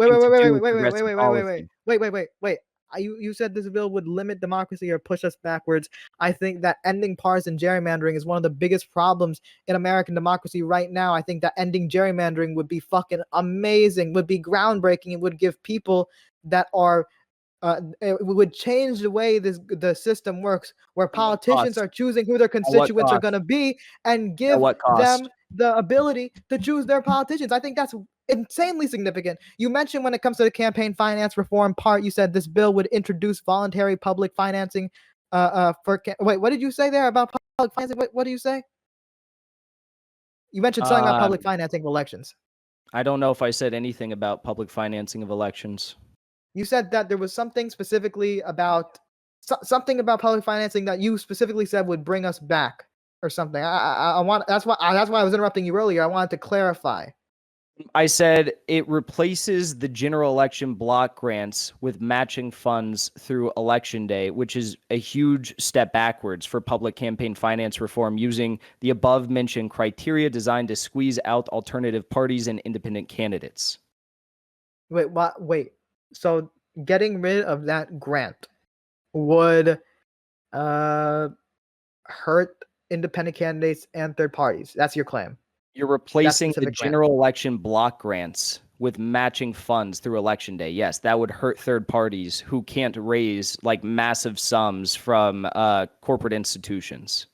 Wait. You said this bill would limit democracy or push us backwards. I think that ending partisan gerrymandering is one of the biggest problems in American democracy right now. I think that ending gerrymandering would be fucking amazing, would be groundbreaking. It would give people that are it would change the way the system works, where politicians are choosing who their constituents are going to be and give them the ability to choose their politicians. I think that's insanely significant. You mentioned when it comes to the campaign finance reform part, you said this bill would introduce voluntary public financing. Wait, what did you say there about public financing? What do you say? You mentioned something about public financing of elections. I don't know if I said anything about public financing of elections. You said that there was something specifically about something about public financing that you specifically said would bring us back or something. I want that's why I was interrupting you earlier. I wanted to clarify. I said it replaces the general election block grants with matching funds through election day, which is a huge step backwards for public campaign finance reform, using the above mentioned criteria designed to squeeze out alternative parties and independent candidates. Wait, what? Wait. So getting rid of that grant would hurt independent candidates and third parties. That's your claim. You're replacing the general election block grants with matching funds through election day. Yes, that would hurt third parties who can't raise like massive sums from corporate institutions.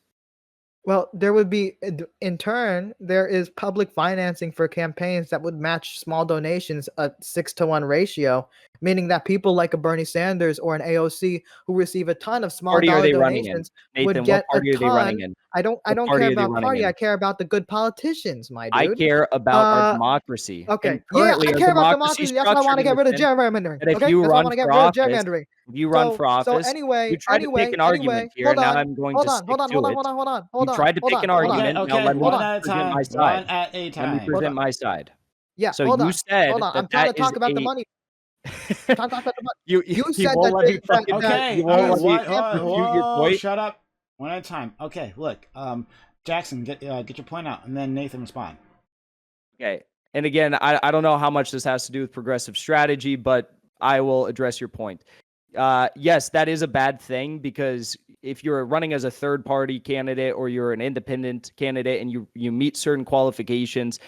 Well, there would be, in turn, there is public financing for campaigns that would match small donations, a 6-to-1 ratio, meaning that people like a Bernie Sanders or an AOC who receive a ton of small dollar donations would get a ton. I don't care about party. I care about the good politicians, my dude. I care about our democracy. Okay, yeah, I care about democracy. That's why I want to get rid of gerrymandering. Okay, if you run for office, you run for office. So anyway, you tried to pick an argument here. Now I'm going to stick to it. You tried to pick an argument. Now let me present my side. Let me present my side. Yeah. So you said that I'm trying to talk about the money. You said that. Shut up. One at a time. Okay, look. Jackson, get your point out, and then Nathan respond. Okay. And again, I don't know how much this has to do with progressive strategy, but I will address your point. Yes, that is a bad thing, because if you're running as a third party candidate or you're an independent candidate and you meet certain qualifications,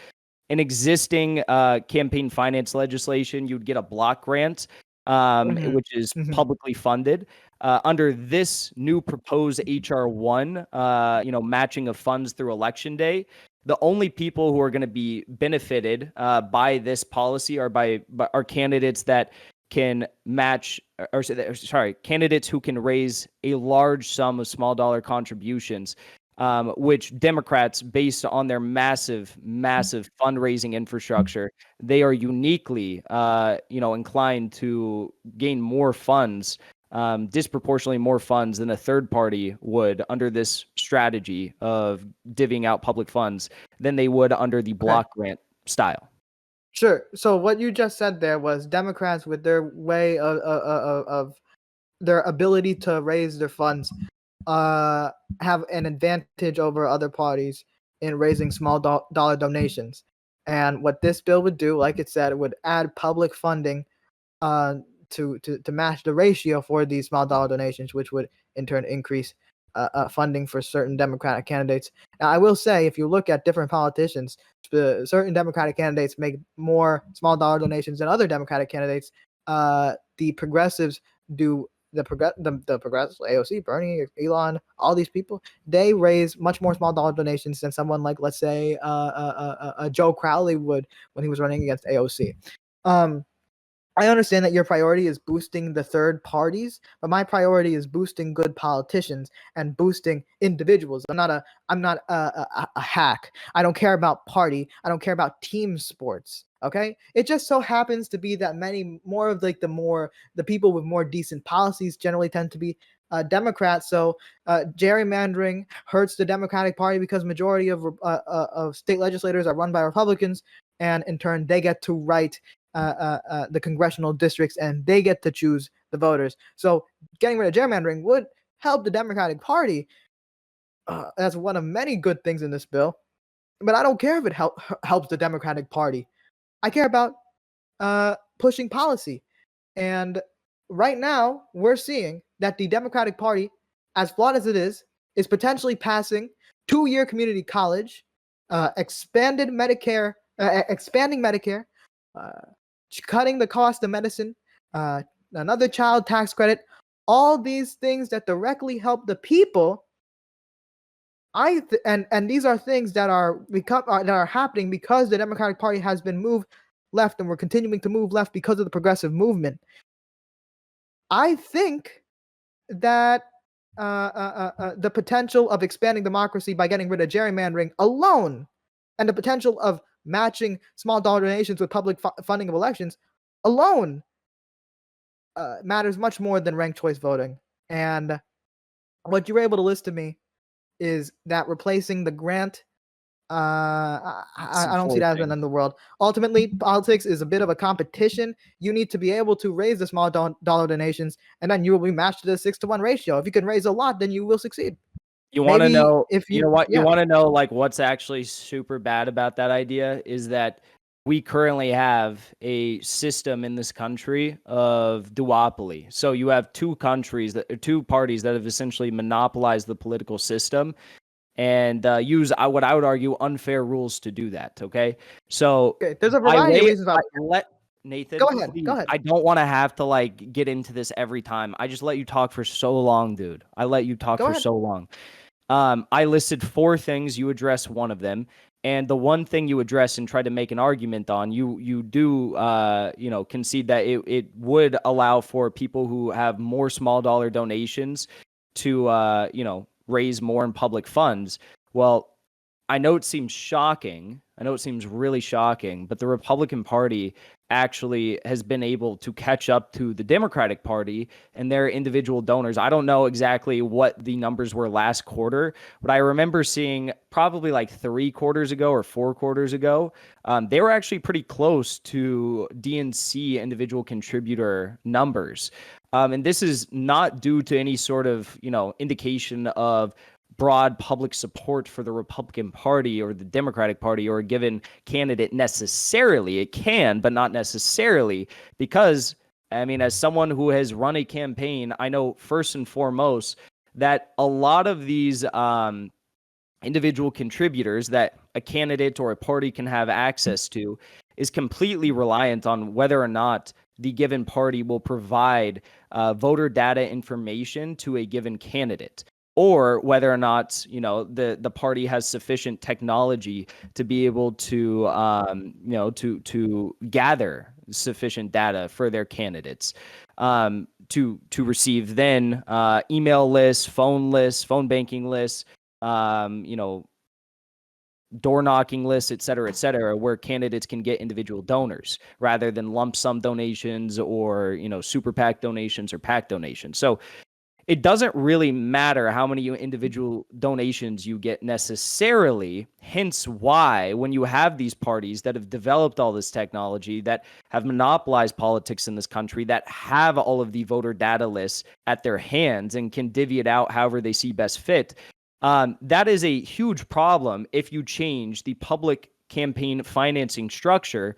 in existing campaign finance legislation, you'd get a block grant, which is publicly funded. Under this new proposed HR 1, matching of funds through election day, the only people who are going to be benefited by this policy are candidates that can match, candidates who can raise a large sum of small dollar contributions. which Democrats, based on their massive fundraising infrastructure, they are uniquely, inclined to gain more funds, disproportionately more funds than a third party would under this strategy of divvying out public funds than they would under the block grant style. Sure. So what you just said there was Democrats, with their way of their ability to raise their funds, have an advantage over other parties in raising small dollar donations. And what this bill would do, like it said, it would add public funding to match the ratio for these small dollar donations, which would in turn increase funding for certain Democratic candidates. Now, I will say, if you look at different politicians, certain Democratic candidates make more small dollar donations than other Democratic candidates. The progressives do. The progressives, AOC, Bernie, Elon, all these people, they raise much more small dollar donations than someone like, let's say, Joe Crowley would when he was running against AOC. I understand that your priority is boosting the third parties, but my priority is boosting good politicians and boosting individuals. I'm not a hack. I don't care about party. I don't care about team sports. Okay, it just so happens to be that many more of like the people with more decent policies generally tend to be Democrats. So gerrymandering hurts the Democratic Party because majority of state legislators are run by Republicans, and in turn they get to write the congressional districts, and they get to choose the voters. So getting rid of gerrymandering would help the Democratic Party. That's one of many good things in this bill. But I don't care if it helps the Democratic Party. I care about pushing policy. And right now, we're seeing that the Democratic Party, as flawed as it is potentially passing 2-year community college, expanding Medicare, cutting the cost of medicine, another child tax credit, all these things that directly help the people. And these are things that are happening because the Democratic Party has been moved left, and we're continuing to move left because of the progressive movement. I think that the potential of expanding democracy by getting rid of gerrymandering alone, and the potential of matching small dollar donations with public funding of elections alone, matters much more than ranked choice voting. And what you were able to list to me is that replacing the grant, I don't see that as an end of the world. Ultimately, politics is a bit of a competition. You need to be able to raise the small dollar donations, and then you will be matched to the 6-to-1 ratio. If you can raise a lot, then you will succeed. You want to know if you know what you want to know, like, what's actually super bad about that idea is that we currently have a system in this country of duopoly. So you have two parties that have essentially monopolized the political system and use what I would argue unfair rules to do that. Okay, so there's a variety of reasons. Nathan, go ahead. I don't want to have to like get into this every time. I just let you talk for so long, dude. I let you talk for so long. I listed 4 things. You address one of them. And the one thing you address and try to make an argument on, you do concede that it would allow for people who have more small dollar donations to raise more in public funds. Well, I know it seems shocking. I know it seems really shocking, but the Republican Party actually has been able to catch up to the Democratic Party and their individual donors. I don't know exactly what the numbers were last quarter, but I remember seeing probably like 3 quarters ago or 4 quarters ago, they were actually pretty close to DNC individual contributor numbers. And this is not due to any sort of, indication of broad public support for the Republican Party or the Democratic Party or a given candidate necessarily. It can, but not necessarily, because, as someone who has run a campaign, I know first and foremost that a lot of these individual contributors that a candidate or a party can have access to is completely reliant on whether or not the given party will provide voter data information to a given candidate, or whether or not the party has sufficient technology to be able to to gather sufficient data for their candidates, to receive then email lists, phone banking lists, you know, door knocking lists, et cetera, where candidates can get individual donors rather than lump sum donations or, you know, super PAC donations or PAC donations. So it doesn't really matter how many individual donations you get necessarily, hence why when you have these parties that have developed all this technology, that have monopolized politics in this country, that have all of the voter data lists at their hands and can divvy it out however they see best fit, that is a huge problem if you change the public campaign financing structure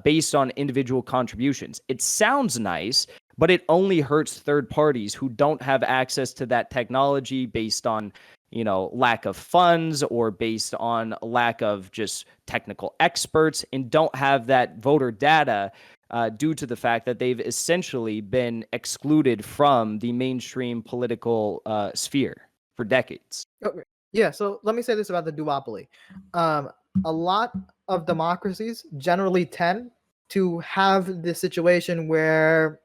based on individual contributions. It sounds nice, but it only hurts third parties who don't have access to that technology based on, you know, lack of funds or based on lack of just technical experts, and don't have that voter data due to the fact that they've essentially been excluded from the mainstream political sphere for decades. Okay. Yeah, so let me say this about the duopoly. A lot of democracies generally tend to have this situation where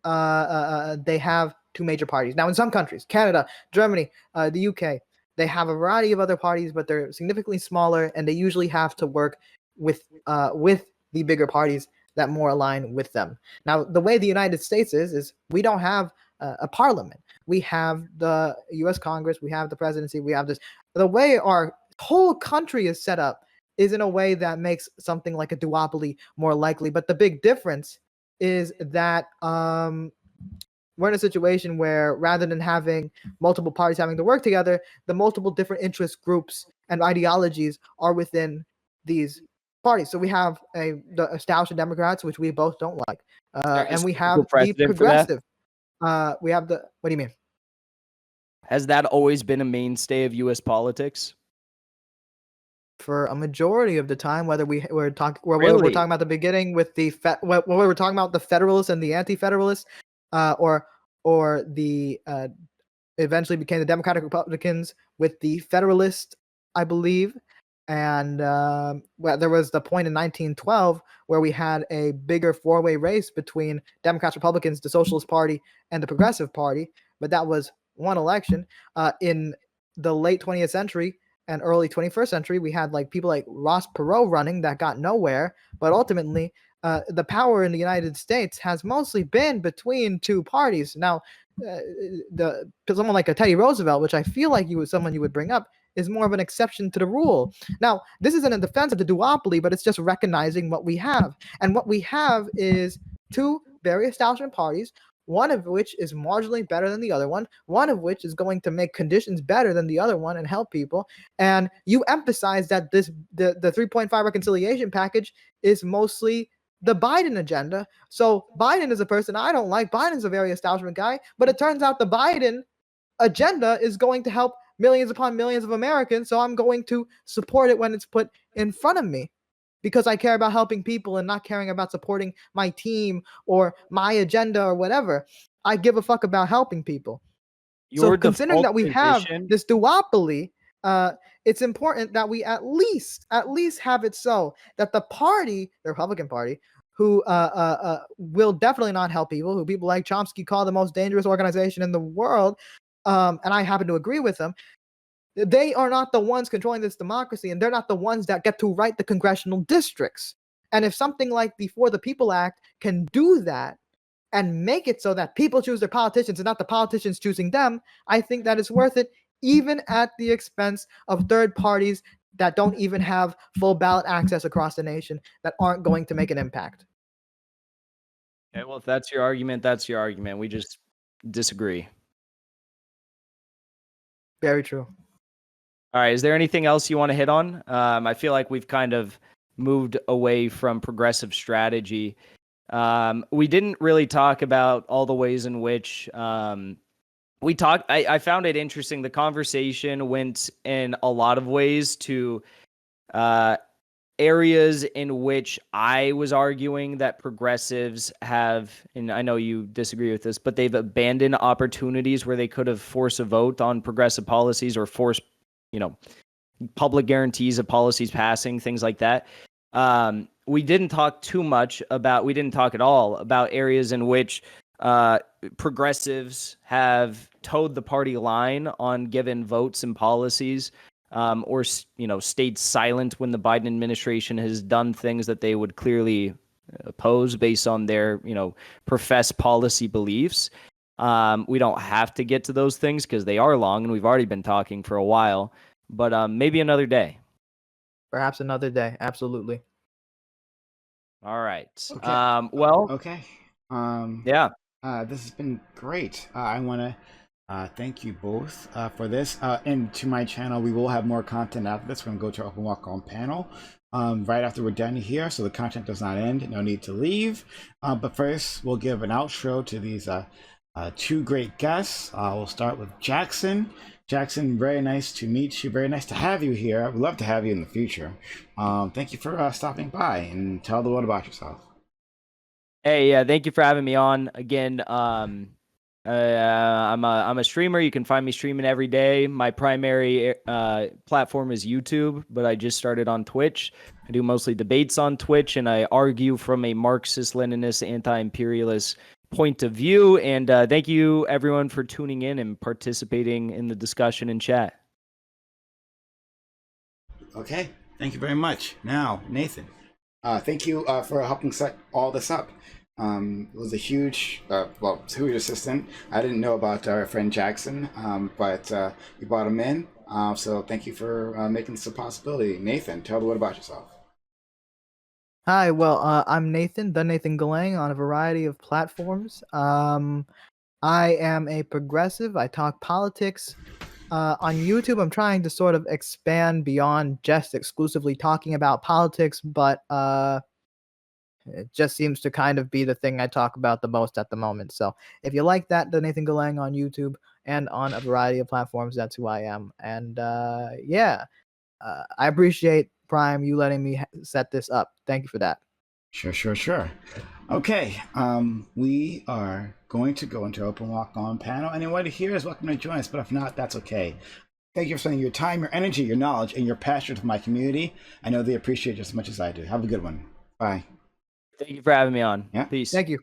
they have two major parties. Now, in some countries, Canada, Germany, the UK, they have a variety of other parties, but they're significantly smaller, and they usually have to work with the bigger parties that more align with them. Now, the way the United States is we don't have a parliament. We have the U.S. Congress, we have the presidency, we have this. The way our whole country is set up is in a way that makes something like a duopoly more likely. But the big difference is that we're in a situation where rather than having multiple parties having to work together, the multiple different interest groups and ideologies are within these parties. So we have the establishment Democrats, which we both don't like, and we have the progressive. We have the. What do you mean? Has that always been a mainstay of U.S. politics? For a majority of the time, whether we're talking about the beginning with the what we were talking about the Federalists and the Anti-Federalists, or the eventually became the Democratic Republicans with the Federalists, I believe, and there was the point in 1912 where we had a bigger four-way race between Democrats, Republicans, the Socialist Party, and the Progressive Party, but that was one election. In the late 20th century and early 21st century, we had like people like Ross Perot running that got nowhere, but ultimately the power in the United States has mostly been between two parties. Now, someone like a Teddy Roosevelt, which I feel like someone you would bring up, is more of an exception to the rule. Now, this isn't a defense of the duopoly, but it's just recognizing what we have. And what we have is two very establishment parties, one of which is marginally better than the other one of which is going to make conditions better than the other one and help people. And you emphasize that the 3.5 reconciliation package is mostly the Biden agenda. So Biden is a person I don't like. Biden's a very establishment guy, but it turns out the Biden agenda is going to help millions upon millions of Americans. So I'm going to support it when it's put in front of me, because I care about helping people and not caring about supporting my team or my agenda or whatever. I give a fuck about helping people. So considering that we have this duopoly, it's important that we at least have it so that the party, the Republican Party, who will definitely not help people, who people like Chomsky call the most dangerous organization in the world, and I happen to agree with them, they are not the ones controlling this democracy, and they're not the ones that get to write the congressional districts. And if something like the For the People Act can do that and make it so that people choose their politicians and not the politicians choosing them, I think that is worth it, even at the expense of third parties that don't even have full ballot access across the nation, that aren't going to make an impact. Okay, well, if that's your argument, that's your argument. We just disagree. Very true. All right. Is there anything else you want to hit on? I feel like we've kind of moved away from progressive strategy. We didn't really talk about all the ways in which we talked. I found it interesting. The conversation went in a lot of ways to areas in which I was arguing that progressives have, and I know you disagree with this, but they've abandoned opportunities where they could have forced a vote on progressive policies or forced, public guarantees of policies passing, things like that. We didn't talk at all about areas in which progressives have towed the party line on given votes and policies, or stayed silent when the Biden administration has done things that they would clearly oppose based on their professed policy beliefs. We don't have to get to those things because they are long, and we've already been talking for a while. But maybe another day. Perhaps another day. Absolutely. All right. Okay. Well. Okay. Yeah. This has been great. I want to thank you both for this. And to my channel, we will have more content after this. We're going to go to our open walk on panel right after we're done here, so the content does not end. No need to leave. But first, we'll give an outro to these two great guests. We'll start with Jackson. Jackson, very nice to meet you. Very nice to have you here. We'd love to have you in the future. Thank you for stopping by, and tell the world about yourself. Hey, yeah, thank you for having me on again. I'm a streamer. You can find me streaming every day. My primary platform is YouTube, but I just started on Twitch. I do mostly debates on Twitch, and I argue from a Marxist-Leninist, anti-imperialist point of view. And thank you, everyone, for tuning in and participating in the discussion and chat. Okay, thank you very much. Now, Nathan, thank you for helping set all this up. It was a huge assistant. I didn't know about our friend Jackson, but you brought him in. So thank you for making this a possibility. Nathan, tell the world about yourself. Hi, well, I'm Nathan, TheNathanGalang, on a variety of platforms. I am a progressive. I talk politics. On YouTube, I'm trying to sort of expand beyond just exclusively talking about politics, but it just seems to kind of be the thing I talk about the most at the moment. So if you like that, TheNathanGalang on YouTube and on a variety of platforms, that's who I am. And I appreciate Prime you letting me set this up. Thank you for that. Sure. Okay, we are going to go into open walk on panel. Anyone here is welcome to join us, but if not, that's okay. Thank you for spending your time, your energy, your knowledge, and your passion for my community. I know they appreciate it just as much as I do. Have a good one. Bye. Thank you for having me on. Yeah. Peace. Thank you.